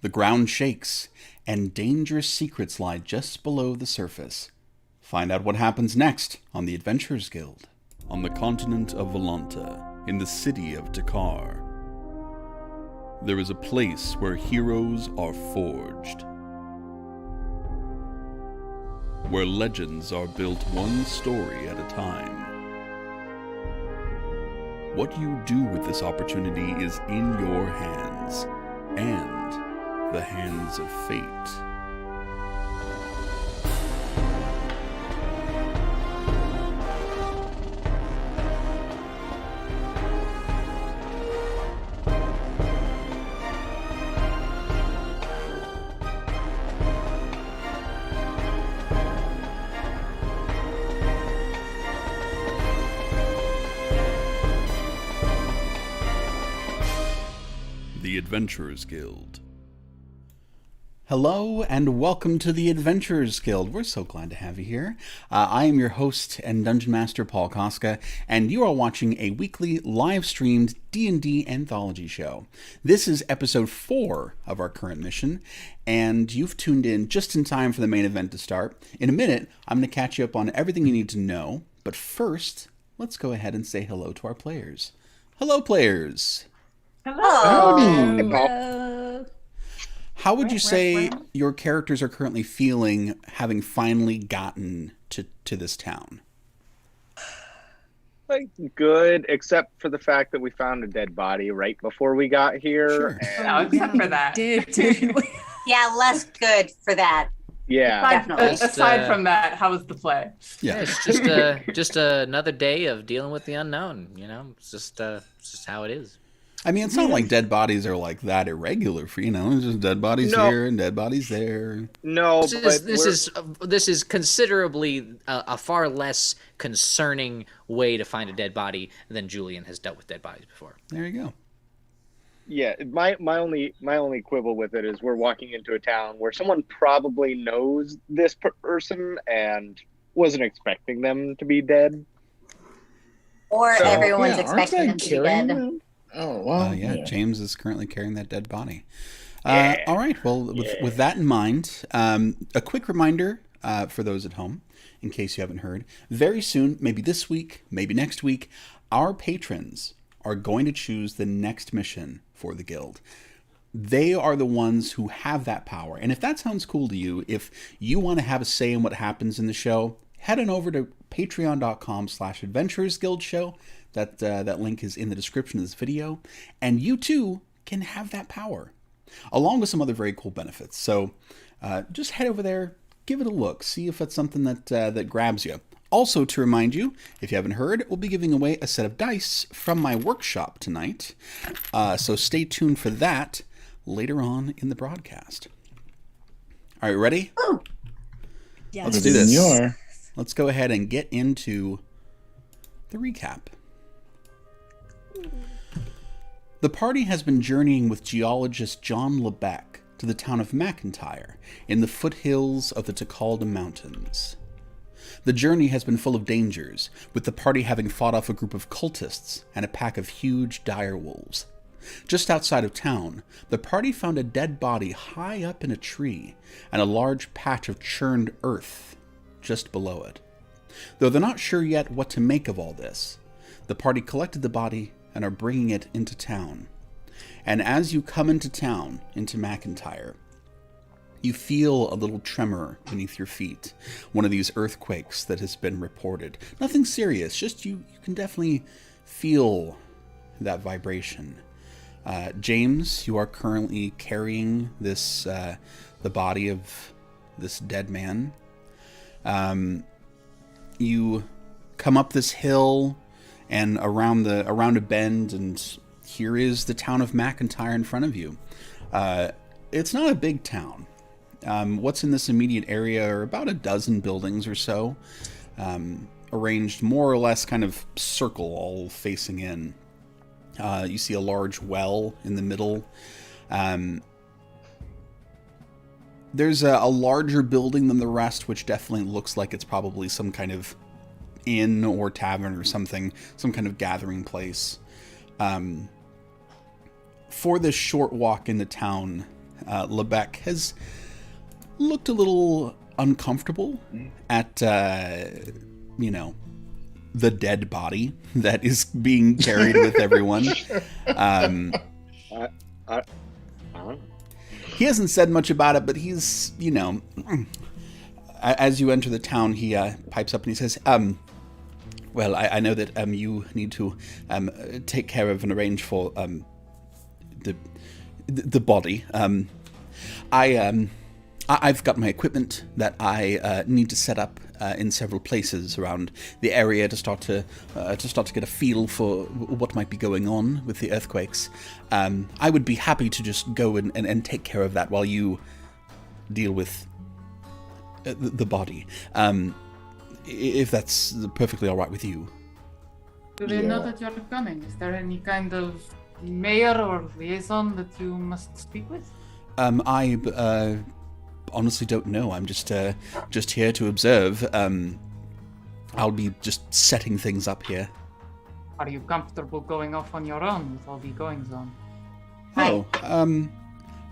The ground shakes, and dangerous secrets lie just below the surface. Find out what happens next on the Adventurers Guild. On the continent of Volanta, in the city of Dakar, there is a place where heroes are forged. Where legends are built one story at a time. What you do with this opportunity is in your hands, and the hands of fate. The Adventurers Guild. Hello and welcome to the Adventurers Guild. We're so glad to have you here. I am your host and Dungeon Master, Paul Cosca, and you are watching a weekly live-streamed D&D anthology show. This is episode 4 of our current mission, and you've tuned in just in time for the main event to start. In a minute, I'm going to catch you up on everything you need to know, but first, let's go ahead and say hello to our players. Hello, players! Hello. Hello. How would you say your characters are currently feeling having finally gotten to this town? Like good, except for the fact that we found a dead body right before we got here. Sure. Oh, except for that. Did we? Yeah, less good for that. Yeah. Definitely. Aside from that, how was the play? Yeah. It's just another day of dealing with the unknown. You know, it's just how it is. I mean, it's not like dead bodies are like that irregular for, it's just dead bodies here and dead bodies there. No, This is considerably a far less concerning way to find a dead body than Julian has dealt with dead bodies before. There you go. Yeah, my only quibble with it is we're walking into a town where someone probably knows this person and wasn't expecting them to be dead. Or everyone's expecting them to be dead. Them? Oh, wow. Yeah, James is currently carrying that dead body. Yeah. All right, well, with that in mind, a quick reminder for those at home, in case you haven't heard, very soon, maybe this week, maybe next week, our patrons are going to choose the next mission for the guild. They are the ones who have that power. And if that sounds cool to you, if you want to have a say in what happens in the show, head on over to patreon.com/adventurersguildshow. That link is in the description of this video. And you too can have that power, along with some other very cool benefits. So just head over there, give it a look, see if it's something that grabs you. Also, to remind you, if you haven't heard, we'll be giving away a set of dice from my workshop tonight. So stay tuned for that later on in the broadcast. All right, ready? Yes. Let's do this. Let's go ahead and get into the recap. The party has been journeying with geologist John Lebec to the town of McEntire in the foothills of the Takalda Mountains. The journey has been full of dangers, with the party having fought off a group of cultists and a pack of huge dire wolves. Just outside of town, the party found a dead body high up in a tree and a large patch of churned earth just below it. Though they're not sure yet what to make of all this, the party collected the body and are bringing it into town. And as you come into town, into McEntire, you feel a little tremor beneath your feet. One of these earthquakes that has been reported. Nothing serious, just you can definitely feel that vibration. James, you are currently carrying this the body of this dead man. You come up this hill and around a bend, and here is the town of McEntire in front of you. It's not a big town. What's in this immediate area are about a dozen buildings or so, arranged more or less kind of circle, all facing in. You see a large well in the middle. There's a larger building than the rest, which definitely looks like it's probably some kind of inn or tavern or something, some kind of gathering place. For this short walk into town, Lebec has looked a little uncomfortable at, the dead body that is being carried with everyone. He hasn't said much about it, but he's, as you enter the town, he pipes up and he says, well, I know that you need to take care of and arrange for the body. I've got my equipment that I need to set up in several places around the area to start to get a feel for what might be going on with the earthquakes. I would be happy to just go and take care of that while you deal with the body. If that's perfectly all right with you. Do they know that you're coming? Is there any kind of mayor or liaison that you must speak with? I honestly don't know. I'm just here to observe. I'll be just setting things up here. Are you comfortable going off on your own with all the goings on? Oh,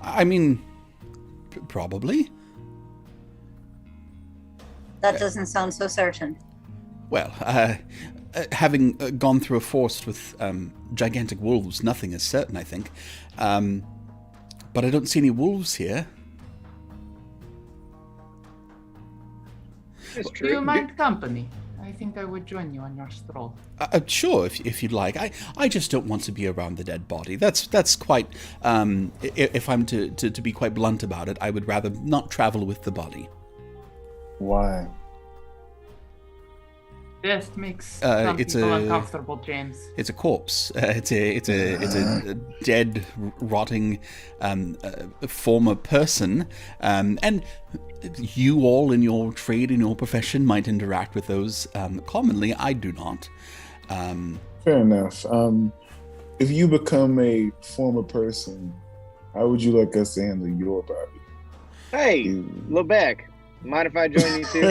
I mean, probably. That doesn't sound so certain. Well, having gone through a forest with gigantic wolves, nothing is certain, I think. But I don't see any wolves here. Do you mind company? I think I would join you on your stroll. Sure, if you'd like. I just don't want to be around the dead body. That's quite. If I'm to be quite blunt about it, I would rather not travel with the body. Why? Death makes some people uncomfortable, James. It's a corpse. It's a dead, rotting former person, and you all in your trade, in your profession, might interact with those commonly. I do not. Fair enough. If you become a former person, how would you like us to handle your body? Hey, Lebec, mind if I join you too?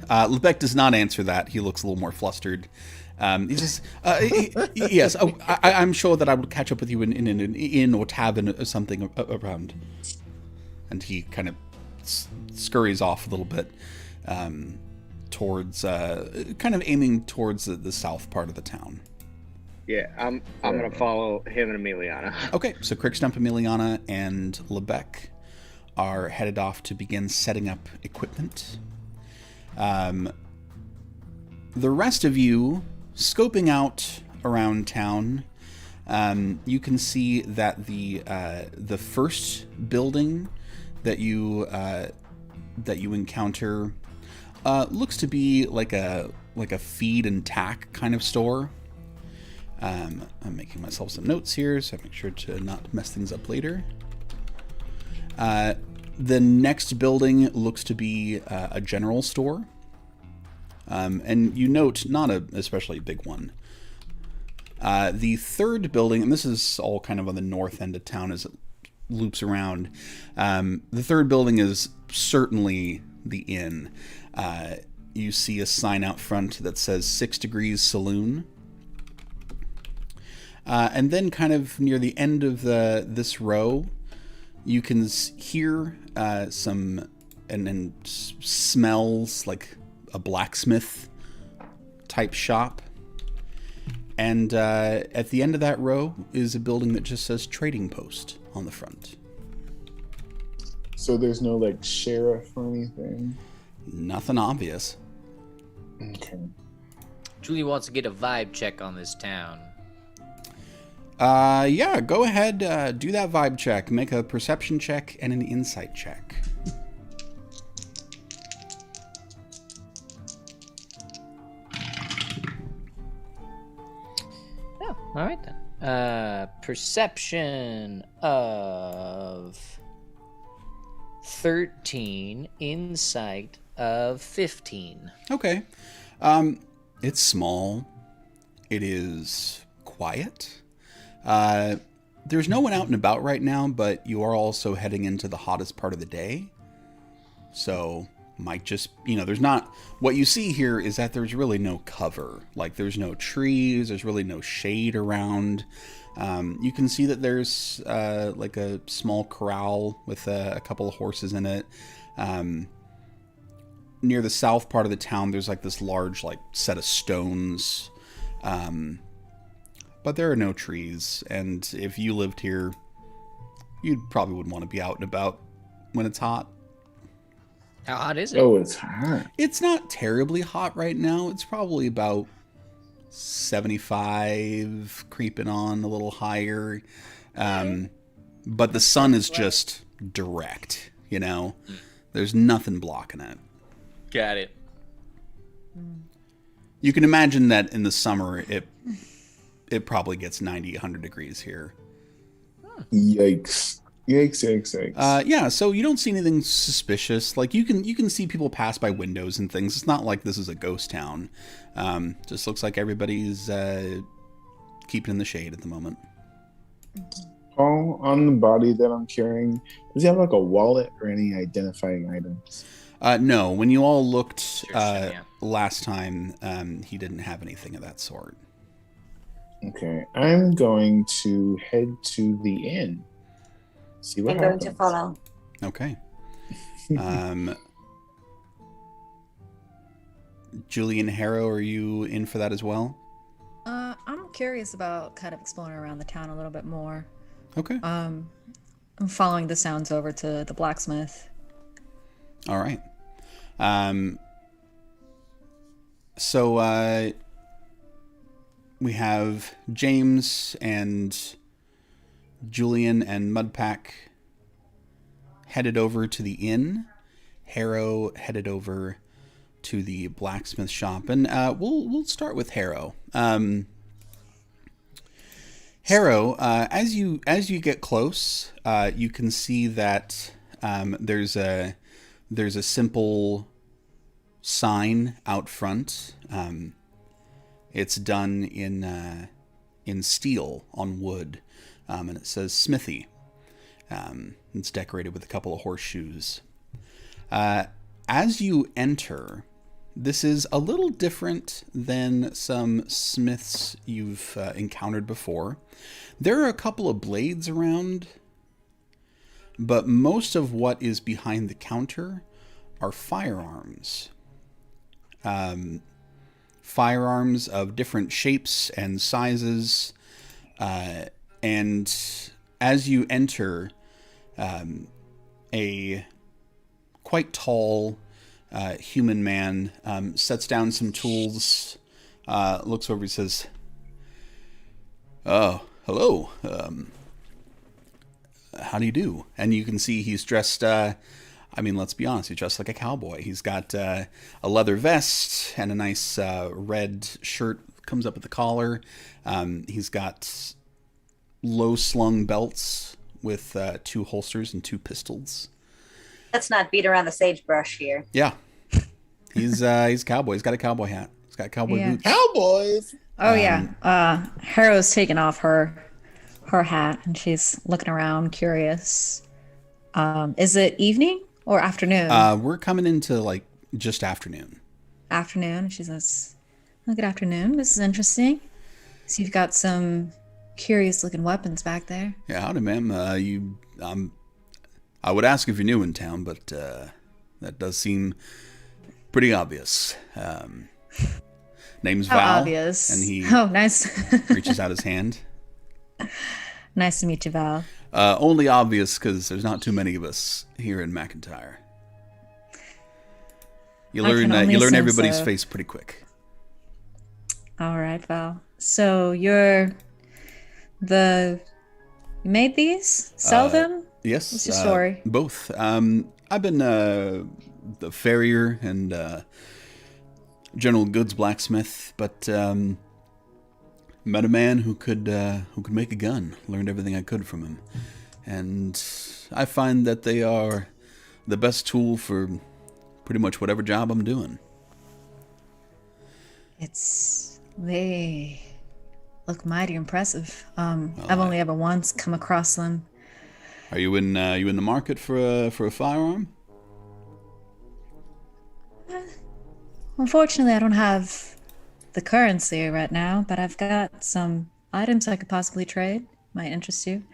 Lebec does not answer that. He looks a little more flustered. He says, yes, I'm sure that I will catch up with you in an inn or tavern or something around. And he kind of scurries off a little bit towards, kind of aiming towards the south part of the town. Yeah, I'm going to follow him and Emiliana. Okay, so Crickstump, Emiliana, and Lebec are headed off to begin setting up equipment. The rest of you, scoping out around town, you can see that the first building that you encounter looks to be like a feed and tack kind of store. I'm making myself some notes here, so I make sure to not mess things up later. The next building looks to be a general store. And you note, not a especially big one. The third building, and this is all kind of on the north end of town as it loops around. The third building is certainly the inn. You see a sign out front that says 6 Degrees Saloon. And then kind of near the end of this row, you can hear some and smells like a blacksmith type shop. And at the end of that row is a building that just says Trading Post on the front. So there's no like sheriff or anything? Nothing obvious. Okay. Julie wants to get a vibe check on this town. Yeah, go ahead, do that vibe check. Make a perception check and an insight check. Oh, all right then. Perception of 13, insight of 15. Okay. It's small. It is quiet. There's no one out and about right now, but you are also heading into the hottest part of the day. So, might just, there's not, what you see here is that there's really no cover. Like, there's no trees, there's really no shade around. You can see that there's like a small corral with a couple of horses in it. Near the south part of the town, there's like this large like set of stones. But there are no trees, and if you lived here, you probably wouldn't want to be out and about when it's hot. How hot is it? Oh, it's hot. It's not terribly hot right now. It's probably about 75, creeping on a little higher. But the sun is just direct, you know? There's nothing blocking it. Got it. You can imagine that in the summer, it probably gets 90, 100 degrees here. Yikes. Yikes. Yeah, so you don't see anything suspicious. Like, you can see people pass by windows and things. It's not like this is a ghost town. Just looks like everybody's keeping in the shade at the moment. Paul, on the body that I'm carrying, does he have like a wallet or any identifying items? No, when you all looked last time, he didn't have anything of that sort. Okay, I'm going to head to the inn. See what I'm going happens. to follow. Okay. Julian, Harrow, are you in for that as well? I'm curious about kind of exploring around the town a little bit more. Okay. I'm following the sounds over to the blacksmith. All right. So we have James and Julian and Mudpack headed over to the inn. Harrow headed over to the blacksmith shop, and we'll start with Harrow. Harrow, as you get close, you can see that there's a simple sign out front. It's done in steel on wood, and it says Smithy. It's decorated with a couple of horseshoes. As you enter, this is a little different than some smiths you've encountered before. There are a couple of blades around, but most of what is behind the counter are firearms. Firearms of different shapes and sizes. And as you enter, a quite tall human man sets down some tools, looks over and says, "Oh, hello. How do you do?" And you can see he's dressed, let's be honest, he's dressed like a cowboy. He's got a leather vest and a nice red shirt, comes up at the collar. He's got low-slung belts with 2 holsters and 2 pistols. Let's not beat around the sagebrush here. Yeah. He's a cowboy. He's got a cowboy hat. He's got cowboy boots. Cowboys! Oh yeah. Harrow's taken off her hat and she's looking around, curious. Is it evening or afternoon? We're coming into like just afternoon. Afternoon. She says, "Oh, good afternoon. This is interesting. So you've got some curious-looking weapons back there." Yeah, howdy, ma'am. I would ask if you're new in town, but that does seem pretty obvious. Name's How Val. obvious. And he nice. reaches out his hand. Nice to meet you, Val. Only obvious because there's not too many of us here in McEntire. You learn everybody's face pretty quick. All right, Val. So you made these? Sell them? Yes. What's your story? Both. I've been the farrier and general goods blacksmith, but met a man who could make a gun. Learned everything I could from him, and I find that they are the best tool for pretty much whatever job I'm doing. They look mighty impressive. I've only ever once come across them. Are you in the market for a firearm? Unfortunately, I don't have the currency right now, but I've got some items I could possibly trade. Might interest you.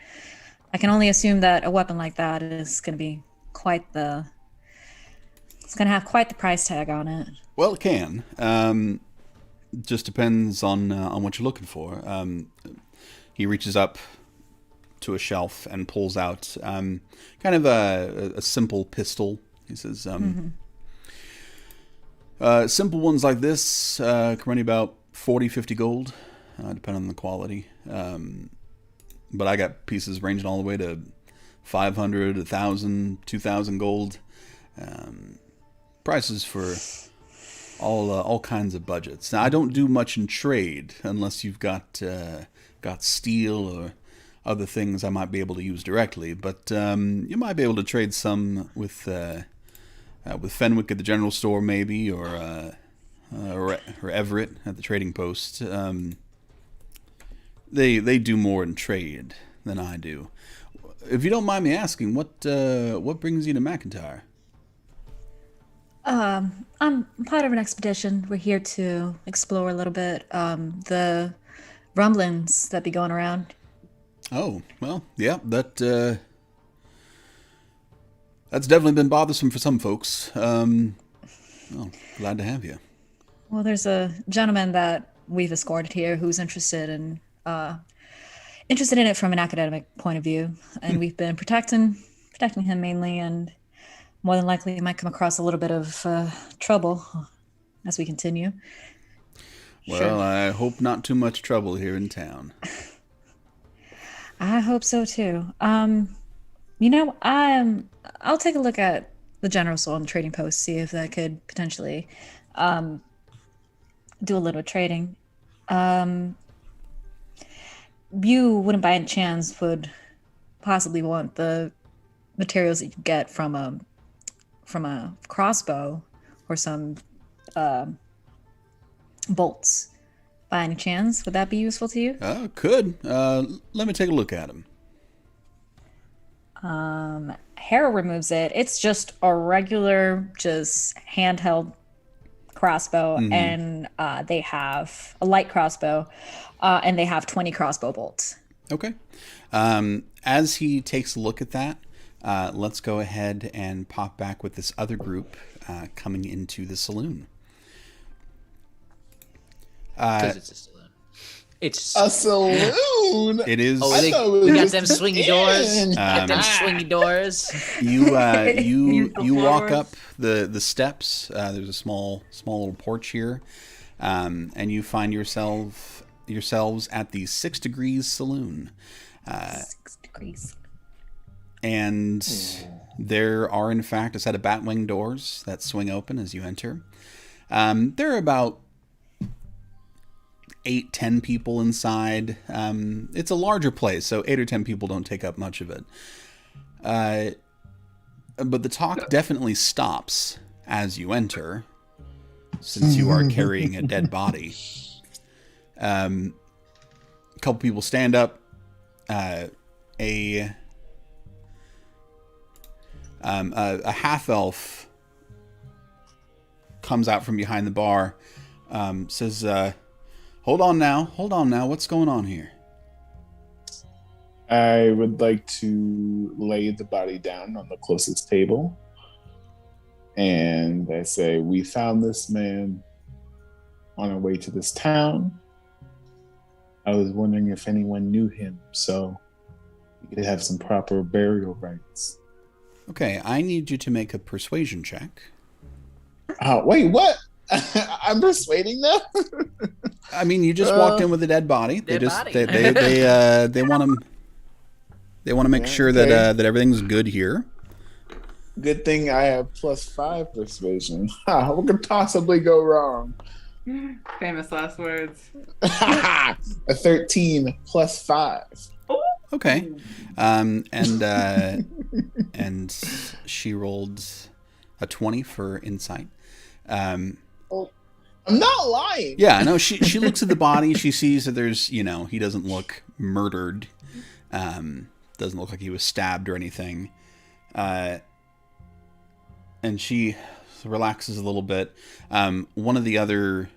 I can only assume that a weapon like that is going to be quite the. It's going to have quite the price tag on it. Well, it can. Just depends on what you're looking for. He reaches up to a shelf and pulls out kind of a simple pistol. He says, simple ones like this can run you about 40, 50 gold, depending on the quality. But I got pieces ranging all the way to 500, 1,000, 2,000 gold. Prices for all kinds of budgets. Now, I don't do much in trade unless you've got steel or other things I might be able to use directly. But you might be able to trade some with Fenwick at the general store, maybe, or Everett at the trading post. They do more in trade than I do. If you don't mind me asking, what brings you to McEntire? I'm part of an expedition. We're here to explore a little bit the rumblings that be going around. Oh, well, yeah, that's definitely been bothersome for some folks. Well, glad to have you. Well, there's a gentleman that we've escorted here who's interested in it from an academic point of view, and we've been protecting him mainly, and more than likely he might come across a little bit of trouble as we continue. Well, Sure. I hope not too much trouble here in town. I hope so too. I'll take a look at the general store and the trading post, see if that could potentially do a little trading. You wouldn't by any chance would possibly want the materials that you get from a crossbow or some bolts by any chance? Would that be useful to you? Could. Let me take a look at them. Hera removes it. It's just a regular, just handheld crossbow, and they have a light crossbow, and they have 20 crossbow bolts. Okay. As he takes a look at that, let's go ahead and pop back with this other group coming into the saloon. Because it's a saloon. It's A saloon. It is. Oh, I thought it we was got just them swingy doors. in. Got them swingy doors. You walk Flowers. up the steps. There's a small little porch here, and you find yourselves at the 6 Degrees Saloon. 6 degrees. And there are, in fact, a set of batwing doors that swing open as you enter. There are about 8-10 people inside. It's a larger place, so 8 or 10 people don't take up much of it. But the talk definitely stops as you enter, since you are carrying a dead body. A couple people stand up. A half-elf comes out from behind the bar, says, Hold on now, what's going on here? I would like to lay the body down on the closest table. And I say, we found this man on our way to this town. I was wondering if anyone knew him, so we could have some proper burial rites. Okay, I need you to make a persuasion check. Wait, what? I'm persuading them? I mean, you just walked in with a dead body. They Dead just body. they want to make sure that okay. that everything's good here. Good thing I have +5 persuasion. What could possibly go wrong? Famous last words. A 13 +5. Okay, and she rolled a 20 for insight. I'm not lying. Yeah, no, she looks at the body. She sees that there's, he doesn't look murdered. Doesn't look like he was stabbed or anything. And she relaxes a little bit. One of the other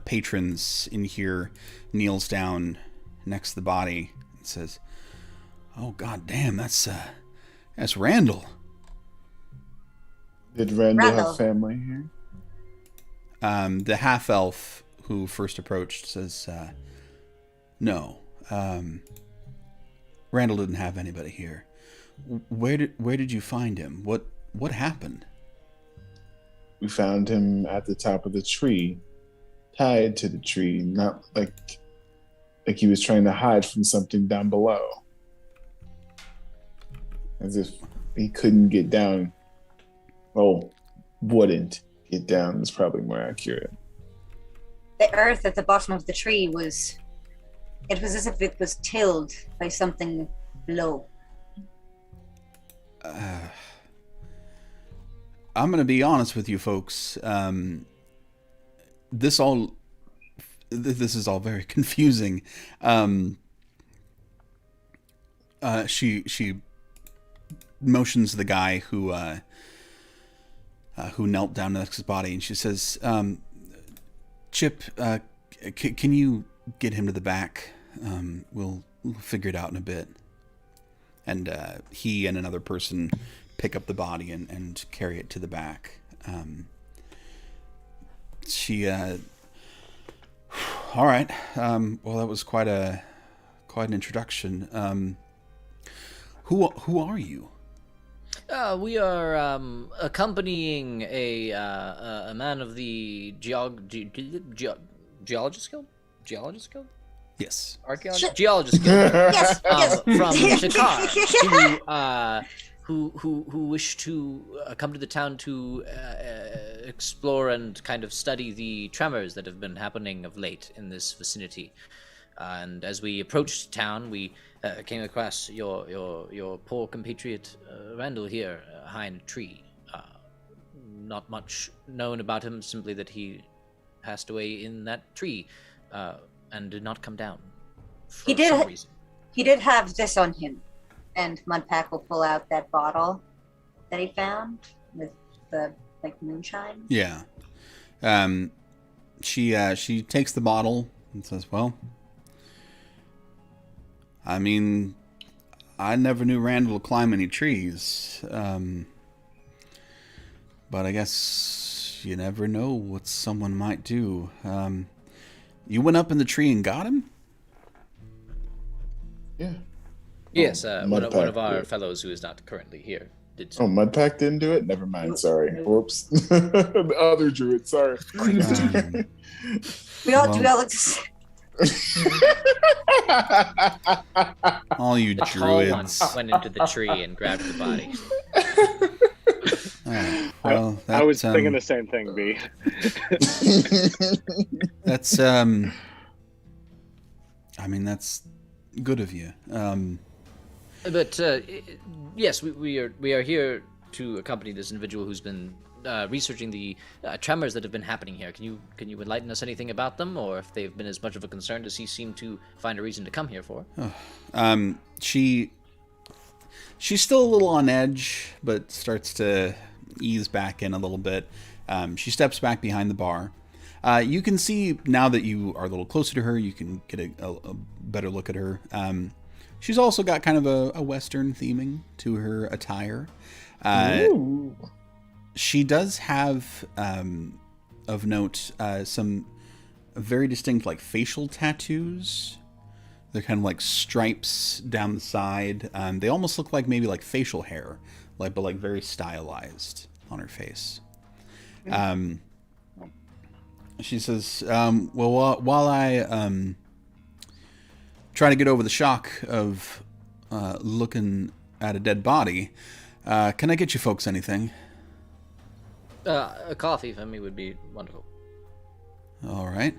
patrons in here kneels down next to the body and says, "Oh, god damn, that's Randall." Did Randall Randall. have family here? The half-elf who first approached says, "No, Randall didn't have anybody here. Where did you find him? What happened?" We found him at the top of the tree, tied to the tree, not like he was trying to hide from something down below. As if he couldn't get down. Oh, wouldn't get down is probably more accurate. The earth at the bottom of the tree was as if it was tilled by something below. I'm going to be honest with you folks. This is all very confusing. She motions the guy who knelt down next to his body, and she says, "Chip, can you get him to the back? We'll figure it out in a bit." And he and another person pick up the body and carry it to the back. All right. Well, that was quite an introduction. Who are you? We are accompanying a man of the Geologist Guild? Geologist Guild? Yes. Archaeologist? Geologist Guild. Yes, yes. From Shakar, who wish to come to the town to explore and kind of study the tremors that have been happening of late in this vicinity. And as we approached town, we came across your poor compatriot Randall here, high in a tree. Not much known about him, simply that he passed away in that tree and did not come down for some reason. He did have this on him, and Mudpack will pull out that bottle that he found with the moonshine. Yeah. She takes the bottle and says, "Well, I mean, I never knew Randall would climb any trees. But I guess you never know what someone might do. You went up in the tree and got him?" Yeah. Yes, one of Mudpack our did. fellows who is not currently here did so. Oh, Mudpack didn't do it? Never mind, sorry. Whoops. The other druid, sorry. We all look the same. All you The tall one druids. went into the tree and grabbed the body. Alright, well, I was that, thinking the same thing, B. That's I mean, that's good of you. But yes, we are here to accompany this individual who's been researching the tremors that have been happening here. Can you enlighten us anything about them, or if they've been as much of a concern as he seemed to find a reason to come here for? She's still a little on edge, but starts to ease back in a little bit. She steps back behind the bar. You can see, now that you are a little closer to her, you can get a better look at her. She's also got kind of a Western theming to her attire. She does have, of note, some very distinct facial tattoos. They're kind of like stripes down the side. They almost look like maybe facial hair, but very stylized on her face. She says, well, while I try to get over the shock of looking at a dead body, can I get you folks anything? A coffee for me would be wonderful. All right.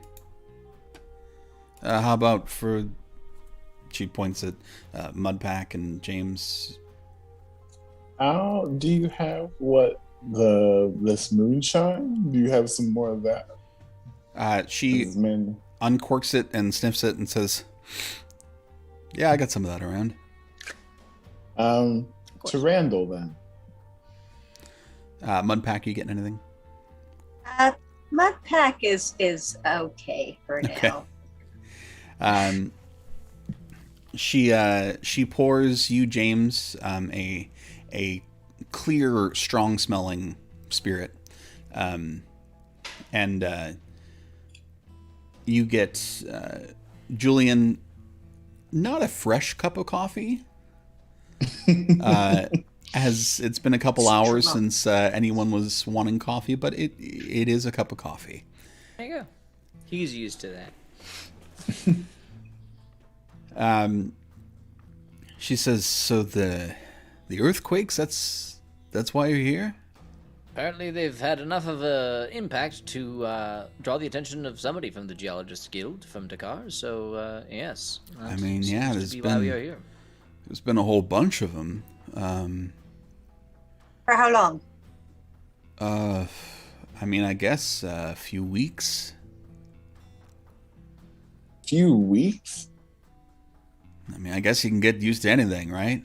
How about for... She points at Mudpack and James. Do you have this moonshine? Do you have some more of that? She uncorks it and sniffs it and says, "Yeah, I got some of that around." To Randall then. Mudpack, you getting anything? Mudpack is okay for now. Okay. She pours you, James, a clear, strong-smelling spirit, and you get Julian, not a fresh cup of coffee, as it's been a couple hours since anyone was wanting coffee, but it is a cup of coffee. There you go. He's used to that. She says, "So the earthquakes? That's why you're here?" Apparently, they've had enough of an impact to draw the attention of somebody from the Geologists Guild from Dakar. So, yes. I mean, yeah, there's why we are here. There's been a whole bunch of them. For how long? I mean, I guess a few weeks. Few weeks? I mean, I guess you can get used to anything, right?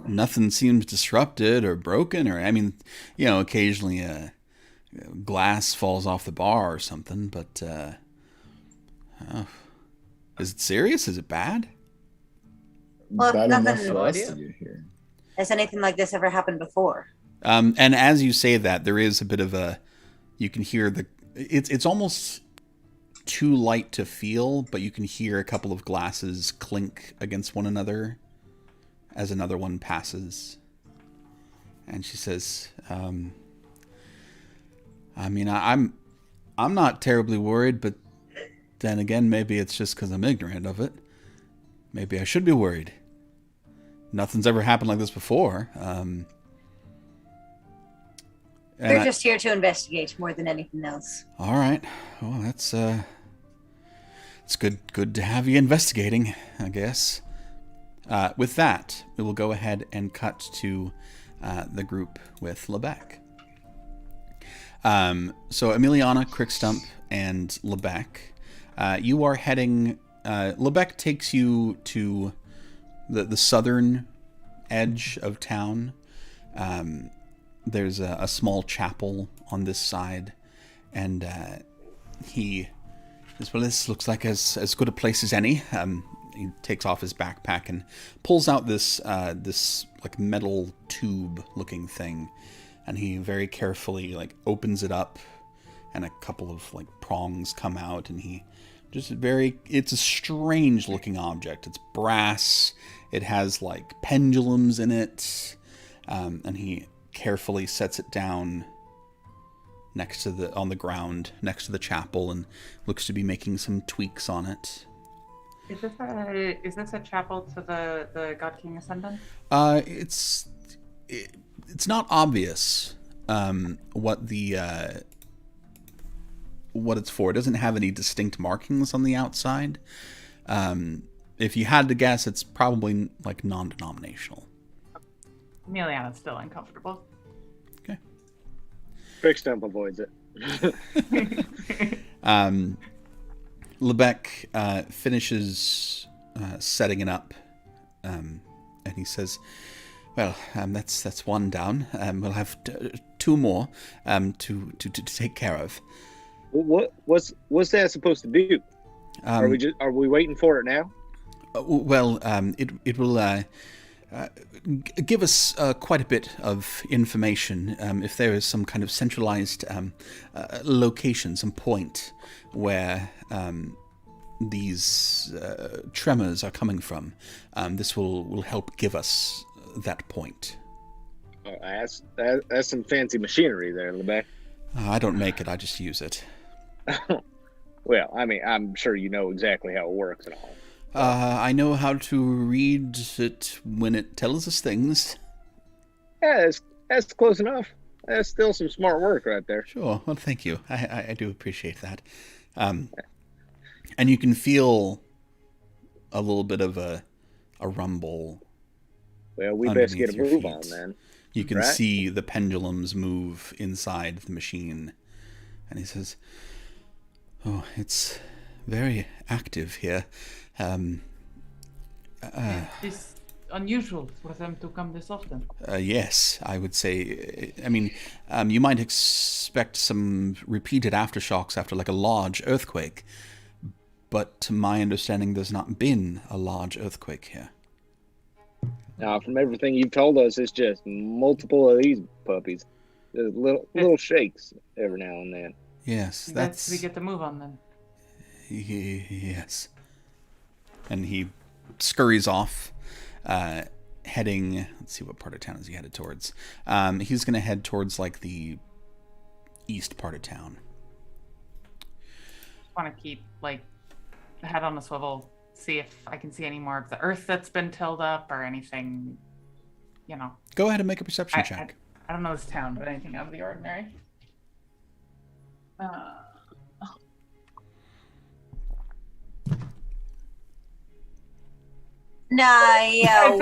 Nothing seems disrupted or broken, or, I mean, you know, occasionally glass falls off the bar or something, but is it serious? Is it bad? Well, Bad enough nothing. for us to get here. Has anything like this ever happened before? And as you say that, there is a bit of you can hear it's almost too light to feel, but you can hear a couple of glasses clink against one another as another one passes. And she says, I mean, I'm not terribly worried, but then again, maybe it's just because I'm ignorant of it. Maybe I should be worried. Nothing's ever happened like this before. We're just here to investigate more than anything else. All right. Well, that's it's good to have you investigating, I guess. With that, we will go ahead and cut to the group with Lebec. So Emiliana, Crickstump, and Lebec, you are heading. Lebec takes you to the southern edge of town. There's a small chapel on this side, and he says, "Well, this looks like as good a place as any." He takes off his backpack and pulls out this like metal tube looking thing, and he very carefully like opens it up, and a couple of like prongs come out, and he it's a strange looking object. It's brass. It has like pendulums in it, and he carefully sets it down on the ground next to the chapel, and looks to be making some tweaks on it. Is this a chapel to the God King Ascendant? It's not obvious what it's for. It doesn't have any distinct markings on the outside. If you had to guess, it's probably like non-denominational. Emiliana's still uncomfortable. Okay. Crickstump avoids it. Lebec finishes setting it up, and he says, "Well, that's one down. We'll have two more to take care of." What's that supposed to do? Are we waiting for it now? Well, it will give us quite a bit of information if there is some kind of centralized location, some point where these tremors are coming from. This will help give us that point. Oh, that's some fancy machinery there in the back. I don't make it, I just use it. Well, I mean, I'm sure you know exactly how it works and all. I know how to read it when it tells us things. Yeah, that's close enough. That's still some smart work right there. Sure. Well, thank you. I do appreciate that. And you can feel a little bit of a rumble. Well, we best get a move on then. You can see the pendulums move inside the machine. And he says, "Oh, it's very active here. It's unusual for them to come this often. Yes, I would say. I mean, you might expect some repeated aftershocks after like a large earthquake, but to my understanding, there's not been a large earthquake here. Now, from everything you've told us, it's just multiple of these puppies. There's little shakes every now and then. Yes, that's... We get to move on then. Yes. And he scurries off, heading... Let's see, what part of town is he headed towards? He's going to head towards, like, the east part of town. Just want to keep, like, the head on a swivel, see if I can see any more of the earth that's been tilled up or anything, you know. Go ahead and make a perception check. I don't know this town, but anything out of the ordinary. It's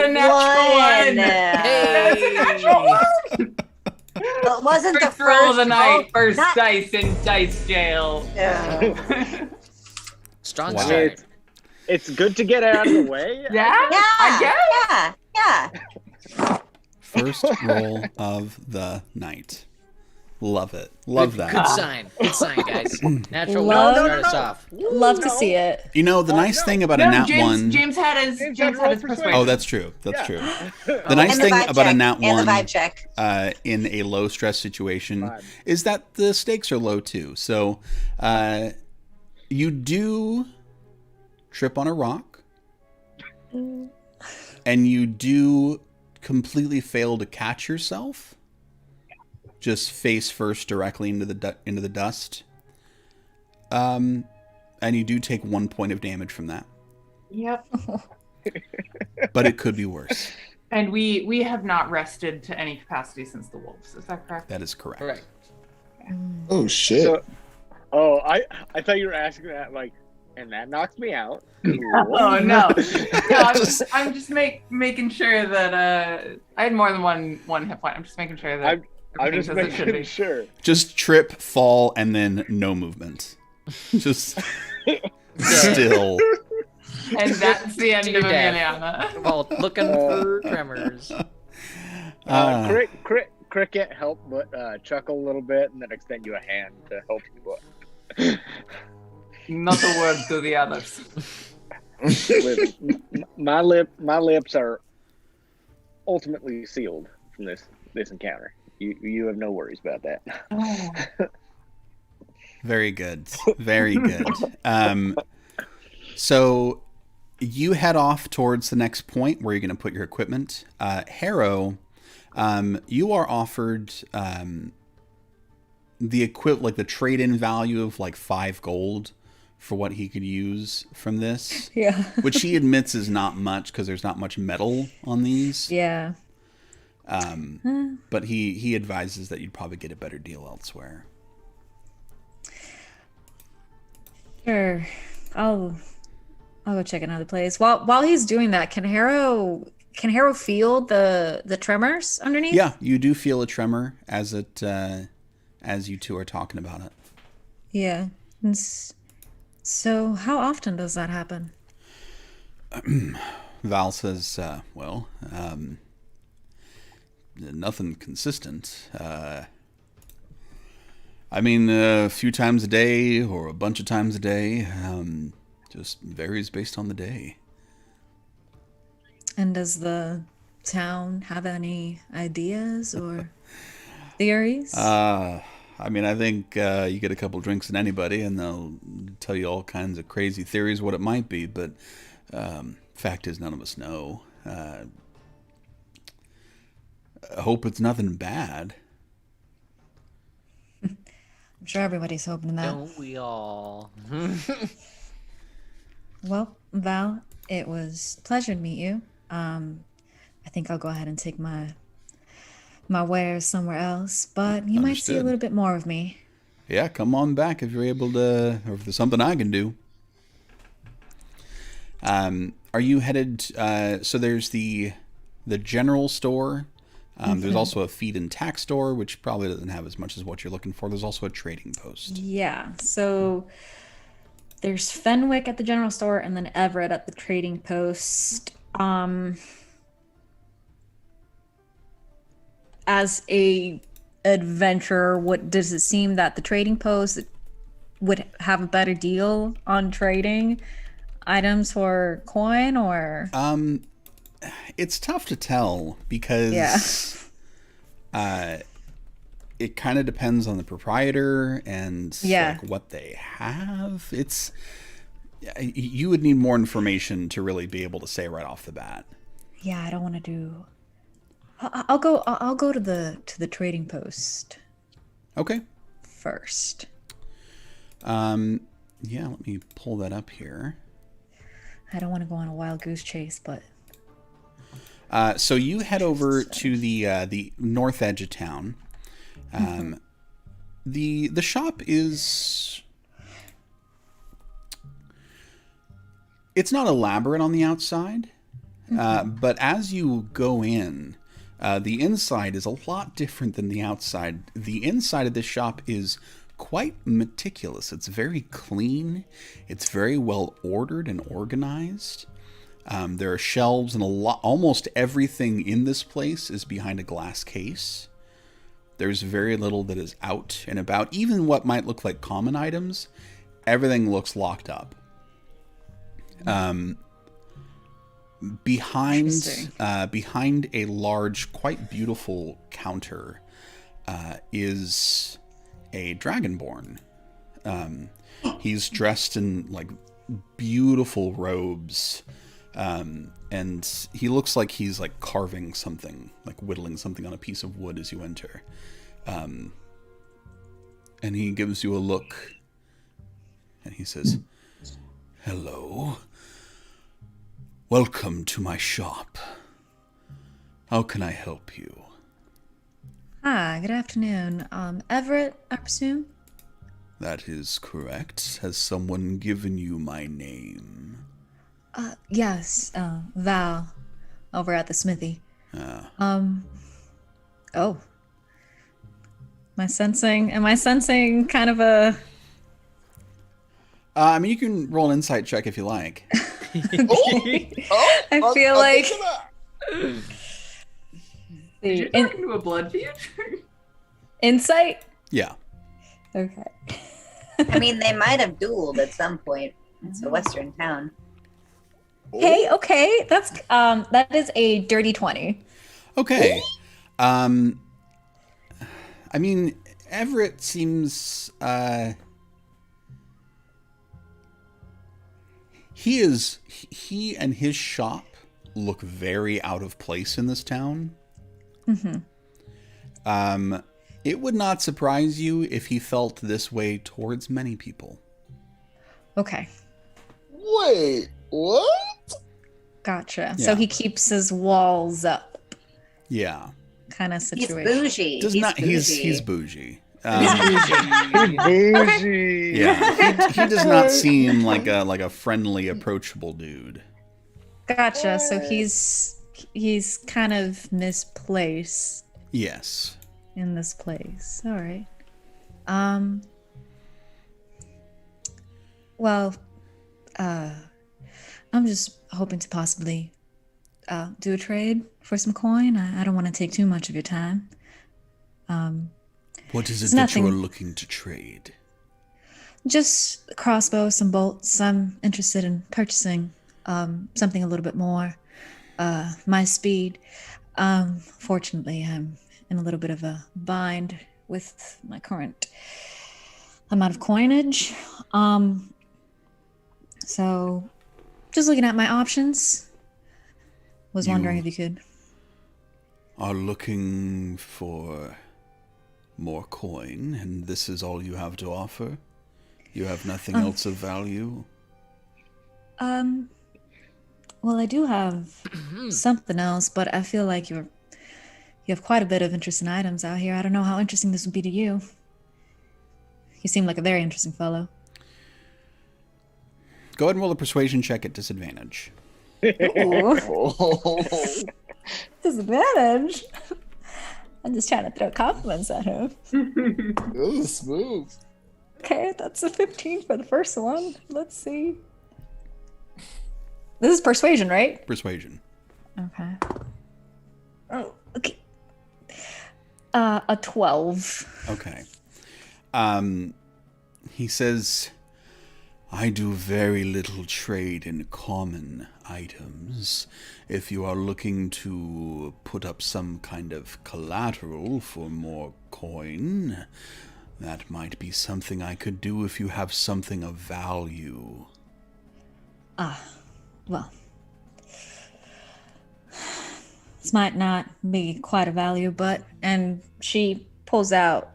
a natural one. Hey. Well, it wasn't the First roll of the first night, first not- dice in dice jail. Strong Wow. start. It's good to get out of the way. Yeah? I guess. Yeah. First roll of the night. Love it. Love that. Good sign. Good sign, guys. Natural Love- one to start us off. Love to see it. You know, the nice thing about a nat James, one... James had his persuasion. Oh, that's true. That's true. The And nice the thing vibe about a check, nat and the one vibe check. in a low stress situation Vibe. is that the stakes are low too. So you do trip on a rock, and you do completely fail to catch yourself. Just face first directly into the dust. And you do take 1 point of damage from that. Yep. But it could be worse. And we have not rested to any capacity since the wolves. Is that correct? That is correct. Correct. Oh shit! So, I thought you were asking that like, and that knocks me out. Oh no! I'm just making sure that I had more than one hit point. I'm just making sure that I'm just everything's as it should making be. sure. Just trip, fall, and then no movement. Just still. And that's the end Dear of Dad. Emiliana. Well, looking for tremors. Cricket helped but chuckle a little bit and then extend you a hand to help you up. Not a word to the others. My lips are ultimately sealed from this encounter. You have no worries about that. Very good. Very good. So you head off towards the next point where you're going to put your equipment. Harrow, you are offered the like the trade-in value of like 5 gold for what he could use from this. Yeah. Which he admits is not much because there's not much metal on these. Yeah. But he advises that you'd probably get a better deal elsewhere. Sure. I'll go check another place. While he's doing that, can Harrow feel the tremors underneath? Yeah, you do feel a tremor as you two are talking about it. Yeah. So how often does that happen? Val says, nothing consistent. I mean, a few times a day or a bunch of times a day. Just varies based on the day. And does the town have any ideas or theories? I mean, I think you get a couple drinks in anybody and they'll tell you all kinds of crazy theories what it might be, but fact is none of us know. I hope it's nothing bad. I'm sure everybody's hoping that. Don't we all? Well, Val, it was a pleasure to meet you. I think I'll go ahead and take my wares somewhere else, but you might see a Understood. little bit more of me. Yeah, come on back if you're able to, or if there's something I can do. Are you headed, so there's the general store. There's also a feed and tax store, which probably doesn't have as much as what you're looking for. There's also a trading post. Yeah, so there's Fenwick at the general store and then Everett at the trading post. As a adventurer, what does it seem that the trading post would have a better deal on trading items for coin, or It's tough to tell because it kind of depends on the proprietor and like what they have. You would need more information to really be able to say right off the bat. Yeah, I don't want to do. I'll go to the trading post. Okay. First. Yeah, let me pull that up here. I don't want to go on a wild goose chase, but. So you head over to the north edge of town. The shop is. It's not elaborate on the outside, but as you go in, the inside is a lot different than the outside. The inside of this shop is quite meticulous. It's very clean. It's very well ordered and organized. There are shelves and almost everything in this place is behind a glass case. There's very little that is out and about. Even what might look like common items, everything looks locked up. Behind a large, quite beautiful counter is a dragonborn. He's dressed in like beautiful robes, and he looks like he's like carving something, like whittling something on a piece of wood as you enter. And he gives you a look, and he says, "Hello. Welcome to my shop. How can I help you?" Hi, good afternoon. Everett, I presume? That is correct. Has someone given you my name? Yes, Val, over at the smithy. Oh. Am I sensing kind of a... I mean, you can roll an insight check if you like. I feel like... Did you turn into a blood future? Insight? Yeah. Okay. I mean, they might have dueled at some point. It's a western town. Hey, okay. That is a dirty 20. Okay. I mean, Everett seems, he and his shop look very out of place in this town. Mm-hmm. It would not surprise you if he felt this way towards many people. Okay. Wait, what? Gotcha. Yeah. So he keeps his walls up. Yeah. Kind of He's situation. bougie. He's bougie. Bougie. Yeah, he does not seem like a friendly, approachable dude. Gotcha. So he's kind of misplaced Yes. in this place. All right. Well, I'm just hoping to possibly do a trade for some coin. I don't want to take too much of your time. What is it It's that nothing. you are looking to trade? Just crossbows, some bolts. I'm interested in purchasing something a little bit more my speed. Fortunately, I'm in a little bit of a bind with my current amount of coinage. So just looking at my options. Was wondering if you could. Are looking for more coin, and this is all you have to offer? You have nothing else of value? Well, I do have something else, but I feel like you have quite a bit of interesting items out here. I don't know how interesting this would be to you. You seem like a very interesting fellow. Go ahead and roll a persuasion check at disadvantage. Ooh. Disadvantage. I'm just trying to throw compliments at him. This is smooth. Okay, that's a 15 for the first one. Let's see. This is persuasion, right? Persuasion. Okay. Oh, okay. A 12. Okay. He says, I do very little trade in common items. If you are looking to put up some kind of collateral for more coin, that might be something I could do if you have something of value. Well, this might not be quite a value, but... And she pulls out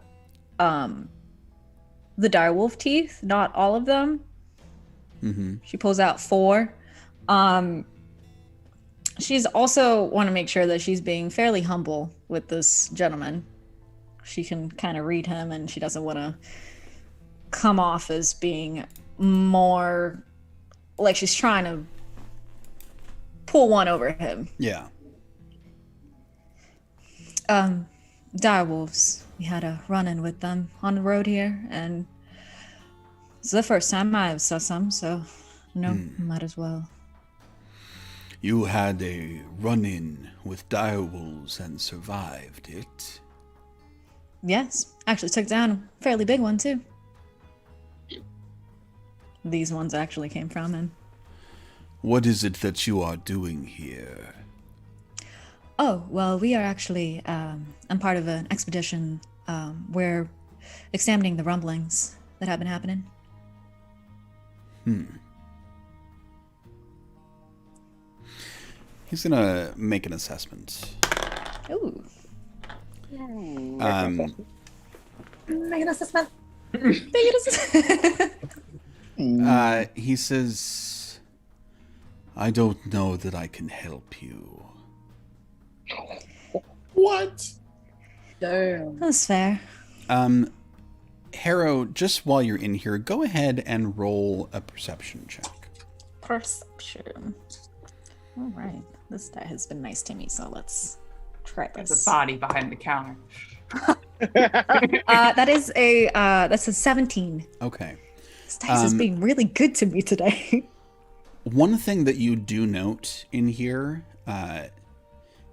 the direwolf teeth, not all of them. Mm-hmm. She pulls out 4. She's also want to make sure that she's being fairly humble with this gentleman. She can kind of read him, and she doesn't want to come off as being more like she's trying to pull one over him. Yeah. Direwolves. We had a run-in with them on the road here, and it's the first time I've saw some, so might as well. You had a run-in with direwolves and survived it. Yes, actually took down a fairly big one too. These ones actually came from him. What is it that you are doing here? Oh, well, we are actually, I'm part of an expedition. We're examining the rumblings that have been happening. He's gonna make an assessment. Ooh. Make an assessment. He says, I don't know that I can help you. What? Damn. That's fair. Harrow, just while you're in here, go ahead and roll a perception check. Perception. All right. This die has been nice to me, so let's try There's this. a body behind the counter. That's a 17. Okay. This dice is being really good to me today. One thing that you do note in here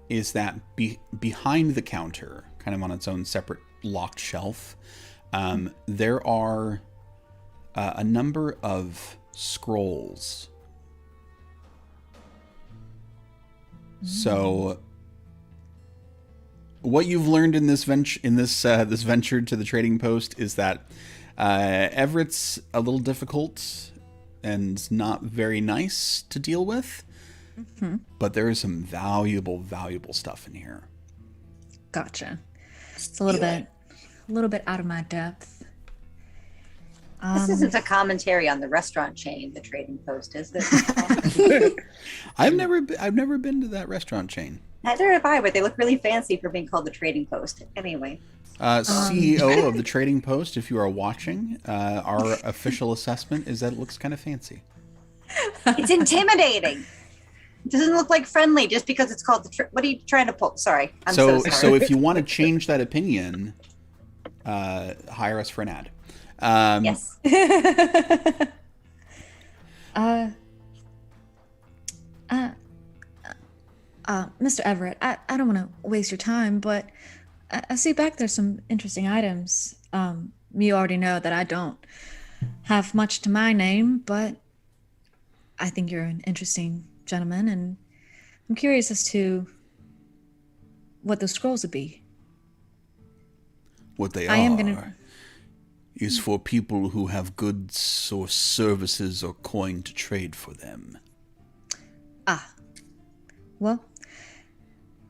is that behind the counter, kind of on its own separate locked shelf, there are a number of scrolls. So, what you've learned in this this venture to the trading post is that Everett's a little difficult and not very nice to deal with, but there is some valuable stuff in here. Gotcha. It's a little bit out of my depth. This isn't a commentary on the restaurant chain, the Trading Post, is it? I've never been to that restaurant chain. Neither have I, but they look really fancy for being called the Trading Post. Anyway. CEO of the Trading Post, if you are watching, our official assessment is that it looks kind of fancy. It's intimidating. It doesn't look like friendly just because it's called the... What are you trying to pull? Sorry. I'm so sorry. So if you want to change that opinion, hire us for an ad. Yes. Mr. Everett, I don't want to waste your time, but I see back there's some interesting items. You already know that I don't have much to my name, but I think you're an interesting gentleman, and I'm curious as to what those scrolls would be. What they I am gonna... is for people who have goods or services or coin to trade for them. Well,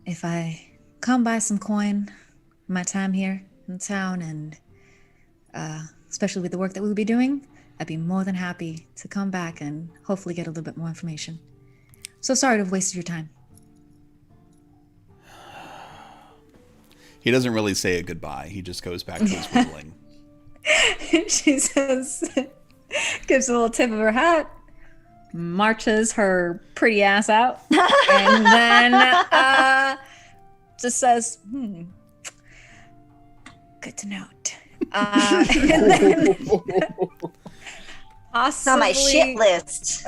if I come by some coin my time here in town, and especially with the work that we'll be doing, I'd be more than happy to come back and hopefully get a little bit more information. So sorry to have wasted your time. He doesn't really say a goodbye. He just goes back to his whittling. She says, gives a little tip of her hat, marches her pretty ass out, and then just says, good to note. And then possibly, it's on my shit list.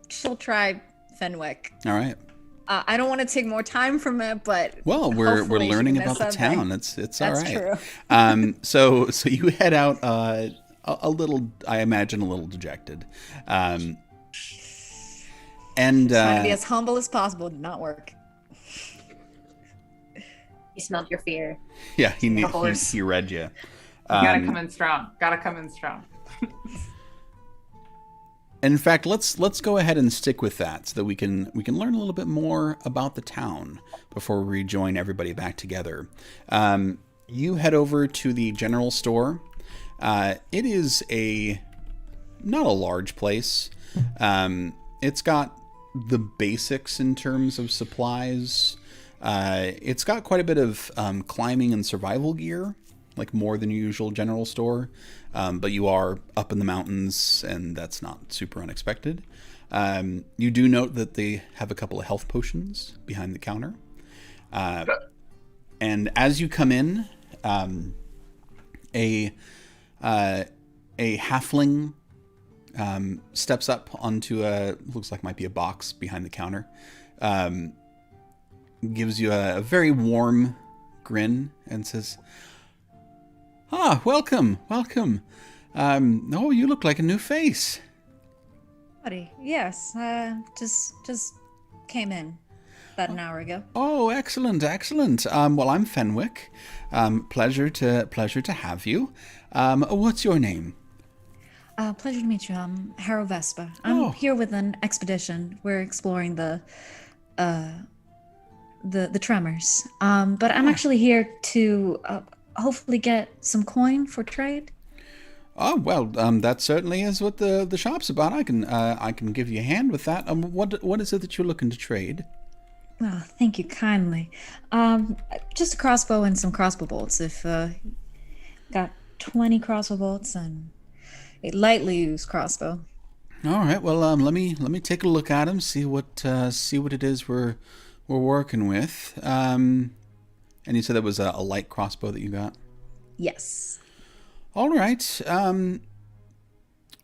She'll try Fenwick. All right. I don't want to take more time from it, but Well, we're hopefully she learning can about the miss something. town. It's all That's right. true. So you head out a little, I imagine, a little dejected. And Trying to be as humble as possible did not work. He smelled your fear. yeah, The horse. he read you. You gotta come in strong. Gotta come in strong. In fact, let's go ahead and stick with that so that we can learn a little bit more about the town before we rejoin everybody back together. You head over to the general store. It is not a large place. It's got the basics in terms of supplies. It's got quite a bit of climbing and survival gear, like more than your usual general store. But you are up in the mountains, and that's not super unexpected. You do note that they have a couple of health potions behind the counter. And as you come in, a halfling steps up onto looks like might be a box behind the counter. Gives you a very warm grin and says, "Ah, welcome. Oh, you look like a new face." Buddy, yes, just came in about an hour ago. Oh, excellent. Well, I'm Fenwick. Pleasure to have you. What's your name? Pleasure to meet you. I'm Harrow Vespa. I'm here with an expedition. We're exploring the tremors. But I'm actually here to hopefully get some coin for trade. Oh, well, that certainly is what the shop's about. I can give you a hand with that. What is it that you're looking to trade? Oh, thank you kindly. Just a crossbow and some crossbow bolts. If got 20 crossbow bolts and a lightly used crossbow. All right. Well, let me take a look at them. See what it is we're working with. And you said that was a light crossbow that you got? Yes. All right.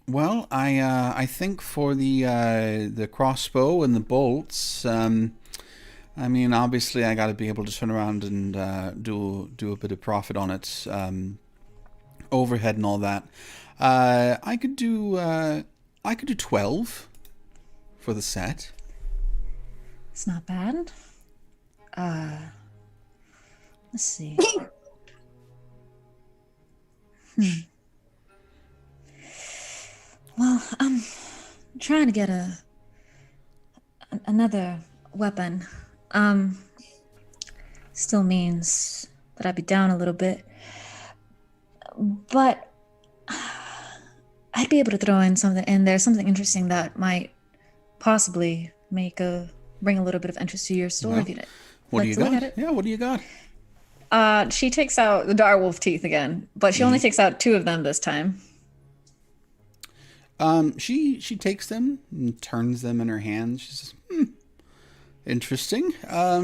Well, I think for the crossbow and the bolts, I mean, obviously I got to be able to turn around and do a bit of profit on it, overhead and all that. I could do 12 for the set. It's not bad. Let's see. Well, I'm trying to get another weapon. Still means that I'd be down a little bit. But I'd be able to throw in something in there, something interesting that might possibly bring a little bit of interest to your store. Well, if you'd what do like you to look got? at it. Yeah, what do you got? She takes out the direwolf teeth again, but she only takes out 2 of them this time. She takes them and turns them in her hand. She says, interesting. How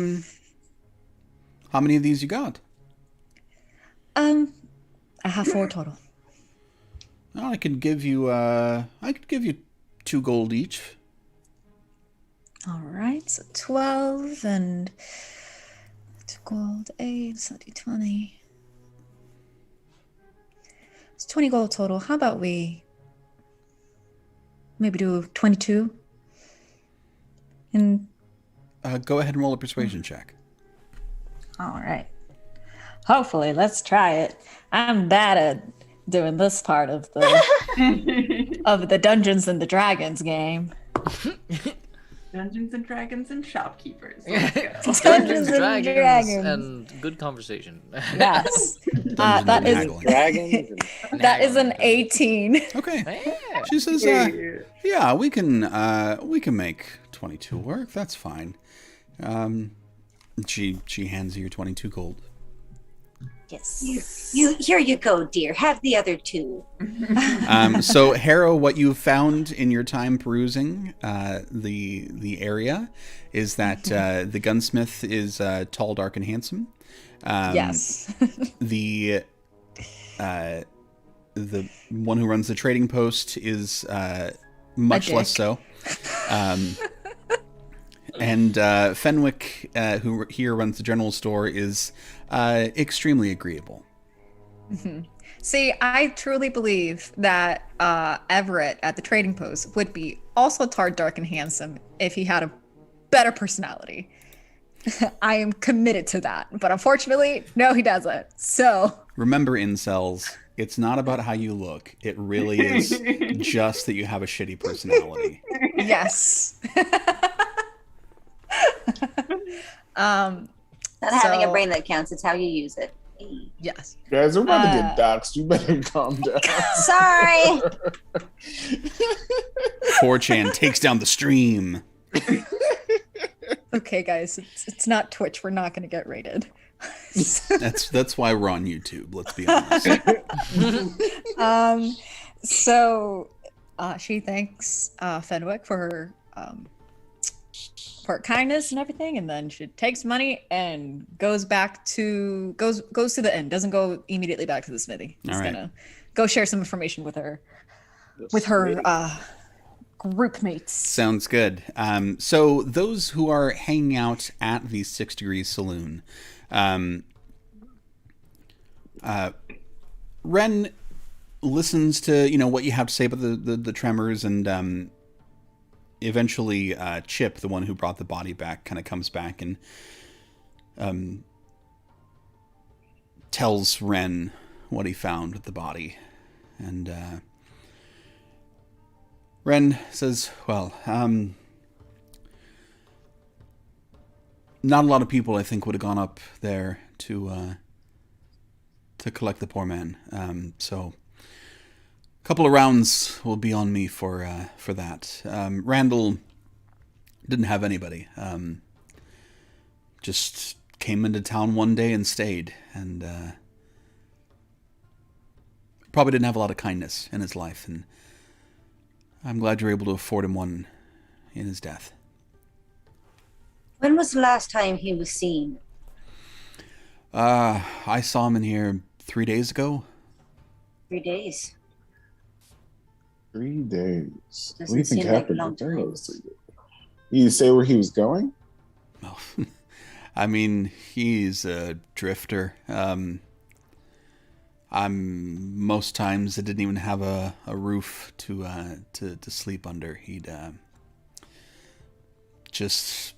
many of these you got? I have 4 total. Well, I could give you 2 gold each. All right, so 12 and 2 gold, 8, so 20. It's 20 gold total. How about we maybe do 22? And Go ahead and roll a persuasion check. all right. Hopefully, let's try it. I'm bad at doing this part of the of the Dungeons and the Dragons game. Dungeons and Dragons and shopkeepers. Let's go. Dungeons and Dragons. And good conversation. Yes. Dungeons that and is haggling. Dragons. And that is an 18. Okay. Yeah. She says, yeah, we can make 22 work. That's fine. She hands you your 22 gold. Yes. You here you go, dear. Have the other 2. So, Harrow, what you've found in your time perusing the area is that the gunsmith is tall, dark, and handsome. Yes. The one who runs the trading post is much less so. And Fenwick, who here runs the general store, is extremely agreeable. See, I truly believe that Everett at the trading post would be also tall, dark, and handsome if he had a better personality. I am committed to that. But unfortunately, no, he doesn't. So remember, incels, it's not about how you look. It really is just that you have a shitty personality. Yes. Not having a brain that counts, it's how you use it. Yes. Guys, we're about to get doxxed. You better calm down. Sorry. 4chan takes down the stream. Okay, guys, it's not Twitch. We're not going to get rated. That's why we're on YouTube. Let's be honest. So she thanks Fenwick for her kindness and everything, and then she takes money and goes to the inn. Doesn't go immediately back to the smithy. She's gonna go share some information with her group mates. Sounds good. So those who are hanging out at the 6 Degrees Saloon, Ren listens to what you have to say about the tremors, and eventually Chip, the one who brought the body back, kind of comes back and tells Ren what he found with the body, and Ren says, well, not a lot of people, I think, would have gone up there to collect the poor man. So a couple of rounds will be on me for that. Randall didn't have anybody. Just came into town one day and stayed, and probably didn't have a lot of kindness in his life, and I'm glad you're able to afford him one in his death. When was the last time he was seen? I saw him in here 3 days ago. 3 days. 3 days. Doesn't What do you think seem like happened a long within time. those 3 days? You say where he was going? Well, I mean, he's a drifter. Most times it didn't even have a roof to sleep under. He'd just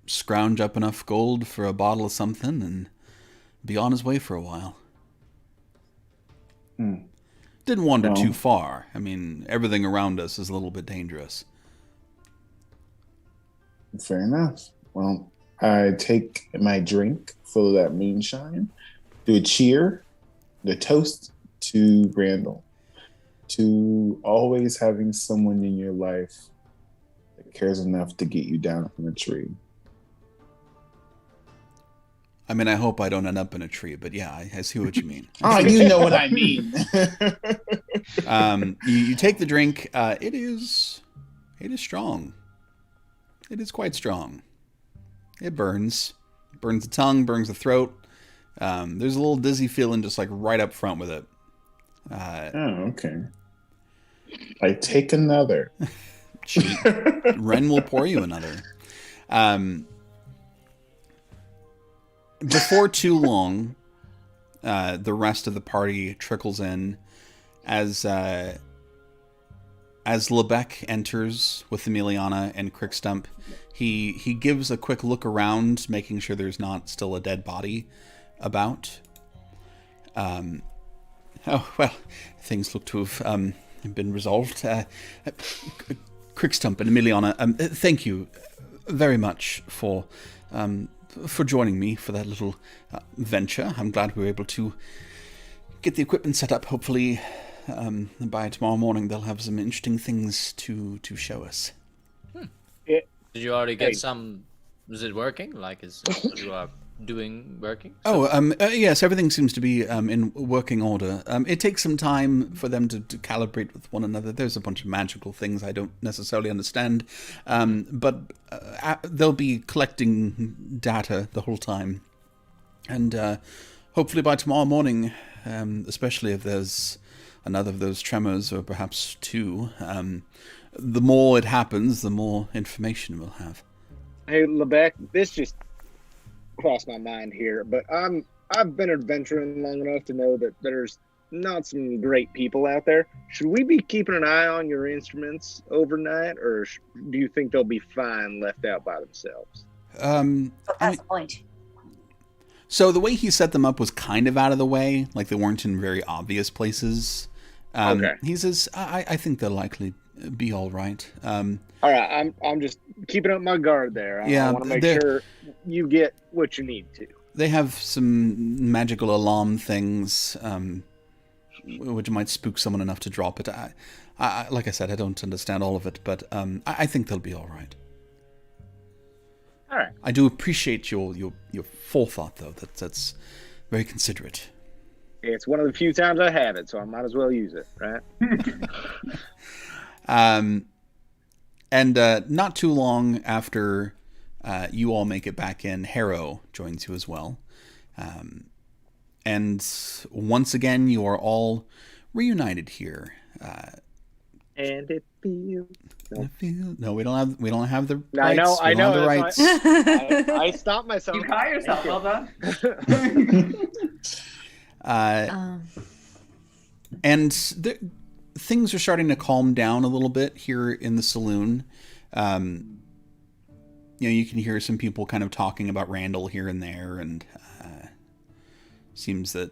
scrounge up enough gold for a bottle of something and be on his way for a while. Didn't wander too far. I mean, everything around us is a little bit dangerous. Fair enough. Well, I take my drink full of that moonshine, do a cheer, the toast to Randall, to always having someone in your life that cares enough to get you down from a tree. I mean, I hope I don't end up in a tree, but yeah, I see what you mean. Oh, you know what I mean. You take the drink. It is strong. It is quite strong. It burns the tongue, burns the throat. There's a little dizzy feeling just like right up front with it. Okay. I take another. Ren will pour you another. Before too long, the rest of the party trickles in as Lebec enters with Emiliana and Crickstump. He gives a quick look around, making sure there's not still a dead body about. Oh, well, things look to have been resolved. Crickstump and Emiliana, thank you very much for joining me for that little venture. I'm glad we were able to get the equipment set up. Hopefully, by tomorrow morning, they'll have some interesting things to show us. Did you already get some? Is it working? Like, is what you are doing working? Oh, yes, everything seems to be in working order. It takes some time for them to calibrate with one another. There's a bunch of magical things I don't necessarily understand, but they'll be collecting data the whole time. And hopefully by tomorrow morning, especially if there's another of those tremors, or perhaps two, the more it happens, the more information we'll have. Hey, Lebec, this just crossed my mind here, but I've been adventuring long enough to know that there's not some great people out there. Should we be keeping an eye on your instruments overnight, or do you think they'll be fine left out by themselves? That's the point. So the way he set them up was kind of out of the way, like they weren't in very obvious places. Okay. He says, I think they'll likely be all right. All right, I'm just keeping up my guard there. I want to make sure you get what you need to. They have some magical alarm things, which might spook someone enough to drop it. I like I said, I don't understand all of it, but I think they'll be all right. All right. I do appreciate your forethought, though. That's very considerate. It's one of the few times I have it, so I might as well use it, right? And not too long after you all make it back in, Harrow joins you as well. And once again, you are all reunited here. And it feels. No, we don't have the No, rights. I know. We don't have the rights. I stopped myself. You caught yourself. Well done. And things are starting to calm down a little bit here in the saloon. You can hear some people kind of talking about Randall here and there, and seems that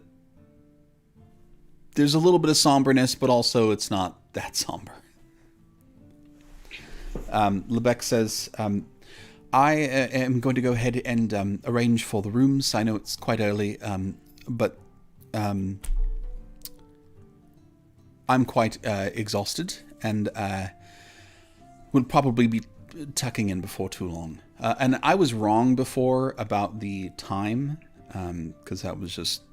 there's a little bit of somberness, but also it's not that somber. Lebec says, I am going to go ahead and arrange for the rooms. I know it's quite early, but I'm quite exhausted and would probably be tucking in before too long. And I was wrong before about the time, because that was just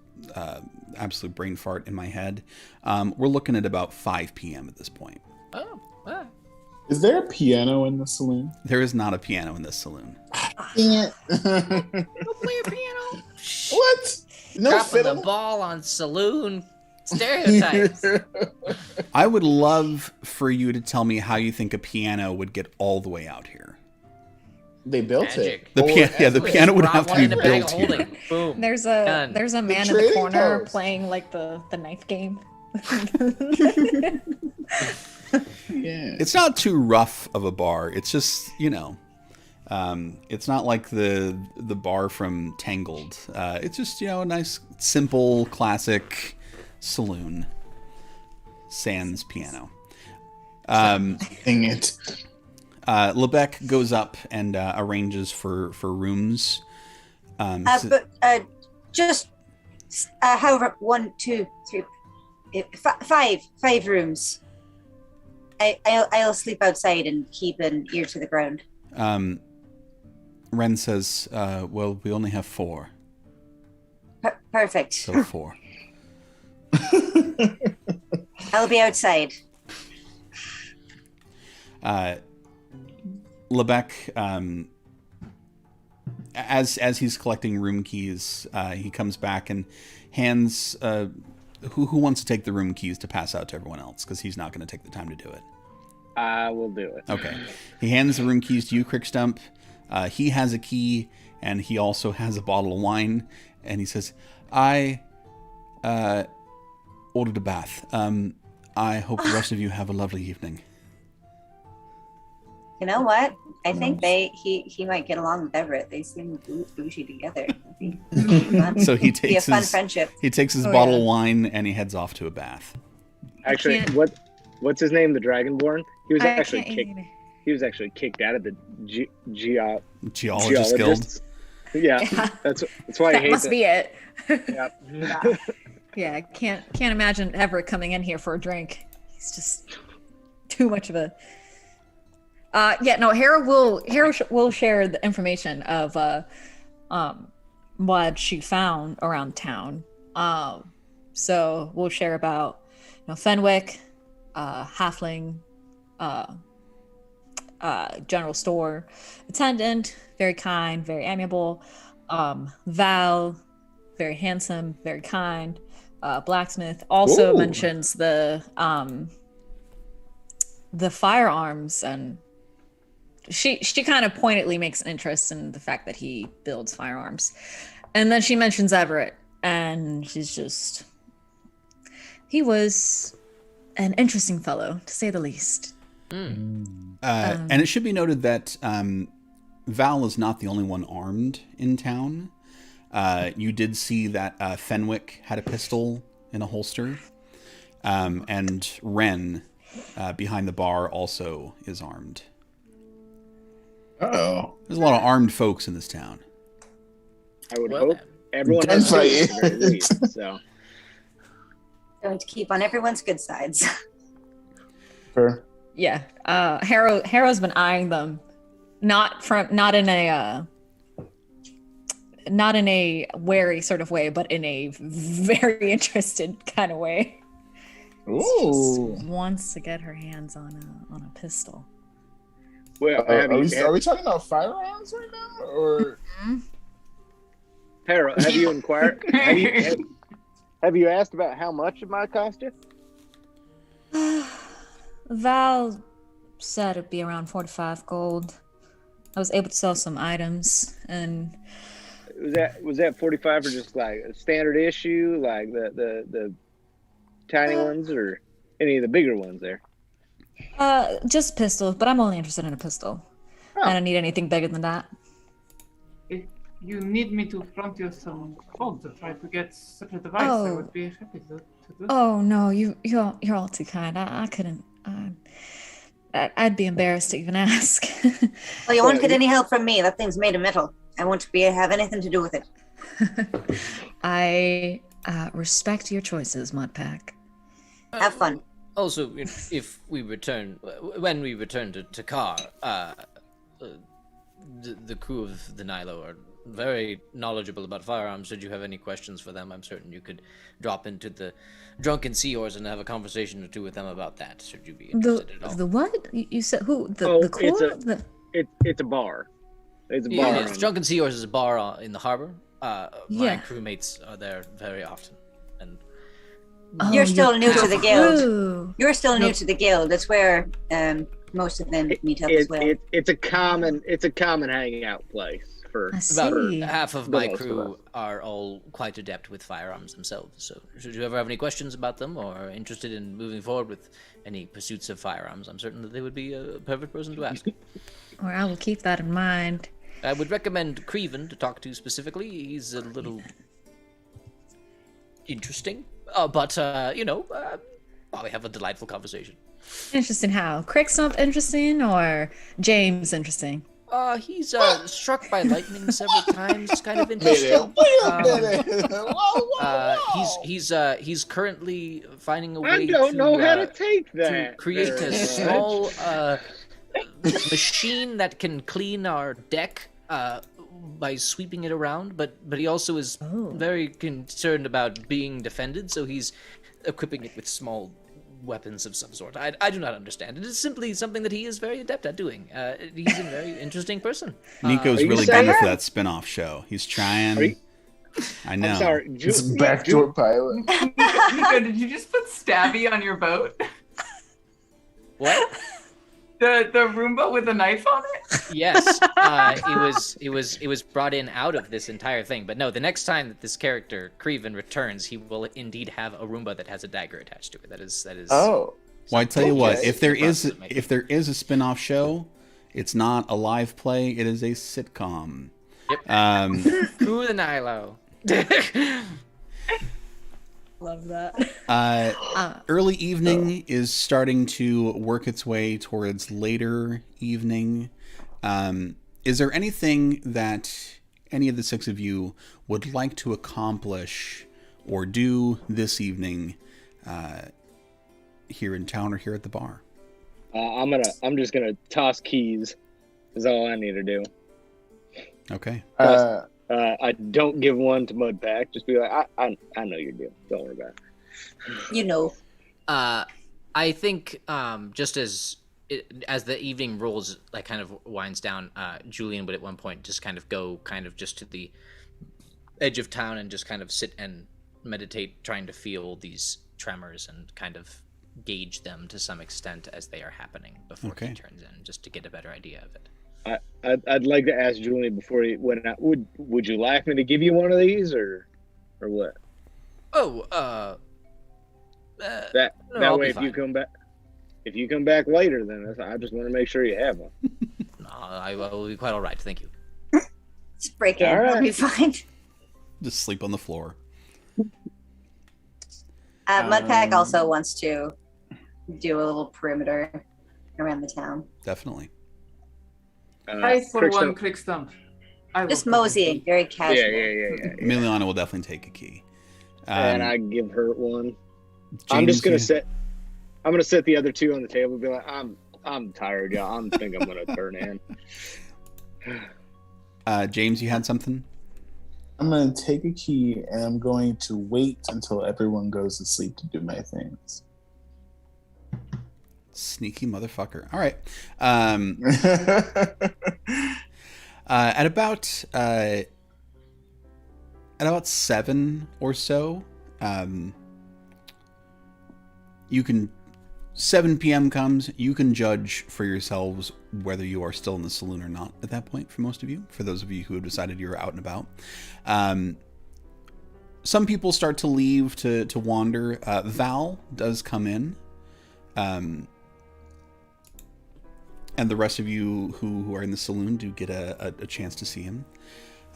absolute brain fart in my head. We're looking at about 5 p.m. at this point. Oh, wow. Is there a piano in the saloon? There is not a piano in this saloon. Dang it. Don't play a piano. What? No Dropping fiddle? the ball on saloon stereotypes. I would love for you to tell me how you think a piano would get all the way out here. They built Magic. it. The piano would have to be in a bag built of here. holding. Boom. There's Done. a man in the trading corner cards. playing like the knife game. Yeah. It's not too rough of a bar. It's just, it's not like the bar from Tangled. It's just, a nice, simple, classic saloon. Sans piano. Dang it. Lebec goes up and arranges for rooms. Just however, 1, 2, 3, 5 rooms. I'll sleep outside and keep an ear to the ground. Ren says, well, we only have 4. Perfect. So 4. I'll be outside. Lebec, as he's collecting room keys, he comes back and hands... who wants to take the room keys to pass out to everyone else? Because he's not going to take the time to do it. I will do it. Okay. He hands the room keys to you, Crickstump. He has a key, and he also has a bottle of wine. And he says, I ordered a bath. I hope the rest of you have a lovely evening. You know what? I think he might get along with Everett. They seem bougie together. So he Be a takes fun his friendship. he takes his bottle of wine and he heads off to a bath. Actually, can't- what's his name? The Dragonborn. He was I actually can't kicked. either. He was actually kicked out of the Geologist Guild. Yeah, Yeah. that's why I That hate must it. be it. Yep. Yeah, I can't imagine Everett coming in here for a drink. He's just too much of a. Hera will share the information of what she found around town. So we'll share about Fenwick, halfling, general store attendant, very kind, very amiable. Val, very handsome, very kind. Blacksmith also Ooh. mentions the firearms and she kind of pointedly makes an interest in the fact that he builds firearms. And then she mentions Everett, and she's just, he was an interesting fellow, to say the least. And it should be noted that Val is not the only one armed in town. You did see that Fenwick had a pistol in a holster. And Ren, behind the bar, also is armed. Oh. There's a lot of armed folks in this town. I would hope everyone has Gunfight. at the very least, so. Going to keep on everyone's good sides. Fair. Yeah. Harrow's been eyeing them, not in a wary sort of way, but in a very interested kind of way. Ooh. Just wants to get her hands on a pistol. Well, Are we talking about firearms right now, or? Harold, have you inquired? Have you asked about how much it might cost you? Val said it'd be around 45 gold. I was able to sell some items, and Was that 45 or just like a standard issue, like the tiny ones, or any of the bigger ones there? just pistols, but I'm only interested in a pistol. Oh. I don't need anything bigger than that. If you need me to front you some gold to try to get such a device, I would be happy to do. Oh no, you're all too kind. I couldn't. I'd be embarrassed to even ask. Well, you won't get any help from me. That thing's made of metal. I won't have anything to do with it. I respect your choices, Mudpack. Have fun. Also, when we return to Car, the crew of the Nilo are very knowledgeable about firearms. Should you have any questions for them, I'm certain you could drop into the Drunken Seahorse and have a conversation or two with them about that. Should you be interested at all? The what? You said who? The crew? It's a bar. It's a bar. Yes, Drunken Seahorse is a bar in the harbor. My Yeah. crewmates are there very often, and You're still new to the guild. Crew. You're still new to the guild. That's where most of them meet up as well. It's a common hangout place for I about see. half of The my most of crew us. are all quite adept with firearms themselves. So, should you ever have any questions about them or interested in moving forward with any pursuits of firearms, I'm certain that they would be a perfect person to ask. Or I will keep that in mind. I would recommend Creven to talk to specifically. He's a little interesting, but probably have a delightful conversation. Interesting how? Crickstump interesting or James interesting? He's struck by lightning several times. Kind of interesting. He's currently finding a way. I don't know how to take to that. create very a much. small machine that can clean our deck by sweeping it around, but he also is very concerned about being defended, so he's equipping it with small weapons of some sort. I do not understand. It is simply something that he is very adept at doing. He's a very interesting person. Nico's Are you really saying gunning for that? that spin-off show. He's trying. Are you- I know. I'm sorry. It's a backdoor pilot. Nico, did you just put Stabby on your boat? What? The Roomba with a knife on it? Yes, it was brought in out of this entire thing. But no, the next time that this character Creven returns, he will indeed have a Roomba that has a dagger attached to it. That is. Oh. Well, I tell you what, Okay. if there is Approximately. if there is a spin-off show, it's not a live play, it is a sitcom. Yep. Crew the Nilo. Love that. Early evening is starting to work its way towards later evening. Is there anything that any of the six of you would like to accomplish or do this evening here in town or here at the bar? I'm just gonna toss keys. Is all I need to do. Okay. I don't give one to Mudpack. Just be like, I know your deal. Don't worry about it. You know. I think just as the evening rolls, like kind of winds down, Julian would at one point just kind of go just to the edge of town and just kind of sit and meditate, trying to feel these tremors and kind of gauge them to some extent as they are happening before Okay. he turns in, just to get a better idea of it. I'd like to ask Julian before he went out. Would you like me to give you one of these or what? Oh, That no, I'll way, be if you fine. come back later, then I just want to make sure you have one. No, I will be quite all right, thank you. Just break in. All right. It'll be fine. Just sleep on the floor. Mudpack also wants to do a little perimeter around the town. Definitely. I, for Crick one, Stump- Crick Stump. I will Just put it moseying, in. very casual. Yeah. Miliana will definitely take a key. And I give her one. James, I'm gonna set the other two on the table and be like, I'm tired, y'all. I'm gonna turn in. James, you had something? I'm going to take a key and I'm going to wait until everyone goes to sleep to do my things. Sneaky motherfucker. All right. At about 7 or so, you can 7 p.m. comes, you can judge for yourselves whether you are still in the saloon or not at that point, for most of you, for those of you who have decided you're out and about. Some people start to leave to wander. Val does come in. And the rest of you who are in the saloon do get a chance to see him.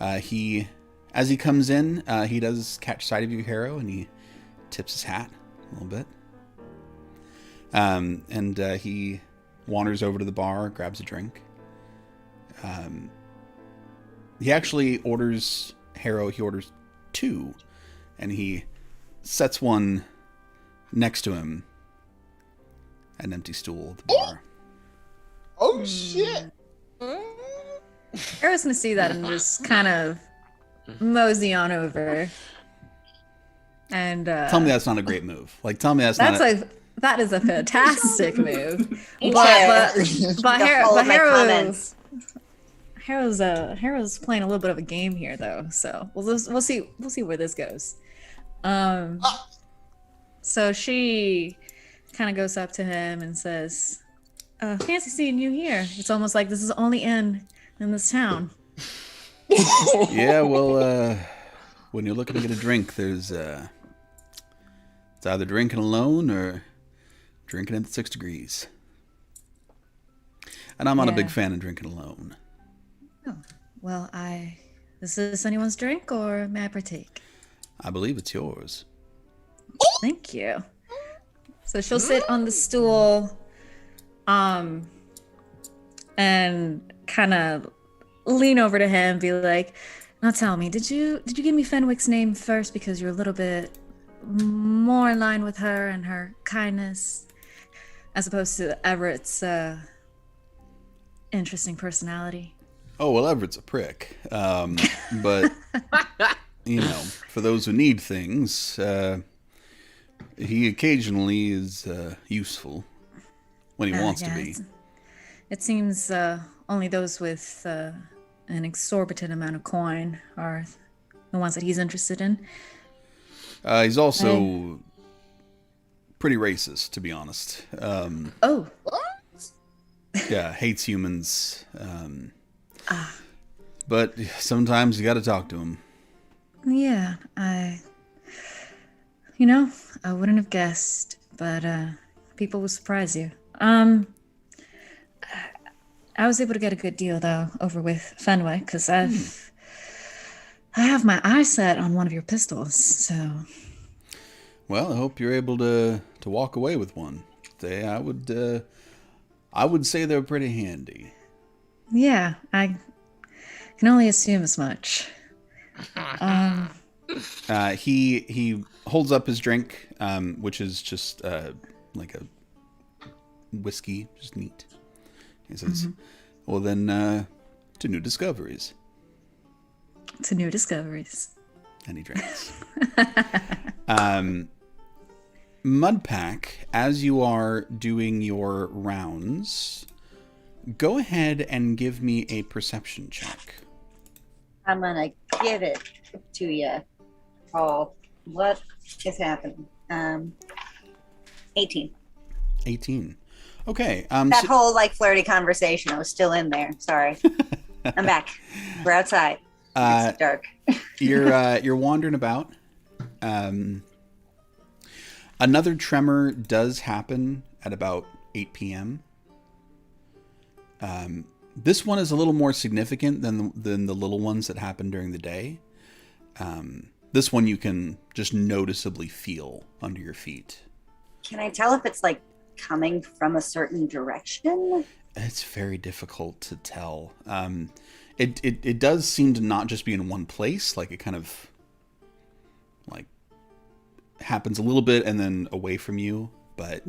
As he comes in, he does catch sight of you, Harrow, and he tips his hat a little bit. And he wanders over to the bar, grabs a drink. He actually orders, Harrow, he orders 2, and he sets one next to him. An empty stool at the bar. Oh, shit! Arrow's gonna see that and just kind of mosey on over. And Tell me that's not a great move. Like, tell me that is a fantastic move. Me But too. All of my comments. Harrow's playing a little bit of a game here, though. So we'll see where this goes. So she kind of goes up to him and says, "Fancy seeing you here. It's almost like this is the only inn in this town." Yeah, well, when you're looking to get a drink, there's it's either drinking alone or drinking at 6 degrees. And I'm not a big Yeah. fan of drinking alone. Oh, well, is this anyone's drink or may I partake? I believe it's yours. Thank you. So she'll sit on the stool, and kind of lean over to him, and be like, "Now tell me, did you give me Fenwick's name first because you're a little bit more in line with her and her kindness, as opposed to Everett's interesting personality?" Oh, well, Everett's a prick. But, you know, for those who need things, he occasionally is useful when he wants to be. It seems only those with an exorbitant amount of coin are the ones that he's interested in. He's also pretty racist, to be honest. Oh, Yeah, hates humans. But sometimes you got to talk to him. yeah, I wouldn't have guessed, but people will surprise you. I was able to get a good deal though over with Fenwick because I have my eye set on one of your pistols. So, Well, I hope you're able to walk away with one. I would say they're pretty handy. yeah, I can only assume as much. He holds up his drink, which is just like a whiskey, just neat. He says, "Well then, to new discoveries." To new discoveries. And he drinks. Mudpack, as you are doing your rounds, go ahead and give me a perception check. I'm gonna give it to you, Paul. What is happening? 18. 18. Okay. That whole like flirty conversation, I was still in there. Sorry. I'm back. We're outside. It's dark. You're wandering about. Another tremor does happen at about 8 p.m. This one is a little more significant than the little ones that happen during the day. This one you can just noticeably feel under your feet. Can I tell if it's like coming from a certain direction? It's very difficult to tell. It does seem to not just be in one place. Like it kind of like happens a little bit and then away from you, but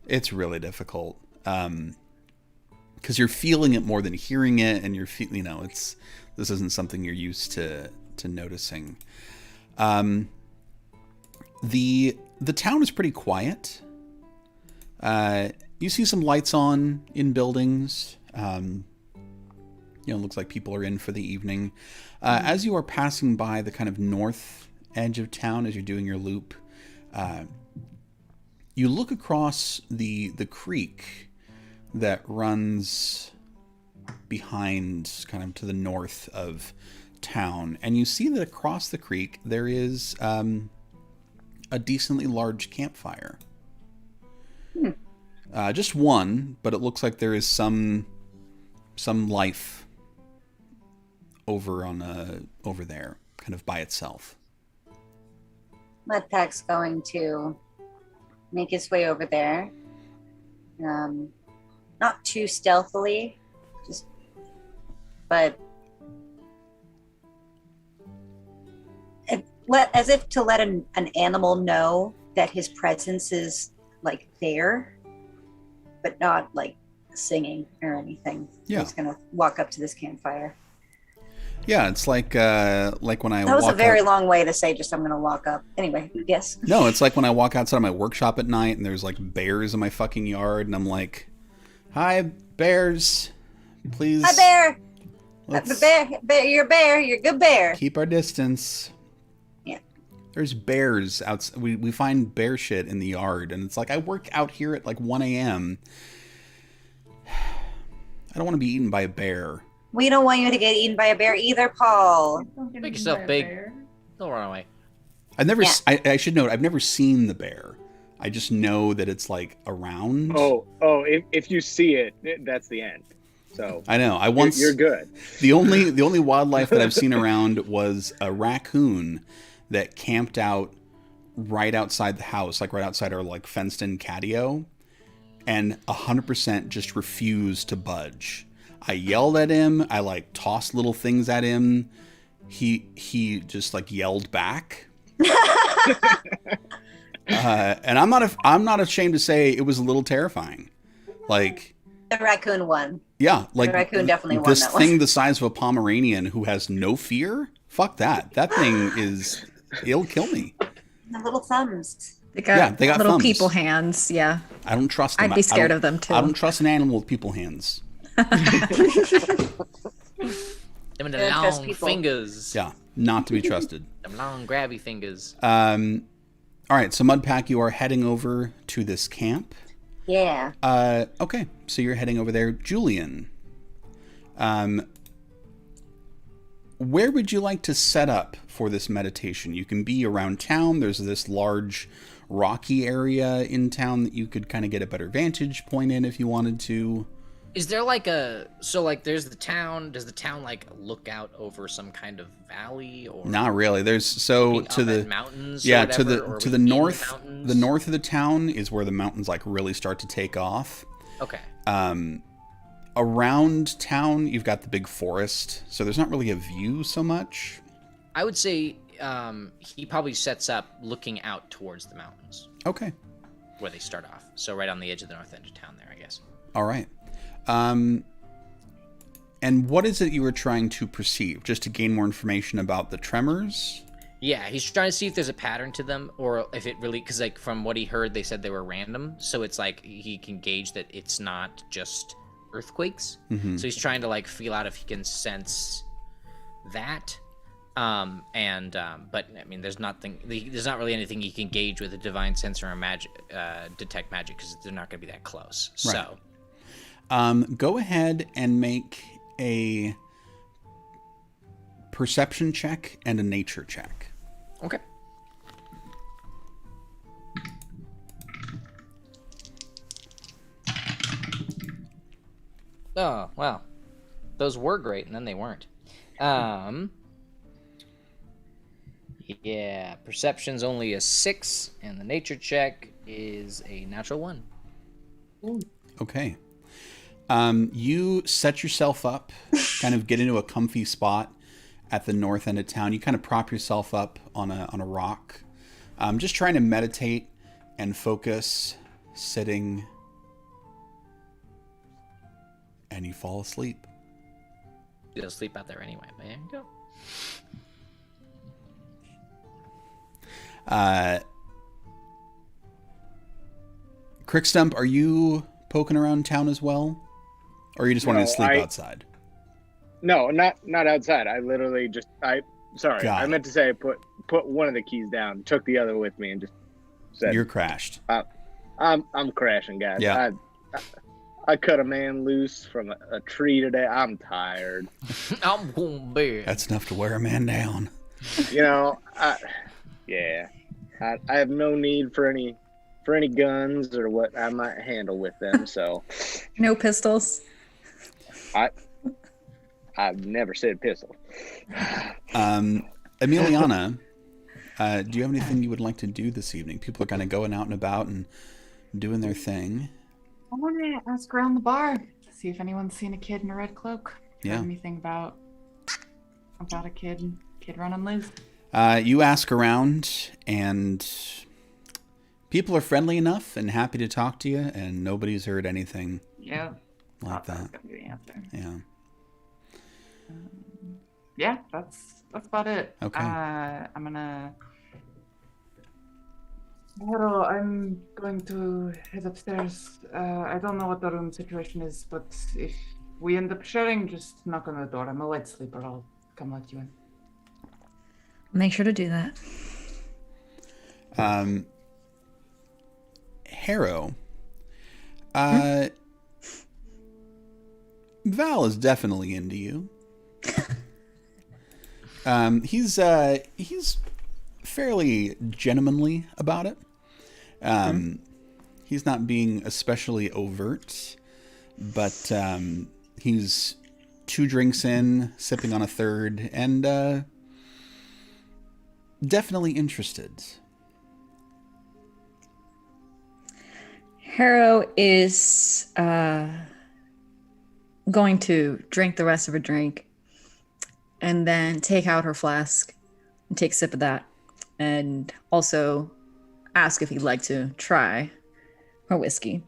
it's really difficult. Because you're feeling it more than hearing it, and this isn't something you're used to noticing. The town is pretty quiet. You see some lights on in buildings. It looks like people are in for the evening. As you are passing by the kind of north edge of town, as you're doing your loop, you look across the creek that runs behind, kind of to the north of town, and you see that across the creek there is a decently large campfire. Just one, but it looks like there is some life over there, kind of by itself. Mudpack's going to make his way over there. Not too stealthily, but as if to let an animal know that his presence is like there, but not like singing or anything. Yeah. He's gonna walk up to this campfire. Yeah, it's like when I That was a very long way to say just I'm gonna walk up. Anyway, yes. No, it's like when I walk outside my workshop at night and there's like bears in my fucking yard, and I'm like, "Hi, bears, please." Hi, bear. Bear, you're a bear. You're a good bear. Keep our distance. Yeah. There's bears out. We find bear shit in the yard, and it's like I work out here at like 1 a.m. I don't want to be eaten by a bear. We don't want you to get eaten by a bear either, Paul. Make yourself big. Don't run away. I should note, I've never seen the bear. I just know that it's like around. If you see it, that's the end. So I know. You're good. The only wildlife that I've seen around was a raccoon that camped out right outside the house, like right outside our like fenced-in catio, and 100% just refused to budge. I yelled at him. I like tossed little things at him. He just like yelled back. And I'm not ashamed to say it was a little terrifying. Like the raccoon won. Yeah, like the raccoon definitely won. This that thing one. the size of a Pomeranian who has no fear. Fuck that. That thing it'll kill me. The little thumbs. They got little thumbs. people hands. Yeah. I don't trust them. I'd be scared of them too. I don't trust an animal with people hands. Them and the long fingers. Yeah, not to be trusted. Them long grabby fingers. All right, so Mudpack, you are heading over to this camp. Yeah. Okay, so you're heading over there. Julian, where would you like to set up for this meditation? You can be around town. There's this large rocky area in town that you could kind of get a better vantage point in if you wanted to. Is there there's the town. Does the town like look out over some kind of valley or not really? There's to the mountains. Yeah, or whatever, to the north. The north of the town is where the mountains like really start to take off. Okay. Around town, you've got the big forest, so there's not really a view so much. I would say he probably sets up looking out towards the mountains. Okay. Where they start off. So right on the edge of the north edge of town there, I guess. All right. And what is it you were trying to perceive? Just to gain more information about the tremors? Yeah, he's trying to see if there's a pattern to them, or if it really, because like from what he heard, they said they were random. So it's like he can gauge that it's not just earthquakes. Mm-hmm. So he's trying to like feel out if he can sense that. But I mean, there's not really anything you can gauge with a divine sense or a magic, detect magic, because they're not going to be that close. Right. So, go ahead and make a perception check and a nature check. okay. Oh wow, those were great, and then they weren't. Yeah, perception's only a 6, and the nature check is a natural 1. Okay. You set yourself up, kind of get into a comfy spot at the north end of town. You kind of prop yourself up on a rock, just trying to meditate and focus, sitting, and you fall asleep. You'll sleep out there anyway, but there you go. Crickstump, are you poking around town as well? Or you just wanted to sleep outside? No, not outside. I literally just I meant to say put one of the keys down, took the other with me, and just said You're crashed. I'm crashing, guys. Yeah. I cut a man loose from a tree today. I'm tired. I'm going to bed. That's enough to wear a man down. You know, I have no need for any guns or what I might handle with them. So, No pistols. I've never said pistol. Emiliana, do you have anything you would like to do this evening? People are kind of going out and about and doing their thing. I want to ask around the bar, see if anyone's seen a kid in a red cloak. Yeah. Heard anything about a kid running loose? You ask around, and people are friendly enough and happy to talk to you, and nobody's heard anything Yeah. like That was that. gonna be the answer. Yeah. Yeah, that's about it. Okay. I'm gonna. Hello, I'm going to head upstairs. I don't know what the room situation is, but if we end up sharing, just knock on the door. I'm a light sleeper. I'll come let you in. Make sure to do that. Harrow. Val is definitely into you. He's fairly gentlemanly about it. He's not being especially overt, but he's 2 drinks in, sipping on a third, and definitely interested. Harrow is going to drink the rest of her drink and then take out her flask and take a sip of that, and also ask if he'd like to try her whiskey.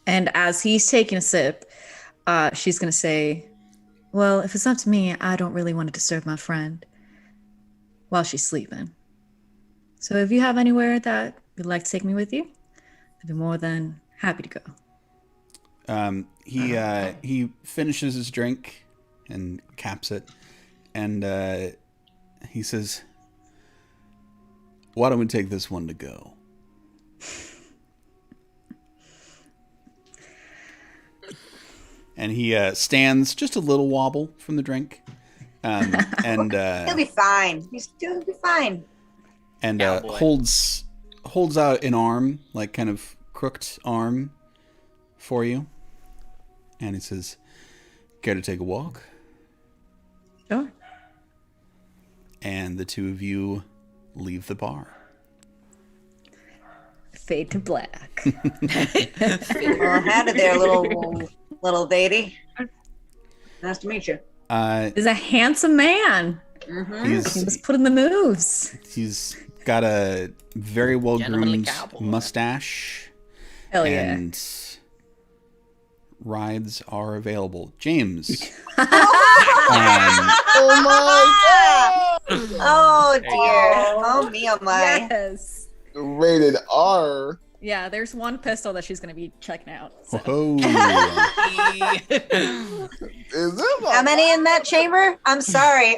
And as he's taking a sip, she's going to say, well, if it's up to me, I don't really want to disturb my friend while she's sleeping. So if you have anywhere that you'd like to take me with you, I'd be more than happy to go. He finishes his drink and caps it, and he says, why don't we take this one to go? And he stands just a little wobble from the drink, and He'll be fine. He'll be fine. and Yeah, boy. holds out an arm, like kind of crooked arm, for you. And he says, care to take a walk? Sure. And the two of you leave the bar. Fade to black. Well, howdy there, little lady. Nice to meet you. He's a handsome man. Mm-hmm. He was putting the moves. He's got a very Gentlemanly well-groomed cowboy. mustache. Hell yeah. And rides are available. James. Oh my Oh dear. Oh me, oh my. Yes. god! Rated R. Yeah, there's one pistol that she's going to be checking out. So. Oh, Is it? How many in that chamber? I'm sorry.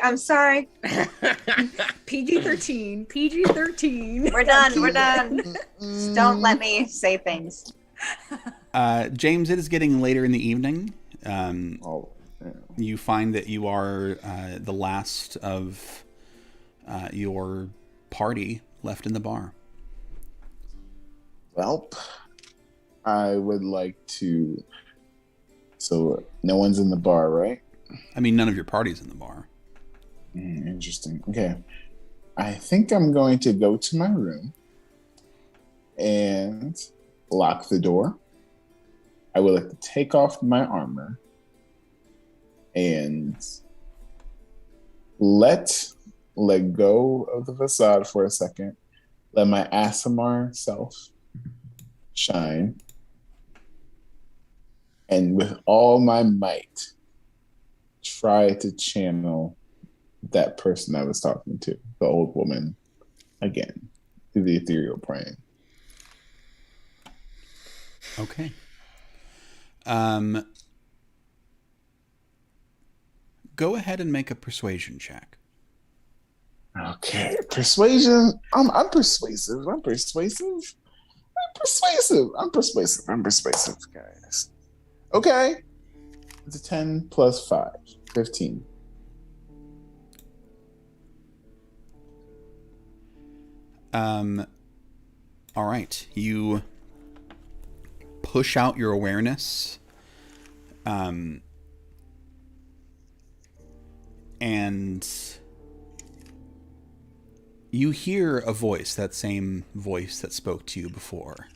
PG-13. PG-13. We're done. Just don't let me say things. James, it is getting later in the evening. Yeah. You find that you are the last of your party left in the bar. Well, I would like to. So no one's in the bar, right? I mean, none of your party's in the bar. Interesting. Okay. I think I'm going to go to my room and lock the door. I would like to take off my armor and let go of the facade for a second. Let my Aasimar self shine. And with all my might, try to channel that person I was talking to, the old woman, again, through the ethereal plane. Okay. Go ahead and make a persuasion check. Okay, persuasion. I'm persuasive, guys. Okay. It's a 10 plus 5, 15. All right. You push out your awareness. And you hear a voice, that same voice that spoke to you before.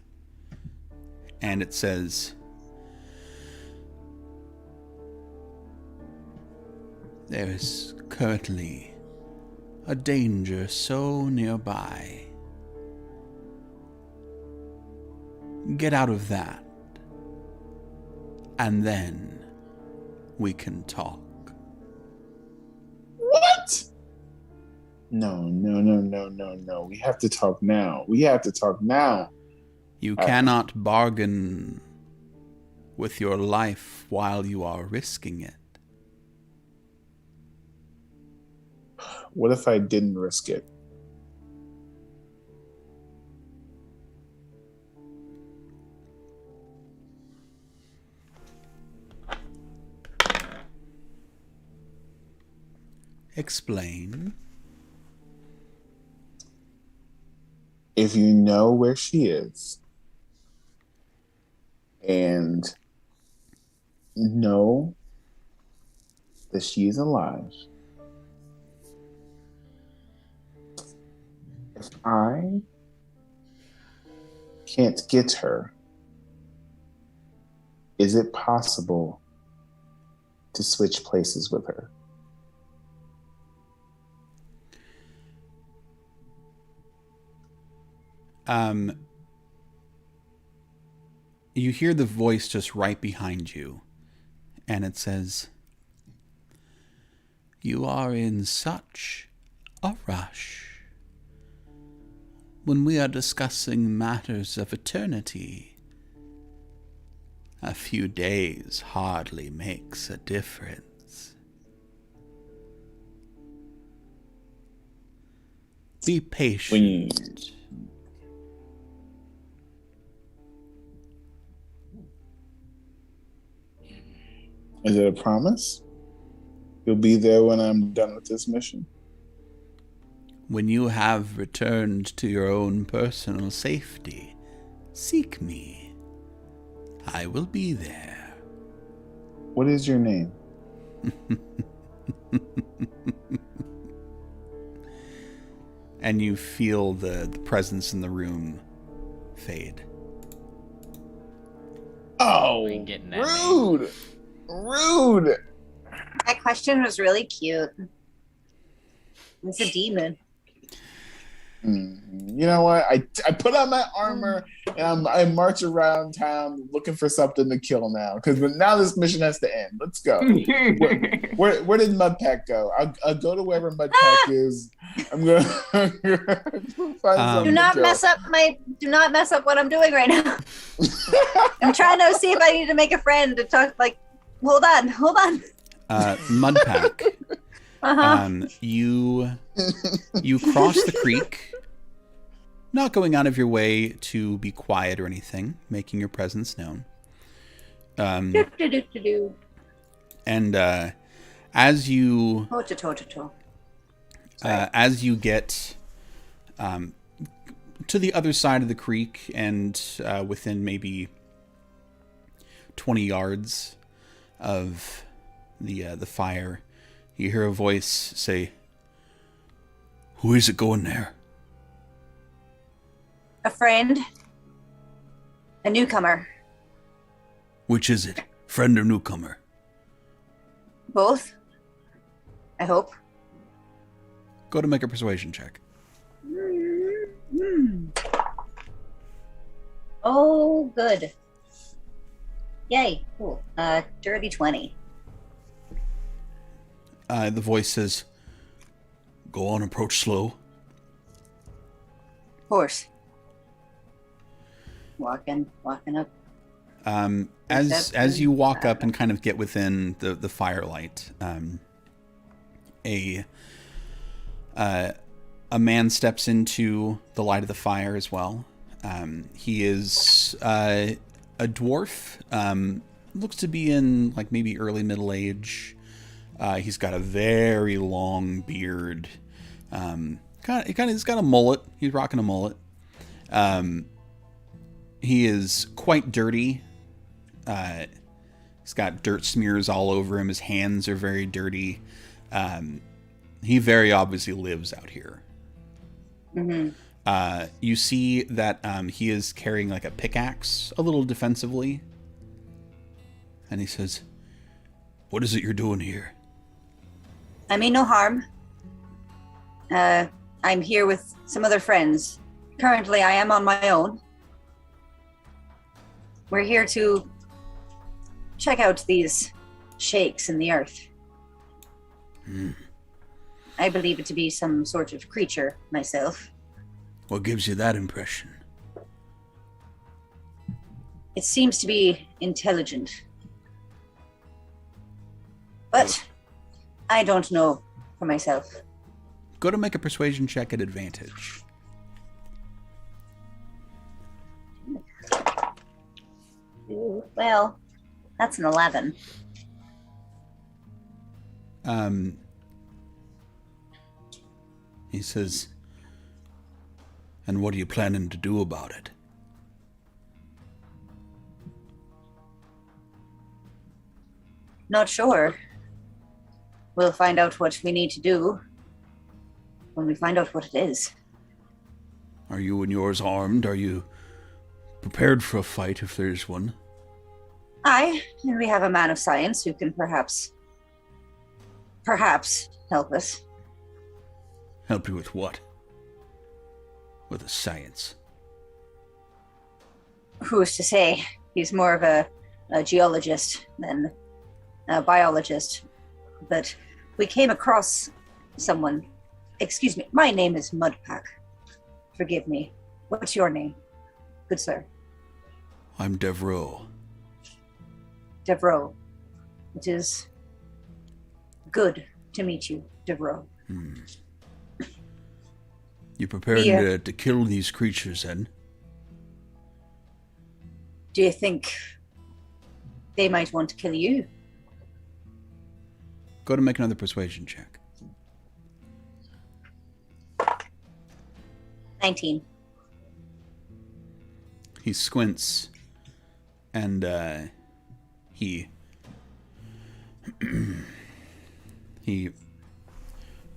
And it says, "There is currently a danger so nearby. Get out of that, and then we can talk." What? No. We have to talk now. You cannot bargain with your life while you are risking it. What if I didn't risk it? Explain. If you know where she is and know that she's alive, if I can't get her, is it possible to switch places with her? You hear the voice just right behind you, and it says, "You are in such a rush. When we are discussing matters of eternity, a few days hardly makes a difference. Be patient." Is it a promise? You'll be there when I'm done with this mission? When you have returned to your own personal safety, seek me. I will be there. What is your name? And you feel the presence in the room fade. Oh, We ain't getting that rude! Rude! That question was really cute. It's a demon. You know what? I put on my armor and I march around town looking for something to kill now. Because now this mission has to end. Let's go. Where did Mudpack go? I'll go to wherever Mudpack is. I'm gonna find something. Do not mess up what I'm doing right now. I'm trying to see if I need to make a friend to talk. Like, hold on. Mudpack, you cross the creek, not going out of your way to be quiet or anything, making your presence known. And as you as you get to the other side of the creek and within maybe 20 yards of the fire, you hear a voice say, "Who is it going there?" A friend. A newcomer. Which is it? Friend or newcomer? Both. I hope. Go to make a persuasion check. Oh, good. Yay. Cool. Dirty 20. The voice says, "Go on, approach slow." Horse. Walking up. As you walk up and kind of get within the firelight, a man steps into the light of the fire as well. He is a dwarf. Looks to be in like maybe early middle age. He's got a very long beard. He's got a mullet. He's rocking a mullet. He is quite dirty. He's got dirt smears all over him. His hands are very dirty. He very obviously lives out here. Mm-hmm. You see that he is carrying like a pickaxe, a little defensively. And he says, "What is it you're doing here?" I mean no harm. I'm here with some other friends. Currently, I am on my own. We're here to check out these shakes in the earth. I believe it to be some sort of creature myself. What gives you that impression? It seems to be intelligent. But I don't know for myself. Go to make a persuasion check at advantage. Ooh, well, that's an 11. He says, "And what are you planning to do about it?" Not sure. We'll find out what we need to do when we find out what it is. Are you and yours armed? Are you prepared for a fight if there's one? Aye, and we have a man of science who can perhaps help us. Help you with what? With the science. Who's to say? He's more of a geologist than a biologist. But we came across someone. Excuse me, my name is Mudpack. Forgive me. What's your name, good sir? I'm Devereaux. Devereaux. It is good to meet you, Devereaux. You prepared to kill these creatures, then? Do you think they might want to kill you? Go to make another persuasion check. 19. He squints, and he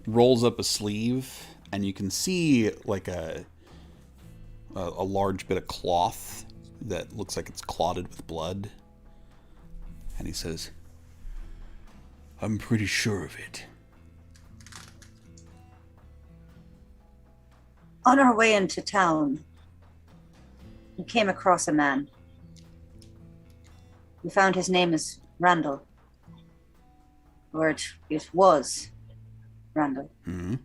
rolls up a sleeve, and you can see like a large bit of cloth that looks like it's clotted with blood. And he says, "I'm pretty sure of it." On our way into town, we came across a man. We found his name is Randall. Or it was Randall. Mm-hmm.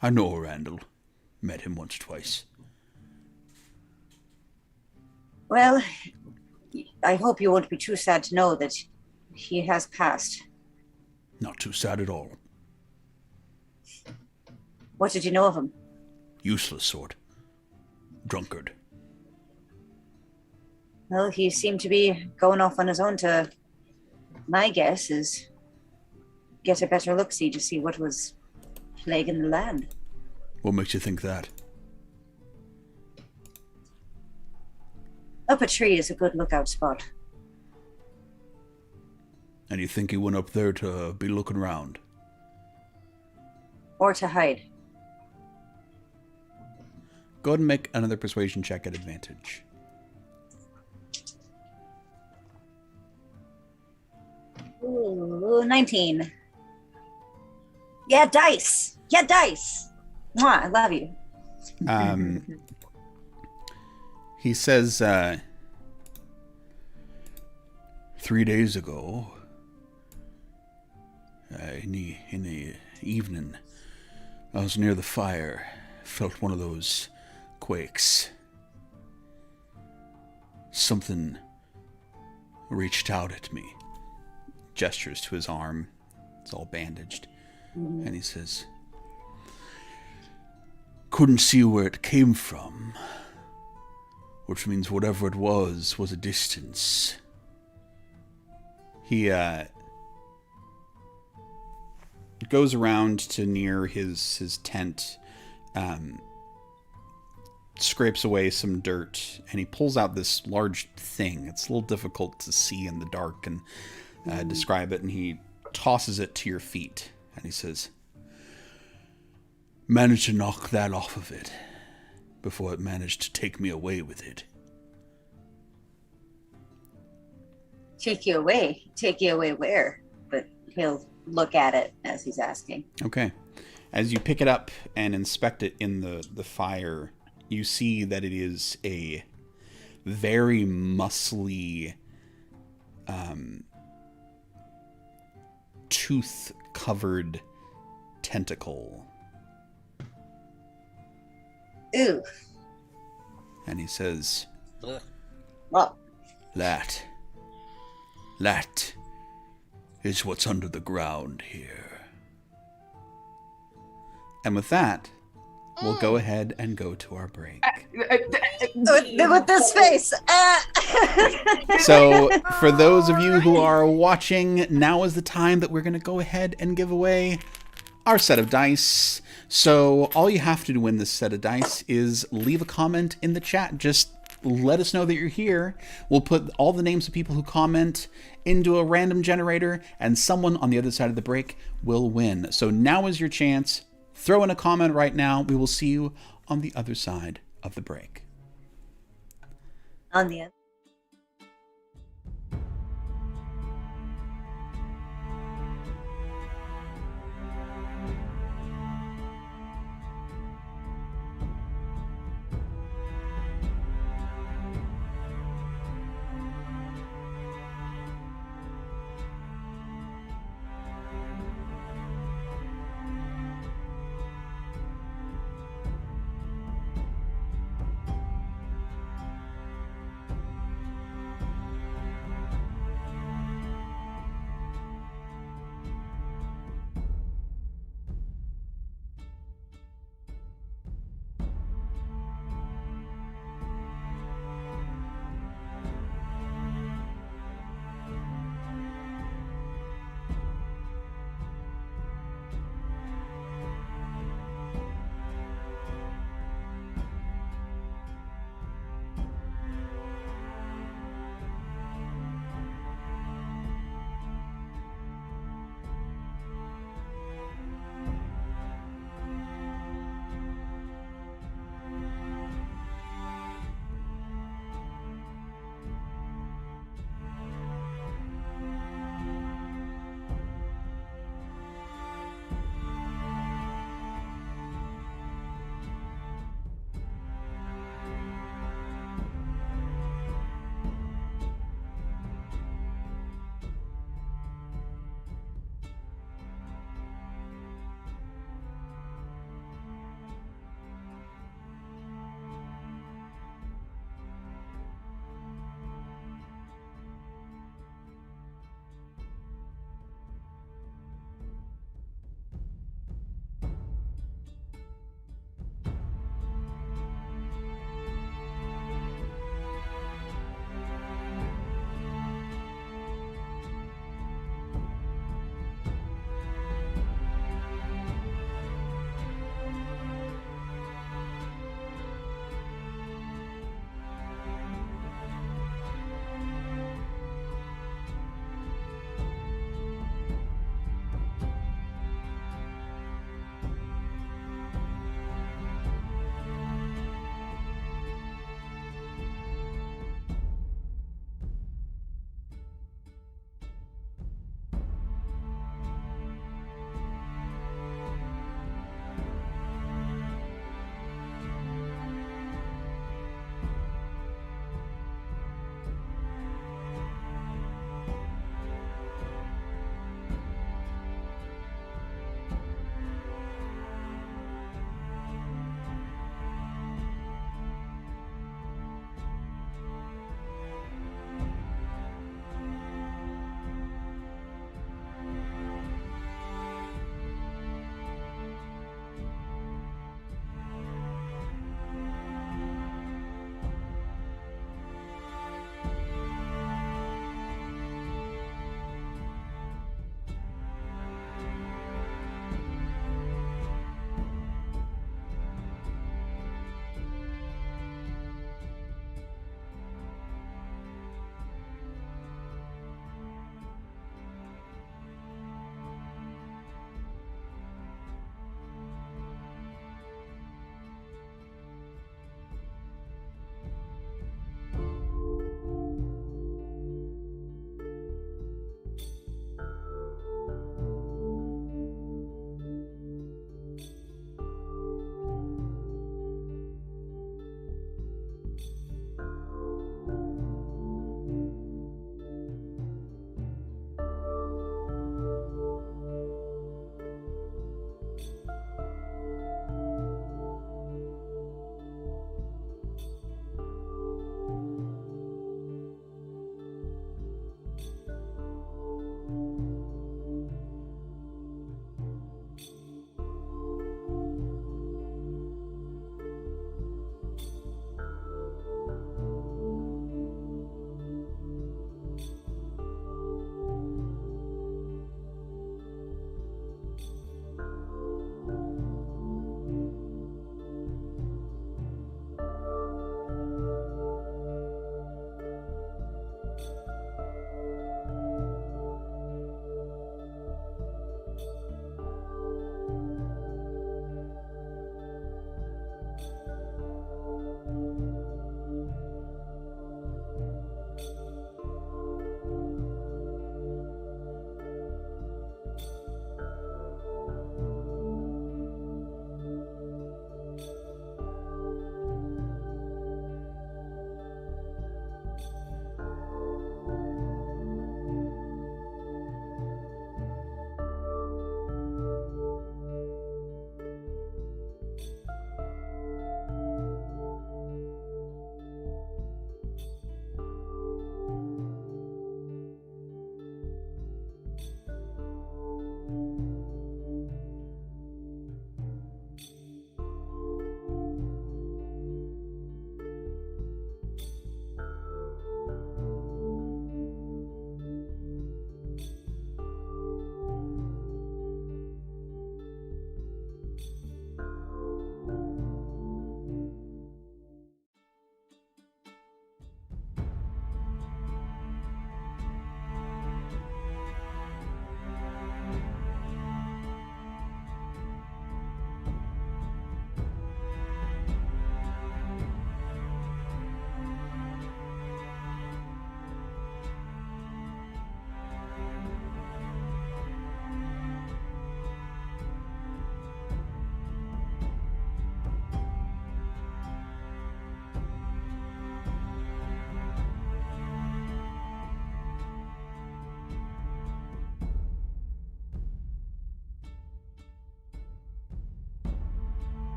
I know Randall. Met him once, twice. Well, I hope you won't be too sad to know that he has passed. Not too sad at all. What did you know of him? Useless sort. Drunkard. Well, he seemed to be going off on his own to, my guess is, get a better look-see to see what was plaguing the land. What makes you think that? Up a tree is a good lookout spot. And you think he went up there to be looking around? Or to hide. Go ahead and make another persuasion check at advantage. Ooh, 19. Yeah, dice. Yeah, dice. Mwah, I love you. He says, 3 days ago, in the evening, I was near the fire, felt one of those quakes. Something reached out at me. Gestures to his arm. It's all bandaged. And he says, couldn't see where it came from, which means whatever it was a distance. He goes around to near his tent, scrapes away some dirt, and he pulls out this large thing. It's a little difficult to see in the dark and describe it, and he tosses it to your feet, and he says, managed to knock that off of it before it managed to take me away with it. Take you away? Take you away where? But he'll look at it as he's asking. Okay. As you pick it up and inspect it in the fire, you see that it is a very muscly, tooth-covered tentacle. Ooh. And he says, Well, That is what's under the ground here. And with that, we'll go ahead and go to our break. with this face. So, for those of you who are watching, now is the time that we're going to go ahead and give away our set of dice. So, all you have to do to win this set of dice is leave a comment in the chat. Just let us know that you're here. We'll put all the names of people who comment into a random generator, and someone on the other side of the break will win. So now is your chance. Throw in a comment right now. We will see you on the other side of the break. On the other.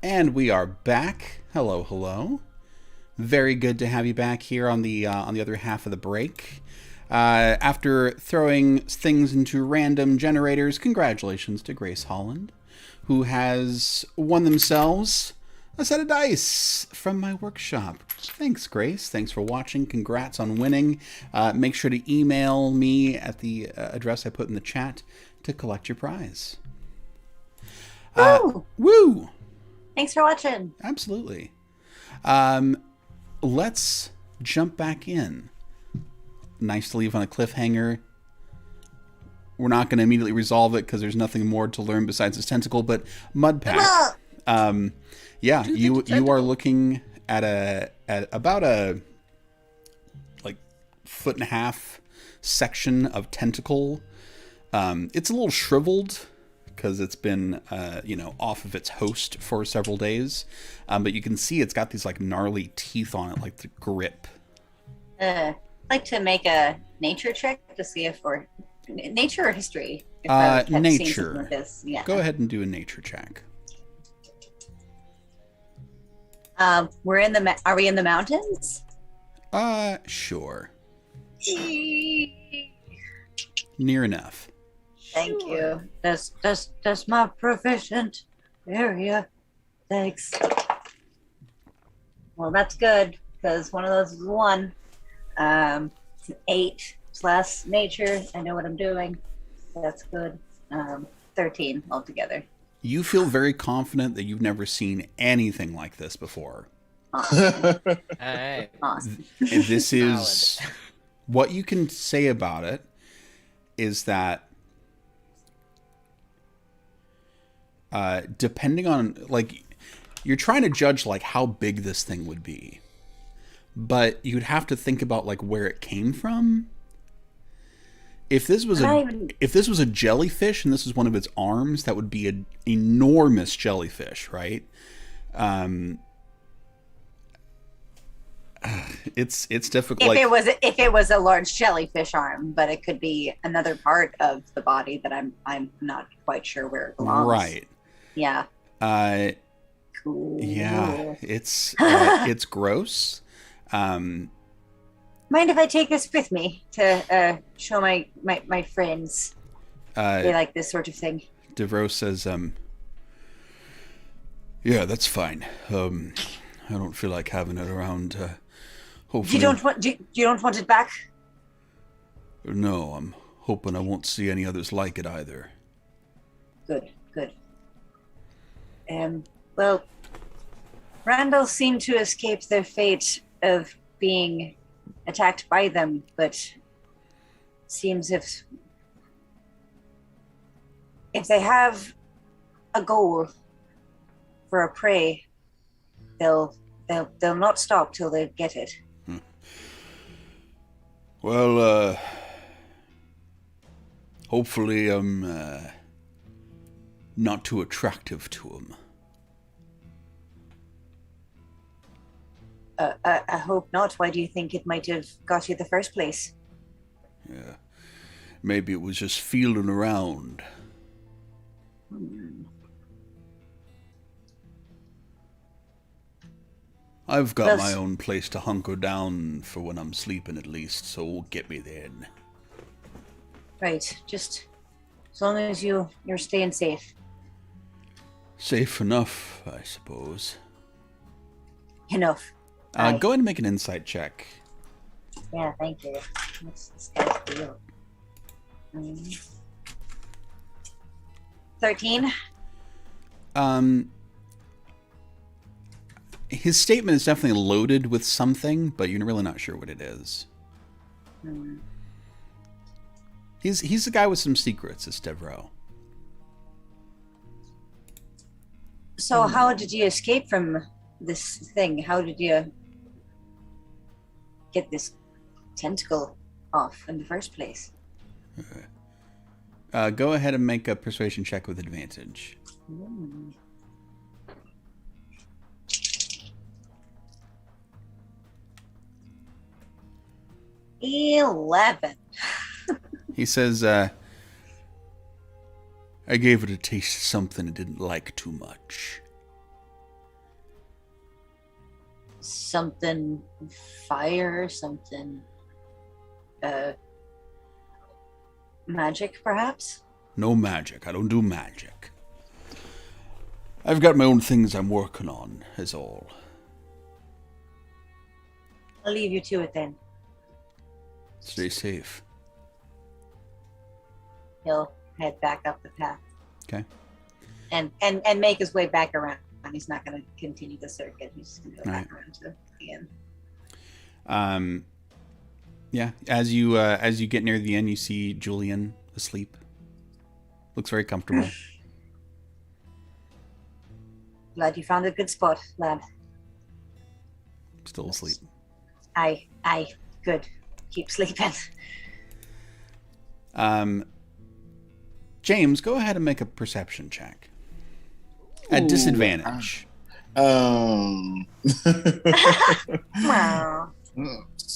And we are back. Hello, hello. Very good to have you back here on the other half of the break. After throwing things into random generators, congratulations to Grace Holland, who has won themselves a set of dice from my workshop. Thanks, Grace. Thanks for watching. Congrats on winning. Make sure to email me at the address I put in the chat to collect your prize. Woo! Thanks for watching. Absolutely. Let's jump back in. Nice to leave on a cliffhanger. We're not going to immediately resolve it because there's nothing more to learn besides his tentacle, but Mudpack. Yeah, you are looking at about a like 1.5 foot section of tentacle. It's a little shriveled because it's been off of its host for several days, but you can see it's got these like gnarly teeth on it, like the grip. I'd like to make a nature check to see if we're nature or history. Nature. Like this. Yeah. Go ahead and do a nature check. We're in are we in the mountains? Sure. Near enough. Thank you. That's my proficient area. Thanks. Well, that's good because one of those is 1. It's an 8 plus nature. I know what I'm doing. That's good. 13 altogether. You feel very confident that you've never seen anything like this before. Awesome. All right. Awesome. And this is what you can say about it is that depending on, like, you're trying to judge like how big this thing would be, but you'd have to think about like where it came from. If this was a jellyfish and this was one of its arms, that would be an enormous jellyfish, right? It's difficult. If it was a large jellyfish arm, but it could be another part of the body that I'm not quite sure where it belongs. Right. Yeah. Cool. Yeah. It's gross. Mind if I take this with me to show my friends? They like this sort of thing. DeVos says, yeah, that's fine. I don't feel like having it around. Hopefully, you don't want it back? No, I'm hoping I won't see any others like it either. Good. Well, Randall seemed to escape their fate of being attacked by them, but seems if they have a goal for a prey, they'll not stop till they get it. Well, hopefully I'm not too attractive to them. I hope not. Why do you think it might have got you the first place? Yeah. Maybe it was just feeling around. I've got my own place to hunker down for when I'm sleeping at least, so we'll get me then. Right. Just as long as you're staying safe. Safe enough, I suppose. Enough. Go ahead and make an insight check. Yeah, thank you. What's this guy's deal? 13. His statement is definitely loaded with something, but you're really not sure what it is. He's the guy with some secrets, is Devereaux. So how did you escape from this thing? How did you get this tentacle off in the first place? Go ahead and make a persuasion check with advantage. 11. He says, I gave it a taste of something it didn't like too much. something fire, something magic, perhaps? No magic. I don't do magic. I've got my own things I'm working on, is all. I'll leave you to it then. Stay safe. He'll head back up the path. Okay. And make his way back around. He's not going to continue the circuit. He's just going to go back around to the inn. Yeah. As you get near the end, you see Julian asleep. Looks very comfortable. Glad you found a good spot, lad. Still asleep. Aye. Good. Keep sleeping. James, go ahead and make a perception check. At disadvantage. Wow.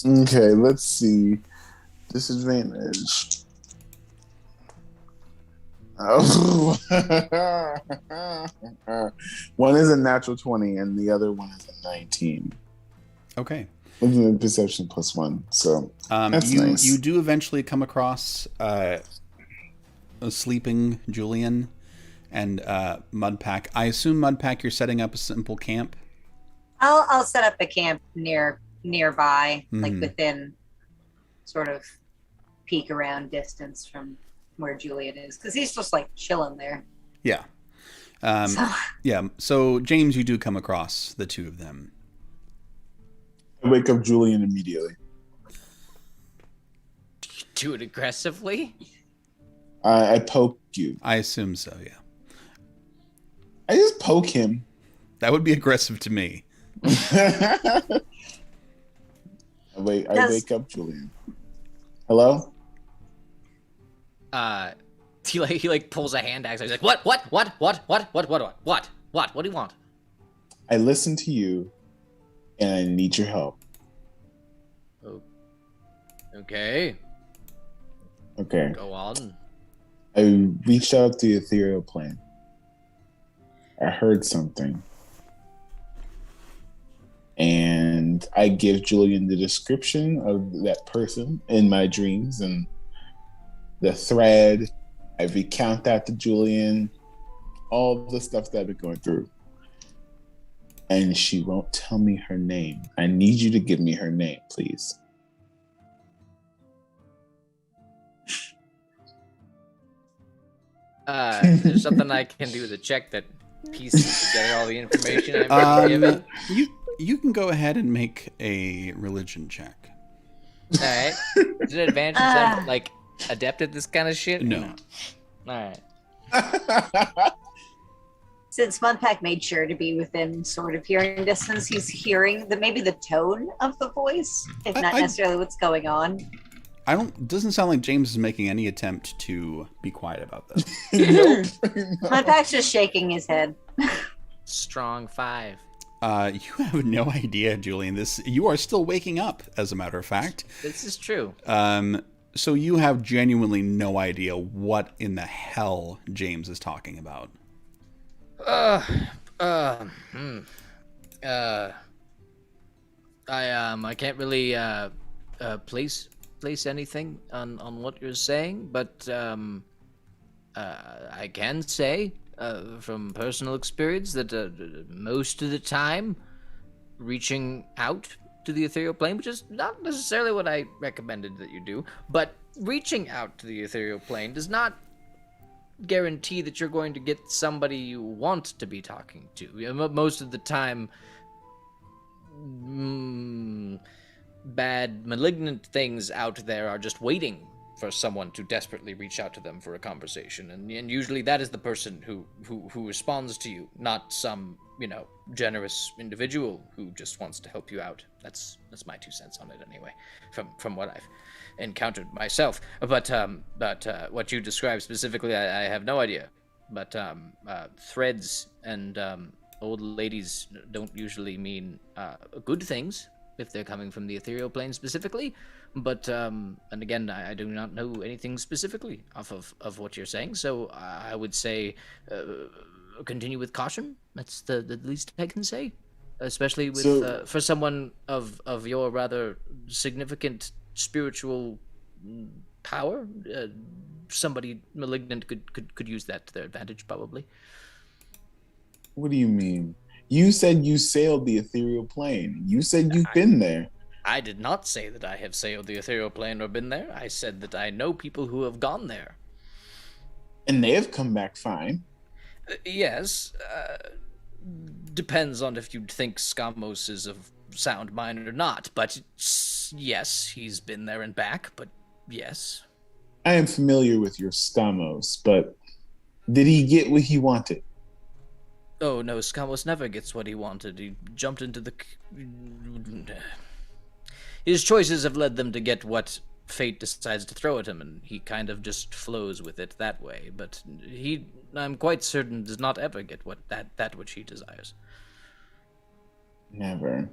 Okay, let's see. Disadvantage. Oh. One is a natural 20 and the other one is a 19. Okay. Perception +1. So that's nice. You do eventually come across a sleeping Julian and Mudpack. I assume, Mudpack, you're setting up a simple camp? I'll set up a camp nearby, like within sort of peek around distance from where Julian is, because he's just like chilling there. Yeah. So James, you do come across the two of them. I wake up Julian immediately. Do it aggressively? I poke you. I assume so, yeah. I just poke him. That would be aggressive to me. I wake up Julian. Hello? He pulls a hand axe. He's like, what do you want? I listen to you, and I need your help. Oh. Okay. Okay. Go on. I reached out the ethereal plane. I heard something. And I give Julian the description of that person in my dreams and the thread. I recount that to Julian, all the stuff that I've been going through. And she won't tell me her name. I need you to give me her name, please. There's something I can do with a check that pieces together all the information I've been given. You can go ahead and make a religion check. All right. Is it an advantage since I'm like adept at this kind of shit? No. All right. Since Mudpack made sure to be within sort of hearing distance, he's hearing maybe the tone of the voice, if not necessarily what's going on. Doesn't sound like James is making any attempt to be quiet about this. Mudpack's just shaking his head. Strong 5. You have no idea, Julian. You are still waking up, as a matter of fact. This is true. So you have genuinely no idea what in the hell James is talking about. I can't really place anything on what you're saying, but I can say from personal experience that most of the time reaching out to the ethereal plane, which is not necessarily what I recommended that you do, but reaching out to the ethereal plane does not guarantee that you're going to get somebody you want to be talking to. Most of the time, bad, malignant things out there are just waiting for someone to desperately reach out to them for a conversation, and usually that is the person who responds to you, not some generous individual who just wants to help you out. That's my 2 cents on it anyway, from what I've encountered myself. But what you described specifically, I have no idea. But threads and old ladies don't usually mean good things if they're coming from the ethereal plane specifically. But and again, I do not know anything specifically off of what you're saying, so I would say continue with caution. That's the least I can say. especially with for someone of your rather significant spiritual power. Somebody malignant could use that to their advantage, probably. What do you mean? You said you sailed the ethereal plane. You said you've been there. I did not say that I have sailed the ethereal plane or been there. I said that I know people who have gone there. And they have come back fine. Yes. Depends on if you think Skamos is of sound mind or not. But yes, he's been there and back. But yes. I am familiar with your Skamos, but did he get what he wanted? Oh, no, Skamos never gets what he wanted. He jumped into the... His choices have led them to get what fate decides to throw at him, and he kind of just flows with it that way. But he, I'm quite certain, does not ever get what that which he desires. Never.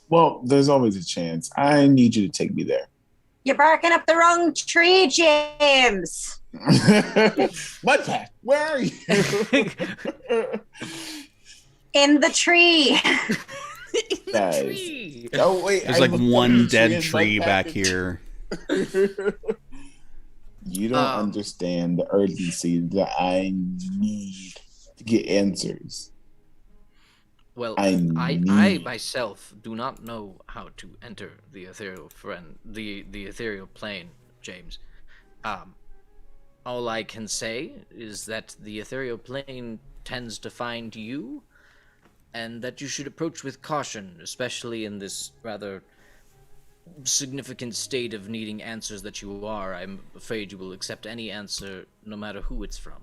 Well, there's always a chance. I need you to take me there. You're barking up the wrong tree, James. Mudpat, where are you? In the tree. Guys. Oh wait, there's like one dead tree back here. You don't understand the urgency that I need to get answers. Well, I myself do not know how to enter the ethereal the ethereal plane, James. All I can say is that the ethereal plane tends to find you, and that you should approach with caution, especially in this rather significant state of needing answers that you are. I'm afraid you will accept any answer, no matter who it's from.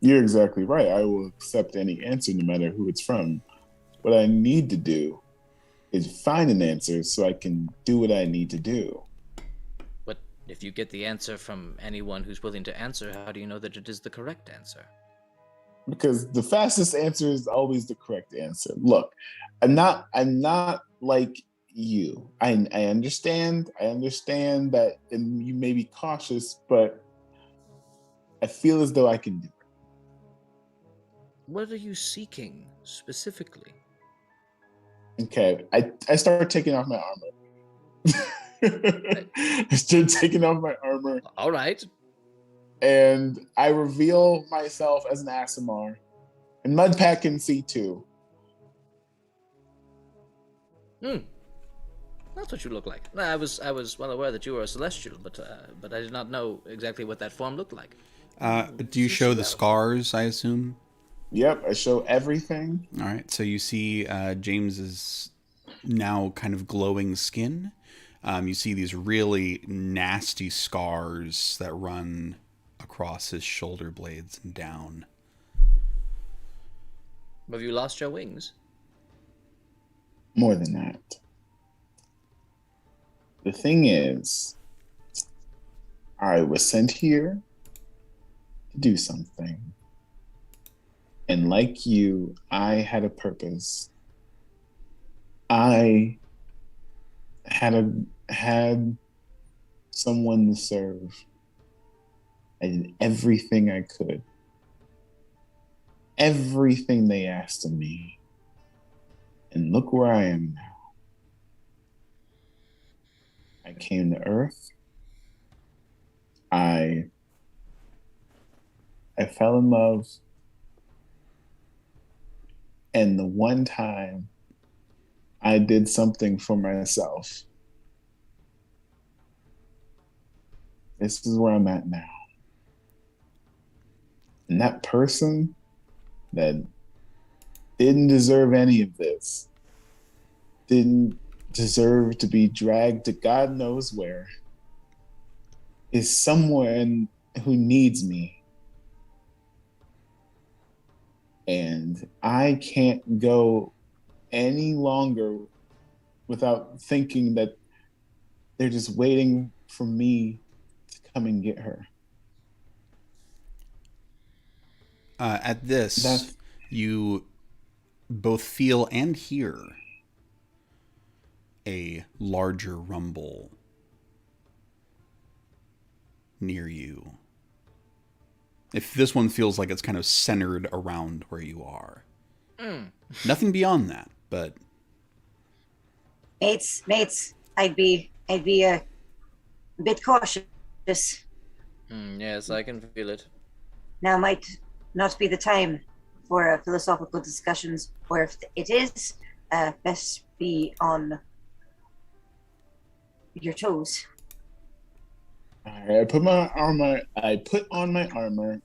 You're exactly right. I will accept any answer, no matter who it's from. What I need to do is find an answer so I can do what I need to do. But if you get the answer from anyone who's willing to answer, how do you know that it is the correct answer? Because the fastest answer is always the correct answer. Look, I'm not like you. I understand that, and you may be cautious, but I feel as though I can do it. What are you seeking specifically? Okay, I started taking off my armor. I started taking off my armor. All right. And I reveal myself as an Aasimar. And Mudpack can see too. That's what you look like. I was well aware that you were a celestial, but I did not know exactly what that form looked like. Do you show the scars, I assume? Yep, I show everything. All right, so you see James's now kind of glowing skin. You see these really nasty scars that run across his shoulder blades and down. Have you lost your wings? More than that. The thing is, I was sent here to do something. And like you, I had a purpose. I had someone to serve. I did everything I could. Everything they asked of me. And look where I am now. I came to Earth. I fell in love. And the one time I did something for myself, this is where I'm at now. And that person that didn't deserve any of this, didn't deserve to be dragged to God knows where, is someone who needs me. And I can't go any longer without thinking that they're just waiting for me to come and get her. At this, you both feel and hear a larger rumble near you. If this one feels like it's kind of centered around where you are. Nothing beyond that, but... Mates, I'd be a bit cautious. Yes, I can feel it. Now might not be the time for philosophical discussions, or if it is, best be on your toes. Alright, I put on my armor,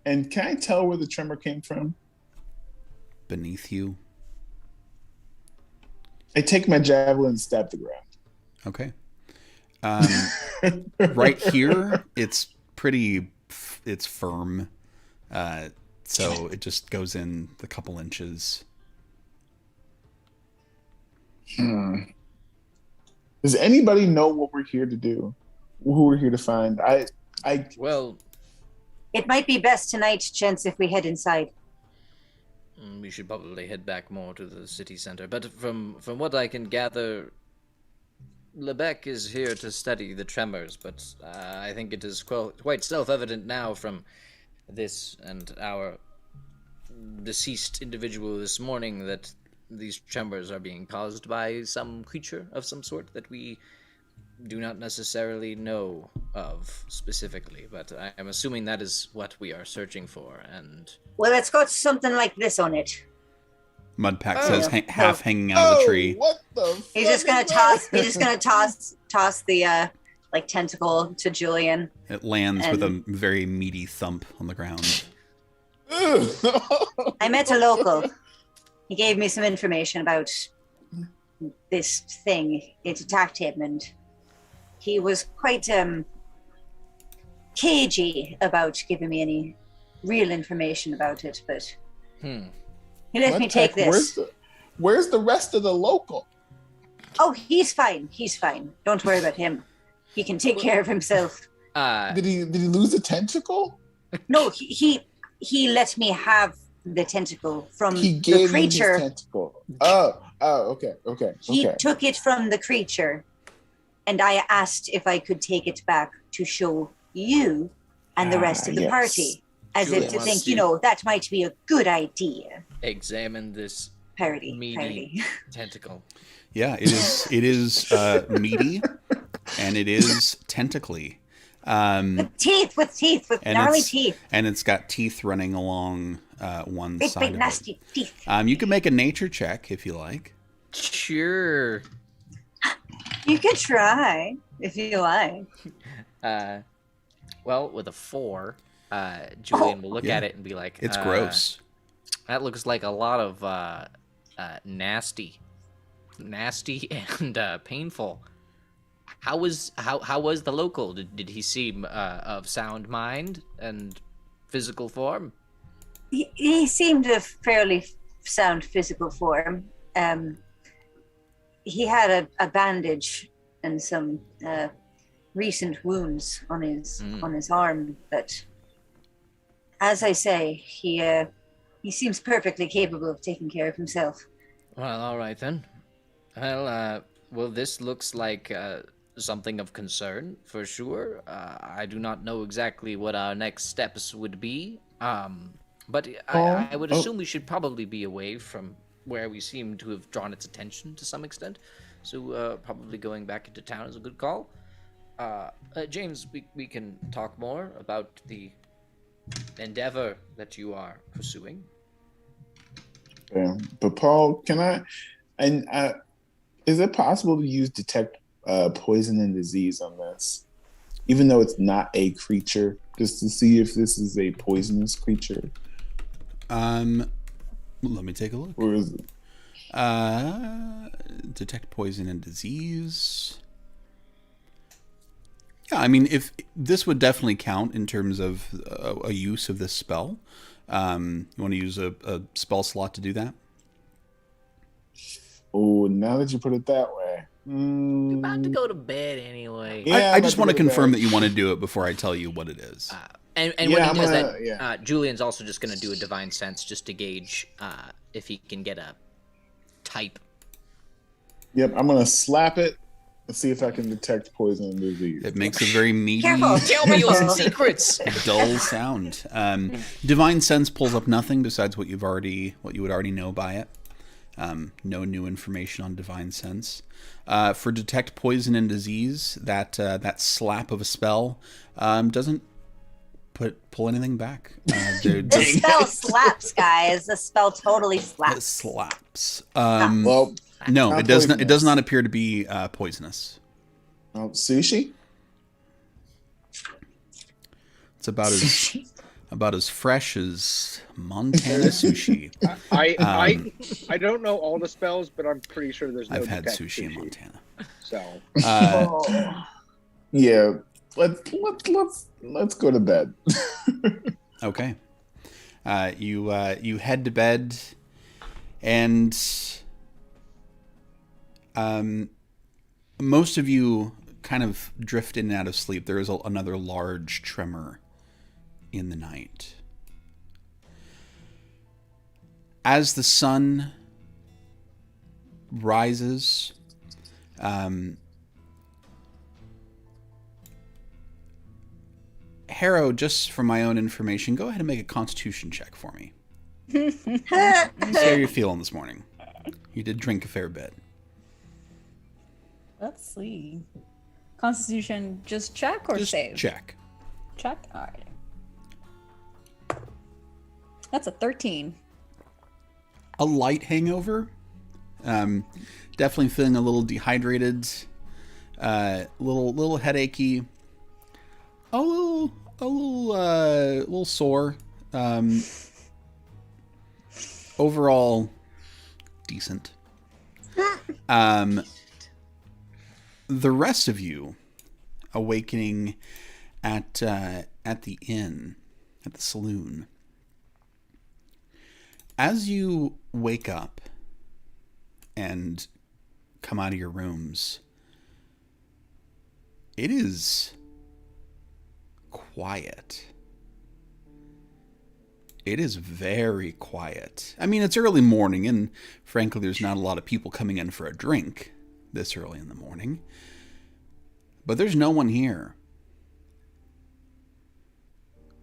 and can I tell where the tremor came from? Beneath you. I take my javelin and stab the ground. Okay. Right here, it's firm. So it just goes in a couple inches. Does anybody know what we're here to do? Who we're here to find? Well, it might be best tonight, gents, if we head inside. We should probably head back more to the city center. But from what I can gather, Lebec is here to study the tremors. But I think it is quite self-evident now from this and our deceased individual this morning that these tremors are being caused by some creature of some sort that we do not necessarily know of specifically, but I am assuming that is what we are searching for. And well, it's got something like this on it. Mudpack says, half hanging out of the tree. What the? He's just gonna toss. He's just gonna toss the like tentacle to Julian. It lands with a very meaty thump on the ground. I met a local. He gave me some information about this thing. It attacked him, and he was quite cagey about giving me any real information about it, but he let me take this. Where's the rest of the local? Oh, he's fine. He's fine. Don't worry about him. He can take care of himself. Did he lose a tentacle? No, he let me have the tentacle from He the gave me creature. his tentacle. Oh, okay. He took it from the creature, and I asked if I could take it back to show you and the rest of the party, as if to think, that might be a good idea. Examine this Parody. meaty tentacle. Yeah, it is meaty, and it is tentacly. With gnarly teeth. And it's got teeth running along one side Big of nasty it. teeth. You can make a nature check if you like. Sure. You can try if you like. Well, with a 4, Julian will look at it and be like, It's gross. That looks like a lot of nasty and painful. How was the local? Did he seem of sound mind and physical form? He seemed a fairly sound physical form. He had a bandage and some recent wounds on his arm, but as I say, he seems perfectly capable of taking care of himself. Well, all right then. Well, this looks like something of concern for sure. I do not know exactly what our next steps would be. But I would assume we should probably be away from where we seem to have drawn its attention to some extent. So probably going back into town is a good call. James, we can talk more about the endeavor that you are pursuing. Yeah, but Paul, can I? And is it possible to use detect poison and disease on this, even though it's not a creature, just to see if this is a poisonous creature? Let me take a look. Or is it? Detect poison and disease. Yeah, I mean, if this would definitely count in terms of a use of this spell. You want to use a spell slot to do that? Oh, now that you put it that way. We're about to go to bed anyway. Yeah, I just want to confirm that you want to do it before I tell you what it is. And when he does that, Julian's also just going to do a divine sense just to gauge if he can get a type. Yep, I'm gonna slap it Let's see if I can detect poison and disease. It makes a very meaty, Careful. Tell me your secrets. dull sound. Divine Sense pulls up nothing besides what you would already know by it. No new information on Divine Sense. For Detect Poison and Disease, that slap of a spell doesn't pull anything back. The spell slaps, guys. The spell totally slaps. It slaps. Well, No, not it does not. It poisonous. does not appear to be poisonous. Sushi? It's about as fresh as Montana sushi. I don't know all the spells, but I'm pretty sure there's no. I've had detect sushi in Montana. So Yeah. Let's go to bed. Okay. You head to bed, and most of you kind of drift in and out of sleep. There is another large tremor in the night. As the sun rises, Harrow, just for my own information, go ahead and make a Constitution check for me. See how you're feeling this morning. You did drink a fair bit. Let's see. Constitution, just check or Just save? check. Check? Alright. That's a 13. A light hangover. Definitely feeling a little dehydrated. Little headachy. A little sore. Overall, decent. The rest of you awakening at the inn, at the saloon. As you wake up and come out of your rooms, it is quiet. It is very quiet. I mean, it's early morning, and frankly, there's not a lot of people coming in for a drink this early in the morning. But there's no one here.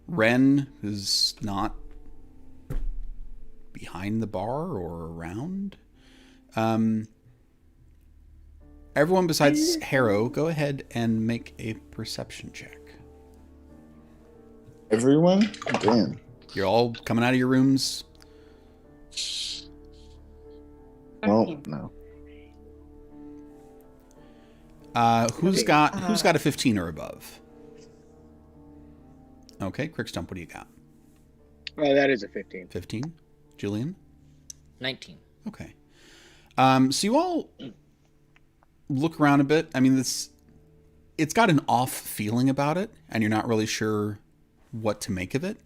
Ren is not behind the bar or around. Everyone besides Harrow, go ahead and make a perception check. Everyone? Damn. You're all coming out of your rooms. Well, no. Who's got a 15 or above? Okay, Crickstump, what do you got? that is a 15. 15? Julian? 19. Okay. So you all look around a bit. I mean, it's got an off feeling about it, and you're not really sure what to make of it.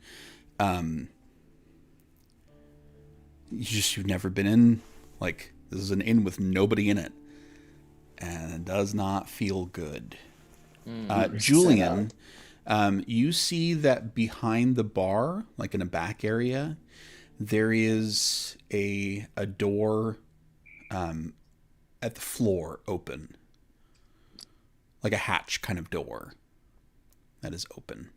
You've never been in, like, this is an inn with nobody in it, and it does not feel good. Julian, you see that behind the bar, like in a back area, there is a door at the floor open, like a hatch kind of door that is open.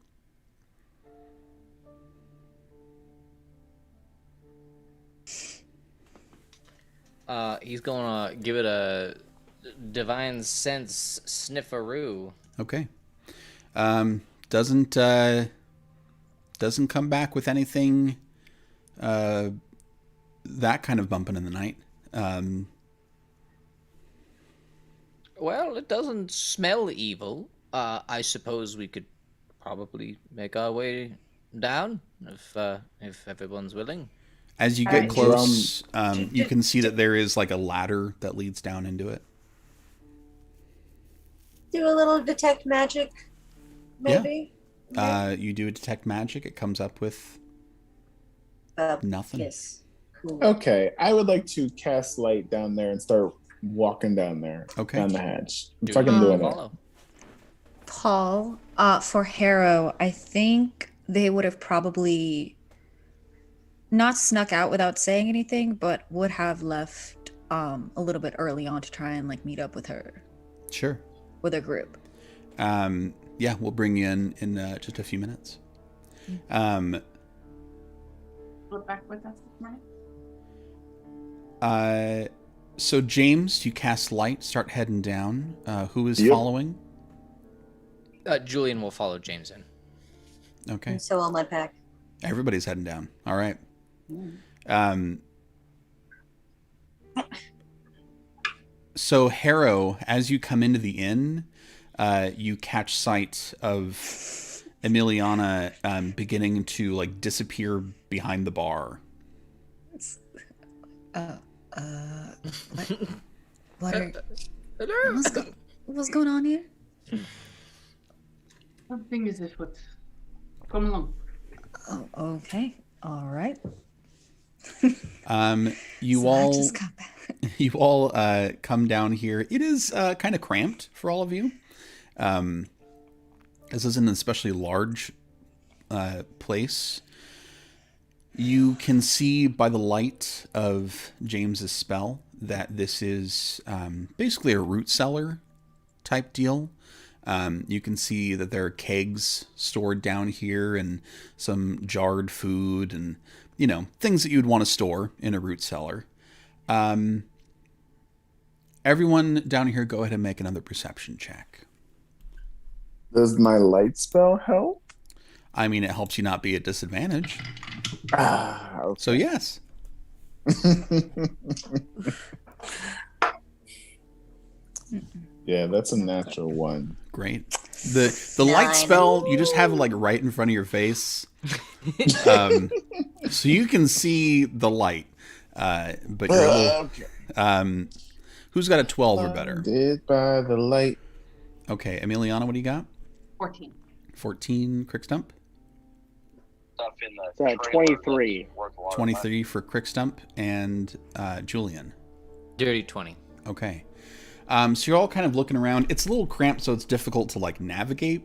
He's gonna give it a divine sense snifferoo. Okay. Doesn't come back with anything that kind of bumping in the night. Well, it doesn't smell evil. I suppose we could probably make our way down if everyone's willing. As you get close, you can see that there is like a ladder that leads down into it. Do a little detect magic, maybe? You do a detect magic. It comes up with nothing. Yes. Cool. Okay, I would like to cast light down there and start walking down there. Okay. Down the hatch. I'm Do fucking you doing it. follow? Paul, for Harrow, I think they would have probably not snuck out without saying anything, but would have left a little bit early on to try and like meet up with her. Sure. with a group. Yeah, we'll bring you in just a few minutes. Look back with us this morning. So James, you cast light, start heading down. Who is Yep. following? Julian will follow James in. Okay. And so will Mudpack. Everybody's heading down. All right. So Harrow, as you come into the inn, you catch sight of Emiliana beginning to like disappear behind the bar. What what's going on here? Something is afoot. Come along. Oh, okay. All right. You So I all just got back. you all come down here. It is kind of cramped for all of you. This isn't an especially large place. You can see by the light of James's spell that this is basically a root cellar type deal. You can see that there are kegs stored down here and some jarred food and, you know, things that you'd want to store in a root cellar. Everyone down here, go ahead and make another perception check. Does my light spell help? I mean, it helps you not be at disadvantage. Okay. So yes. Yeah, that's a natural one. Great. The light Nine. spell, you just have it like right in front of your face. So you can see the light. But you're a little, Okay. who's got a 12 or better? Did by the light. Okay, Emiliana, what do you got? 14. 14, Crickstump. Stuff in the So, trailer 23. that's worth a lot of 23 for Crickstump and Julian. Dirty 20. Okay. So you're all kind of looking around. It's a little cramped, so it's difficult to like navigate.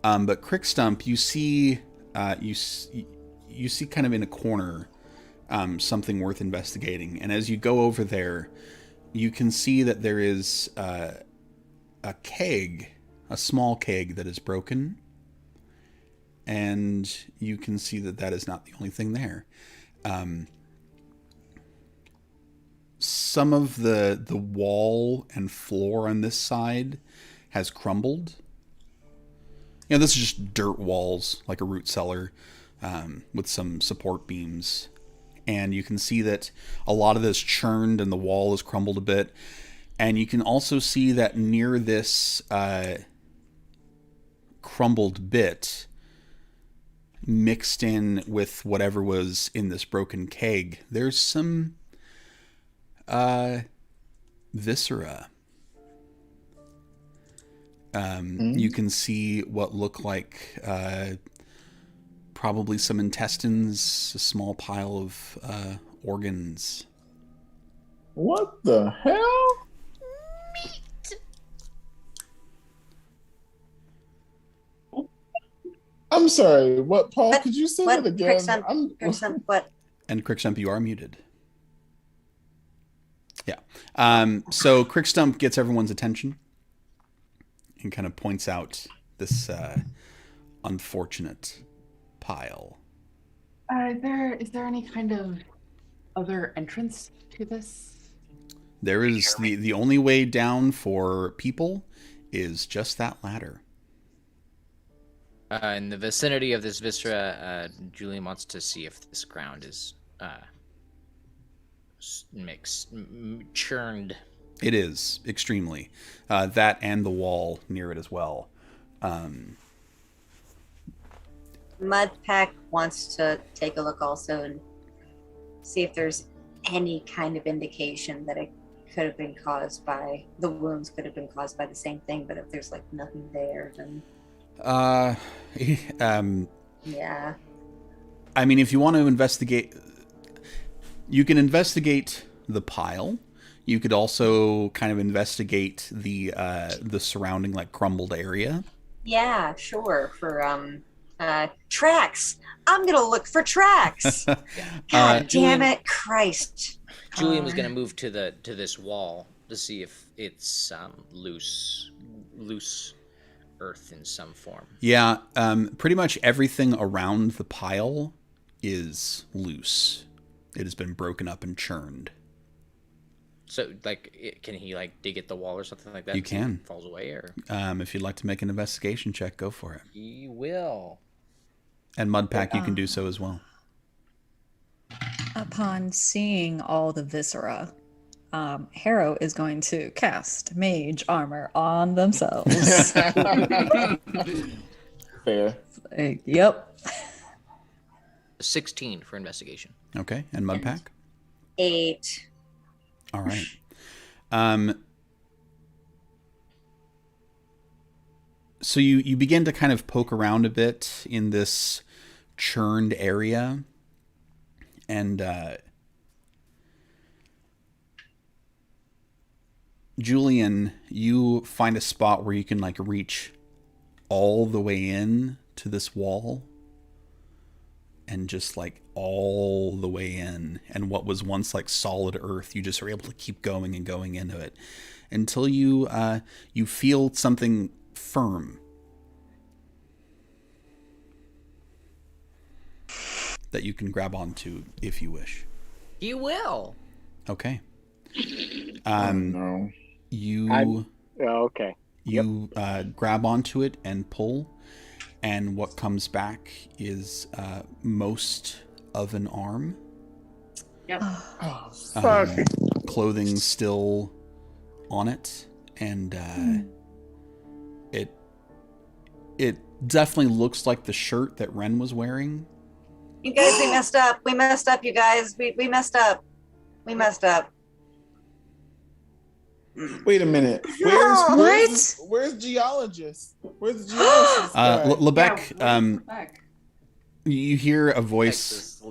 But Crickstump, you see kind of in a corner something worth investigating. And as you go over there, you can see that there is a keg, a small keg that is broken. And you can see that that is not the only thing there. Some of the wall and floor on this side has crumbled. You know, this is just dirt walls, like a root cellar, with some support beams. And you can see that a lot of this churned and the wall has crumbled a bit. And you can also see that near this crumbled bit, mixed in with whatever was in this broken keg, there's some viscera. You can see what look like probably some intestines, a small pile of organs. What the hell? I'm sorry. What, Paul? What- Could you say what, that again? Crickstump, what? And Crickstump, you are muted. Yeah. So Crickstump gets everyone's attention and kind of points out this unfortunate pile. Is there any kind of other entrance to this? There is the only way down for people is just that ladder. In the vicinity of this viscera, Julian wants to see if this ground is churned. It is extremely. That and the wall near it as well. Mudpack wants to take a look also and see if there's any kind of indication that it could have been caused by the wounds, could have been caused by the same thing, but if there's like nothing there, then yeah. I mean, if you want to investigate, you can investigate the pile. You could also kind of investigate the surrounding like crumbled area. Yeah, sure. For tracks. I'm gonna look for tracks. God damn it, Christ. Julian was going to move to this wall to see if it's loose loose earth in some form. Yeah, pretty much everything around the pile is loose. It has been broken up and churned. So, like, can he, like, dig at the wall or something like that? You can. It falls away, or? If you'd like to make an investigation check, go for it. He will. And Mudpack, you can do so as well. Upon seeing all the viscera, Harrow is going to cast Mage Armor on themselves. Fair. Yep. 16 for investigation. Okay, and Mudpack? 8. All right. So you begin to kind of poke around a bit in this churned area, and Julian, you find a spot where you can like reach all the way in to this wall, and just like all the way in, and what was once like solid earth, you just are able to keep going and going into it until you feel something firm that you can grab onto if you wish. He will. Okay. No. Okay. You grab onto it and pull, and what comes back is most of an arm. Yep. Clothing still on it, and it definitely looks like the shirt that Ren was wearing. You guys, we messed up. We messed up, you guys. We messed up. We messed up. Wait a minute. Where's geologist? Where's the geologist? Lebec, you hear a voice.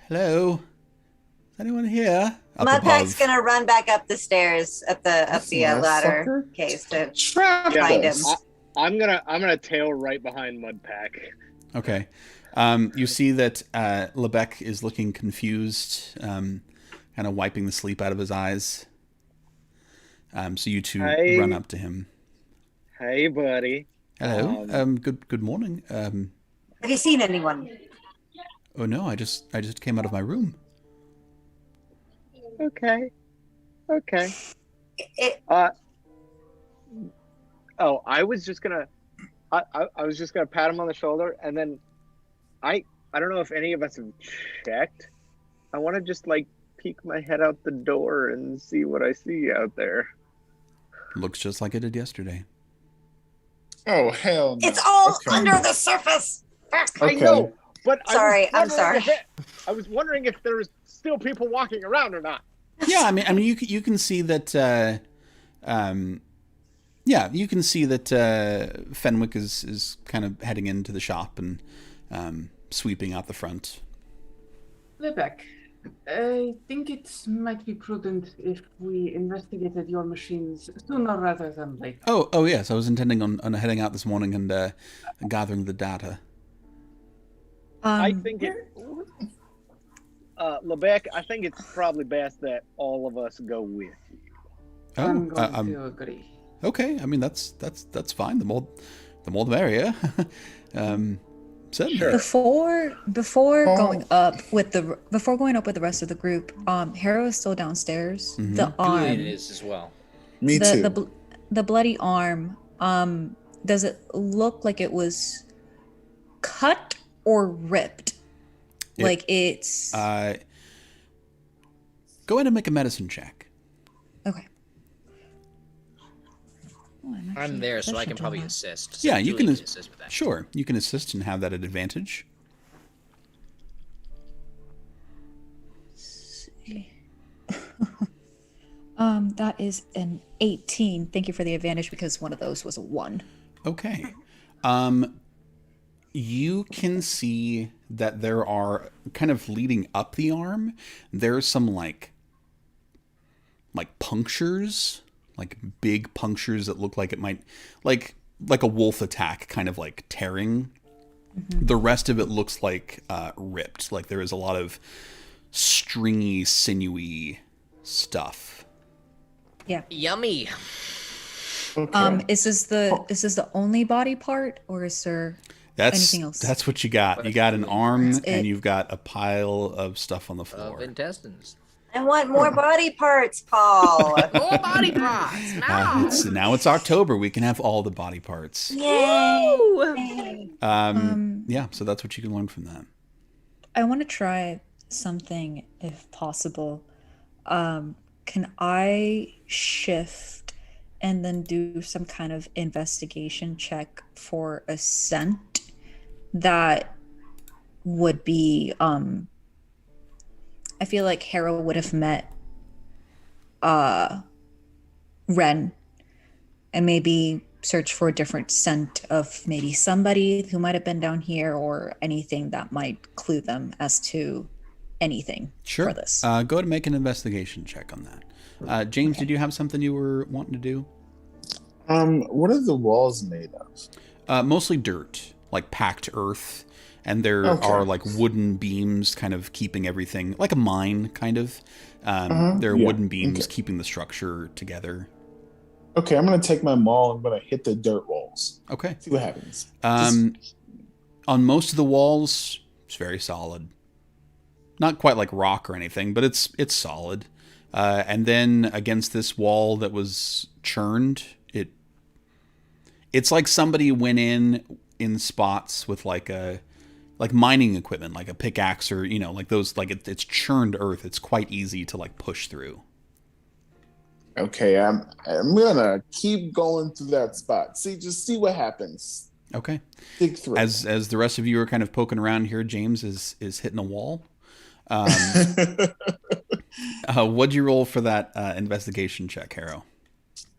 Hello? Is anyone here? Mudpack's gonna run back up the stairs, up the ladder case to find him. I'm gonna tail right behind Mudpack. Okay. You see that Lebec is looking confused, kind of wiping the sleep out of his eyes. So you two run up to him. Hey, buddy. Hello. Good morning. Have you seen anyone? Oh no, I just came out of my room. Okay. I was just gonna pat him on the shoulder, and then I don't know if any of us have checked. I want to just like peek my head out the door and see what I see out there. Looks just like it did yesterday. Oh hell no. It's all under the surface. I know, but I'm sorry. I was wondering if there was still people walking around or not. Yeah, I mean, you can see that. You can see that Fenwick is kind of heading into the shop and sweeping out the front. Lebec, I think it might be prudent if we investigated your machines sooner rather than later. Oh yes, I was intending on heading out this morning and gathering the data. I think Lebec, I think it's probably best that all of us go with you. I'm going to agree. Okay, I mean that's fine. The more the merrier. Certainly. Sure. Before going up with the rest of the group, Harrow is still downstairs. Mm-hmm. The arm Julian is as well. Me too. The bloody arm. Does it look like it was cut or ripped? Like it's. Go ahead and make a medicine check. Okay. I'm there, so I can probably assist. So Yeah, you Julian can assist with that. Sure, you can assist and have that at advantage. That is an 18. Thank you for the advantage because one of those was a 1. Okay. You can see that there are kind of leading up the arm. There's some like punctures, like big punctures that look like it might like a wolf attack, kind of like tearing. Mm-hmm. The rest of it looks like ripped. Like there is a lot of stringy, sinewy stuff. Yeah. Yummy. Okay. Is this the only body part, or is there anything else? That's what you got. You got an arm, That's it. and you've got a pile of stuff on the Of floor. intestines. I want more body parts, Paul. More body parts. Now it's October. We can have all the body parts. Yay! Yeah, so that's what you can learn from that. I want to try something if possible. Can I shift and then do some kind of investigation check for a scent that would be I feel like Harrow would have met Ren and maybe search for a different scent of maybe somebody who might have been down here or anything that might clue them as to anything for this. Go to make an investigation check on that. James, did you have something you were wanting to do? What are the walls made of? Mostly dirt, like packed earth. And there are like wooden beams kind of keeping everything, like a mine kind of. There are wooden beams keeping the structure together. Okay, I'm going to take my maul and I'm going to hit the dirt walls. Okay. See what happens. On most of the walls, it's very solid. Not quite like rock or anything, but it's solid. And then against this wall that was churned, it's like somebody went in spots with like mining equipment, like a pickaxe or, like those, like it's churned earth. It's quite easy to like push through. Okay, I'm gonna keep going through that spot. Just see what happens. Okay. Dig through. As the rest of you are kind of poking around here, James is hitting a wall. What'd you roll for that investigation check, Harrow?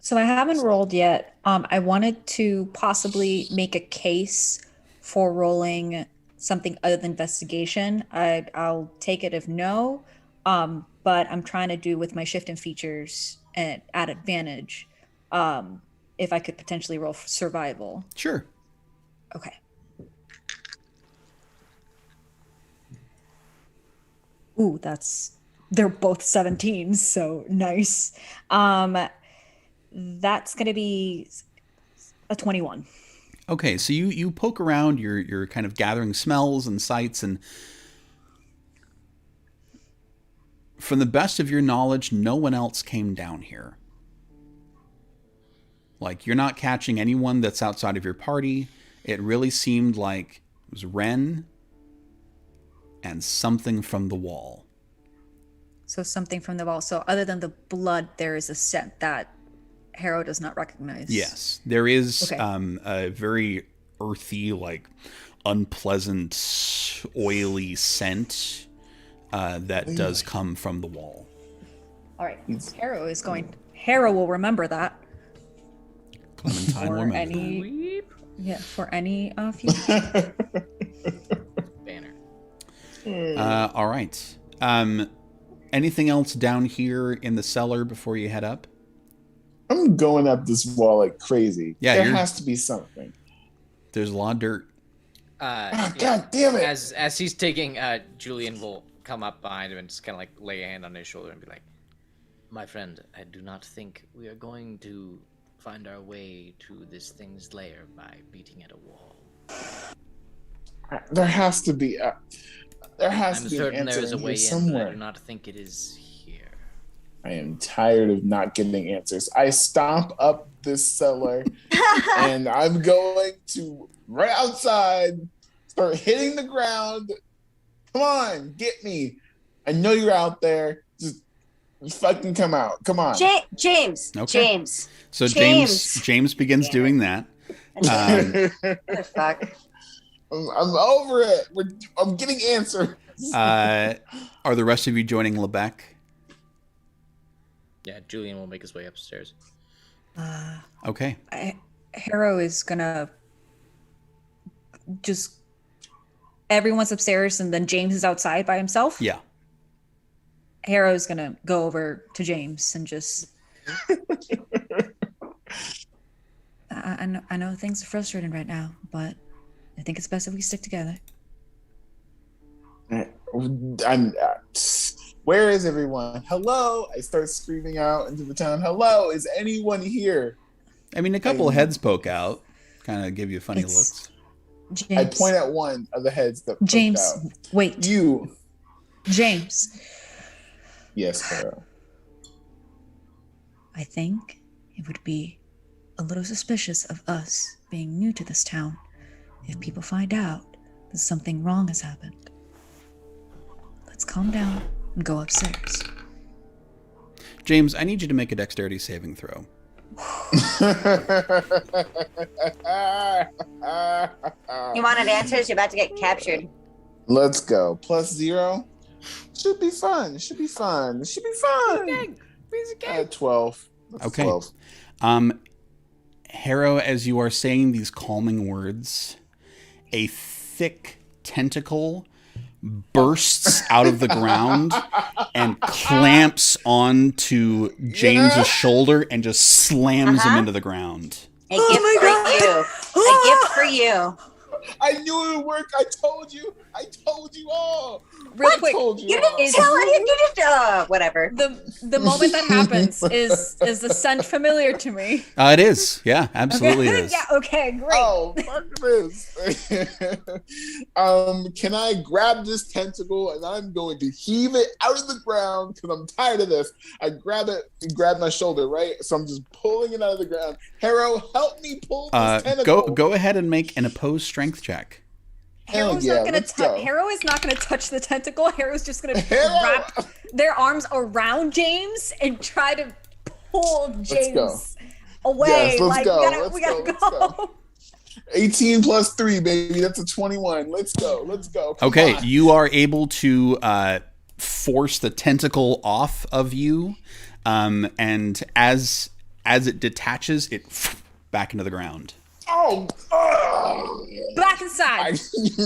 So I haven't rolled yet. I wanted to possibly make a case for rolling something other than investigation. I'll take it if no, but I'm trying to do with my shift and features at advantage. If I could potentially roll for survival. Sure. Okay. Ooh, they're both 17s, so nice. That's gonna be a 21. Okay, so you poke around, you're kind of gathering smells and sights, and from the best of your knowledge, no one else came down here. Like, you're not catching anyone that's outside of your party. It really seemed like it was Ren and something from the wall. So something from the wall. So other than the blood, there is a scent that Harrow does not recognize. Yes, there is a very earthy, like unpleasant, oily scent that does come from the wall. All right, Harrow will remember that. Clementine will remember. For any future. Banner. All right. Anything else down here in the cellar before you head up? I'm going up this wall like crazy. Yeah, there has to be something. There's a lot of dirt. God damn it! As he's taking, Julian will come up behind him and just kind of like lay a hand on his shoulder and be like, "My friend, I do not think we are going to find our way to this thing's lair by beating at a wall. There has to be. There has to be certain an there answer is a in way here in, somewhere. but I do not think it is here." I am tired of not getting answers. I stomp up this cellar and I'm going to right outside, start hitting the ground. Come on, get me. I know you're out there. Just fucking come out. Come on. James. Okay. James. So James begins doing that. What the fuck? I'm over it. I'm getting answers. Are the rest of you joining Lebec? Yeah, Julian will make his way upstairs. Okay. Harrow is gonna just everyone's upstairs and then James is outside by himself. Yeah. Harrow's gonna go over to James and just I know things are frustrating right now, but I think it's best if we stick together. Where is everyone? Hello! I start screaming out into the town. Hello! Is anyone here? I mean, a couple of heads poke out, kind of give you funny looks. James. I point at one of the heads that poked James, out. wait. You. James. Yes, Pharaoh. I think it would be a little suspicious of us being new to this town if people find out that something wrong has happened. Let's calm down and go upstairs. James, I need you to make a dexterity saving throw. You wanted answers? You're about to get captured. Let's go. +0. Should be fun. Should be fun. Should be fun. 12. That's Okay. 12. Harrow, as you are saying these calming words, a thick tentacle bursts out of the ground and clamps onto James's shoulder and just slams him into the ground. A gift for you. A gift for you. I knew it would work. I told you. I told you all. Real I quick, told you You all. didn't tell any. You just whatever. The moment that happens is the scent familiar to me? It is. Yeah, absolutely it is. Yeah, okay, great. Oh, fuck this. Can I grab this tentacle and I'm going to heave it out of the ground because I'm tired of this. I grab it and grab my shoulder, right? So I'm just pulling it out of the ground. Harrow, help me pull this tentacle. Go ahead and make an opposed strength check. Harrow's yeah, not gonna let's go. Harrow is not gonna touch the tentacle. Harrow's just gonna Harrow! wrap their arms around James and try to pull James away. Yes, let's like go. we gotta Let's go. go. 18 + 3, baby. That's a 21. Let's go. Let's go. Come Okay, on. you are able to force the tentacle off of you, and as it detaches, it back into the ground. Oh. Back inside.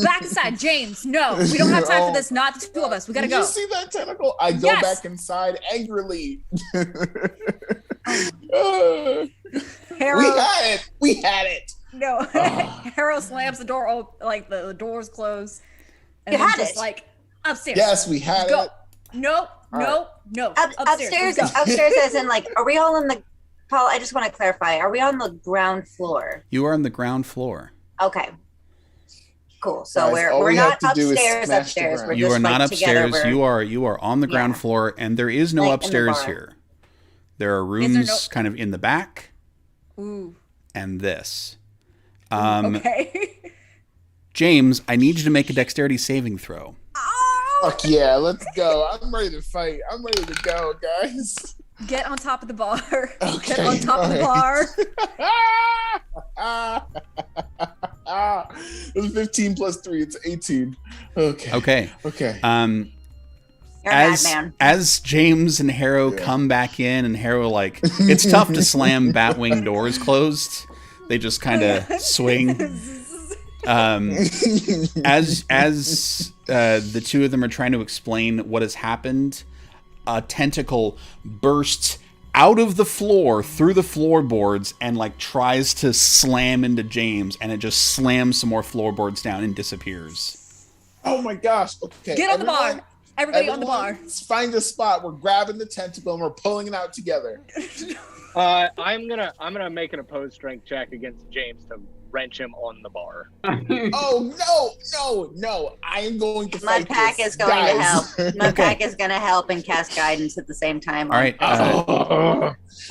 Back inside. James, no. We don't have time for this. Not the two of us. We gotta Did go. you see that tentacle? I go Yes. back inside angrily. Harrow. We had it. No. Harrow slams the door open, like the doors close. And You then had just it. like upstairs. Yes, we had Go. it. Nope. All No. Upstairs. Let's go. Upstairs, as in like, are we all on the? Paul, I just want to clarify. Are we on the ground floor? You are on the ground floor. Okay. Cool. So Guys, all we're we not have to do is upstairs. smash the Upstairs. ground. We're You just are not like together. upstairs. You are on the ground Yeah. floor, and there is no Like in the upstairs bar. here. There are Is there rooms kind of in the back, Ooh. and this. Okay. James, I need you to make a dexterity saving throw. Fuck yeah, let's go. I'm ready to fight. I'm ready to go, guys. Get on top of the bar. Okay, Get on top of the bar. It's 15 + 3. It's 18. Okay. Okay. You're a madman. As James and Harrow come back in, and Harrow, like, it's tough to slam Batwing doors closed. They just kind of swing. As the two of them are trying to explain what has happened, a tentacle bursts out of the floor through the floorboards and like tries to slam into James, and it just slams some more floorboards down and disappears. Oh my gosh. Okay. Get on the bar. Everybody on the bar. Find a spot. We're grabbing the tentacle and we're pulling it out together. I'm gonna make an opposed strength check against James to wrench him on the bar. Oh no! I am going to fight Mudpack this, is going to help. guys. Mudpack is going to help and cast guidance at the same time. All right,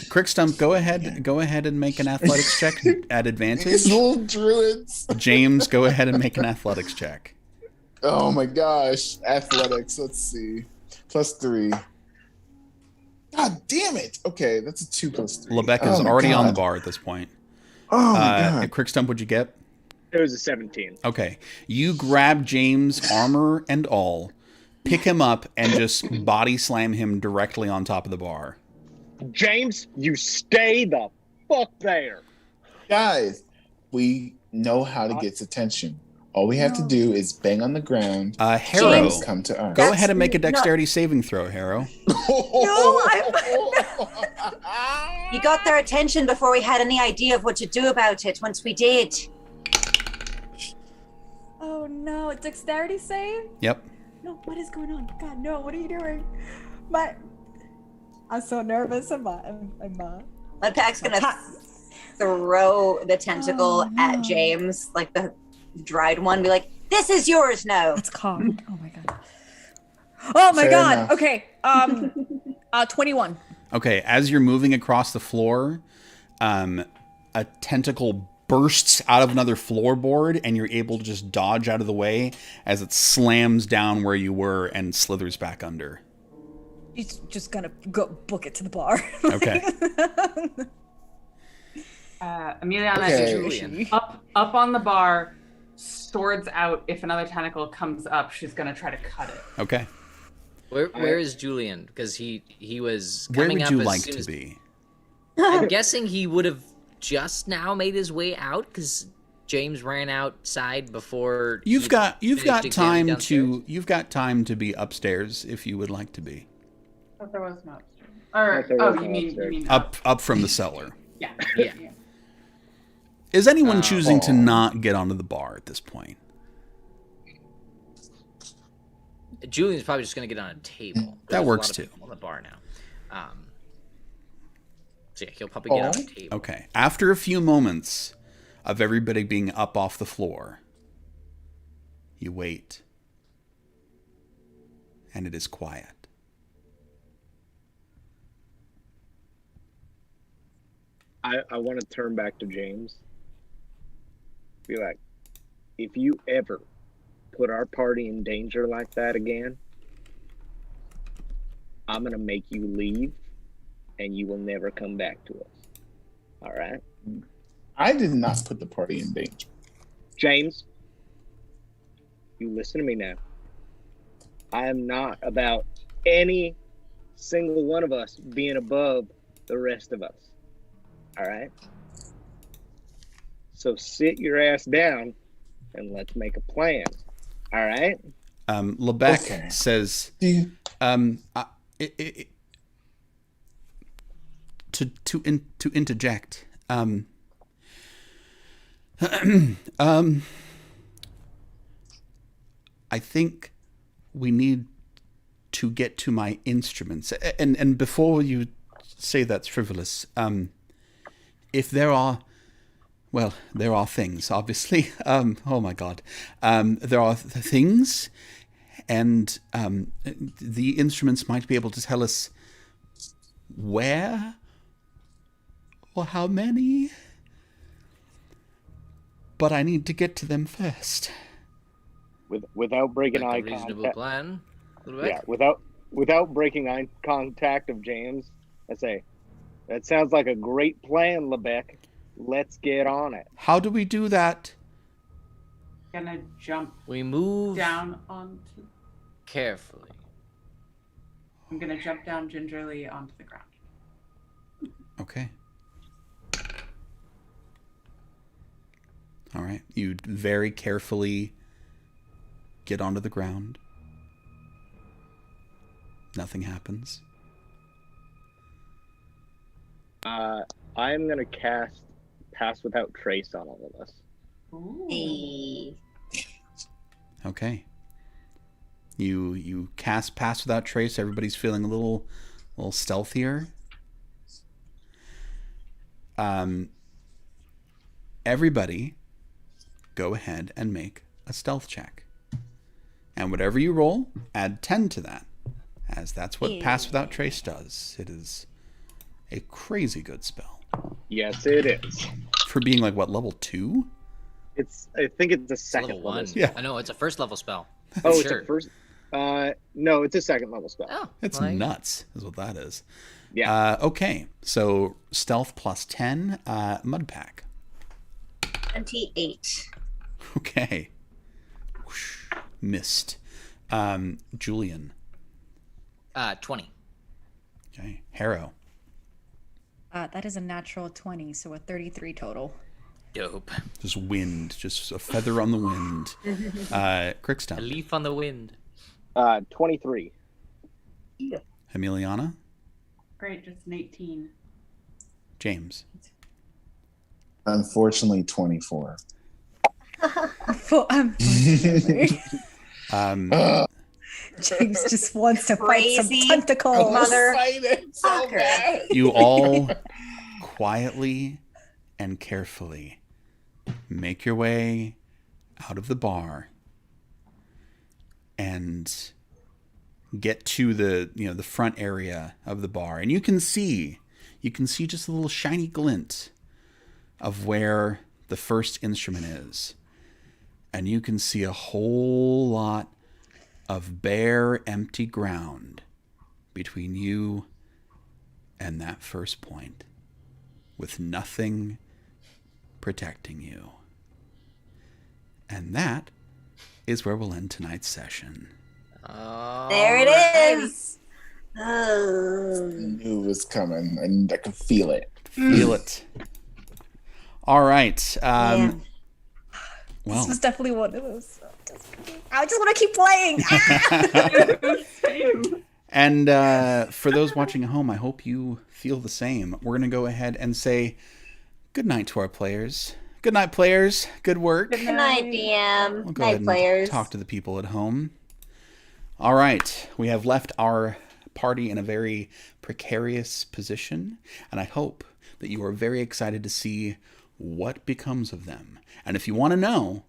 Crickstump, go ahead and make an athletics check at advantage. These little druids. James, go ahead and make an athletics check. Oh my gosh. Athletics. Let's see. +3. God damn it. Okay, that's a 2 + 3. Lebecca's Oh my already on the God. bar at this point. Oh my God. Crickstump, what'd you get? It was a 17. Okay. You grab James, armor and all, pick him up, and just body slam him directly on top of the bar. James, you stay the fuck there. Guys, we know how to get attention. All we have to do is bang on the ground. Harrow, James, come to us. go ahead and make a dexterity saving throw, Harrow. You got their attention before we had any idea of what to do about it. Once we did. Oh no, dexterity save? Yep. No, what is going on? God, no, what are you doing? I'm so nervous. Mudpack's gonna throw the tentacle at James, like the dried one. Be like, "This is yours now." That's cocked. Oh my god. Oh my Fair god. enough. Okay. 21. Okay, as you're moving across the floor, a tentacle bursts out of another floorboard, and you're able to just dodge out of the way as it slams down where you were and slithers back under. He's just gonna go book it to the bar. Okay. Emiliana Okay. is up on the bar, swords out. If another tentacle comes up, she's gonna try to cut it. Okay. Where is Julian? Because he was Where coming would up you as like soon to as- be? I'm guessing he would have just now made his way out because James ran outside before. You've he got finished time examining to be upstairs if you would like to be. I thought there was no upstairs. thought there Or was you no mean upstairs. Up from the cellar. Yeah. Yeah. Is anyone choosing to not get onto the bar at this point? Julian's probably just gonna get on a table. That There's a works lot of too. people on the bar now. So yeah, he'll probably get on a table. Okay. After a few moments of everybody being up off the floor, you wait. And it is quiet. I want to turn back to James. Be like, if you ever put our party in danger like that again, I'm going to make you leave and you will never come back to us. All right? I did not put the party in danger. James, you listen to me now. I am not about any single one of us being above the rest of us. All right? So sit your ass down and let's make a plan. All right? Lebec Okay. says, Do to interject, I think we need to get to my instruments. And before you say that's frivolous, if there are, well, there are things, obviously. Oh my God. There are things, and the instruments might be able to tell us where or how many. But I need to get to them first. Without breaking Like a eye reasonable contact. plan. Yeah, without breaking eye contact of James, I say, that sounds like a great plan, Lebec. Let's get on it. How do we do that? Gonna jump We move down onto. carefully. I'm gonna jump down gingerly onto the ground. Okay. All right. You very carefully get onto the ground. Nothing happens. I'm gonna cast Pass Without Trace on all of us. Ooh. Hey. Okay. You cast Pass Without Trace. Everybody's feeling a little stealthier. Everybody, go ahead and make a stealth check. And whatever you roll, add 10 to that, as that's what Pass Without Trace does. It is a crazy good spell. Yes, it is. For being like, what, level 2? I think it's a It's second level 1. Yeah. I know, it's a first level spell. Oh, Sure. it's a first. No, it's a second level spell. Oh, It's well, nuts, is what that is. Yeah. Okay, so stealth plus 10, Mudpack. 28. Okay. Whoosh. Missed. Julian. 20. Okay. Harrow. That is a natural 20, so a 33 total. Dope. Just wind. Just a feather on the wind. A Crickstone. leaf on the wind. 23. Emiliana. Great, just an 18. James. Unfortunately, 24. James just wants to fight some Crazy tentacles. mother. You all quietly and carefully make your way out of the bar and get to the front area of the bar, and you can see just a little shiny glint of where the first instrument is, and you can see a whole lot of bare, empty ground between you and that first point, with nothing protecting you. And that is where we'll end tonight's session. There it is. Oh. I knew it was coming, and I could feel it. Feel it. All right. This was definitely one of those. I just want to keep playing. And for those watching at home, I hope you feel the same. We're going to go ahead and say good night to our players. Good night, players. Good work. Good night, DM. We'll go ahead and players. talk to the people at home. All right. We have left our party in a very precarious position, and I hope that you are very excited to see what becomes of them. And if you want to know,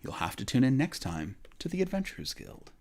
you'll have to tune in next time to the Adventurers Guild.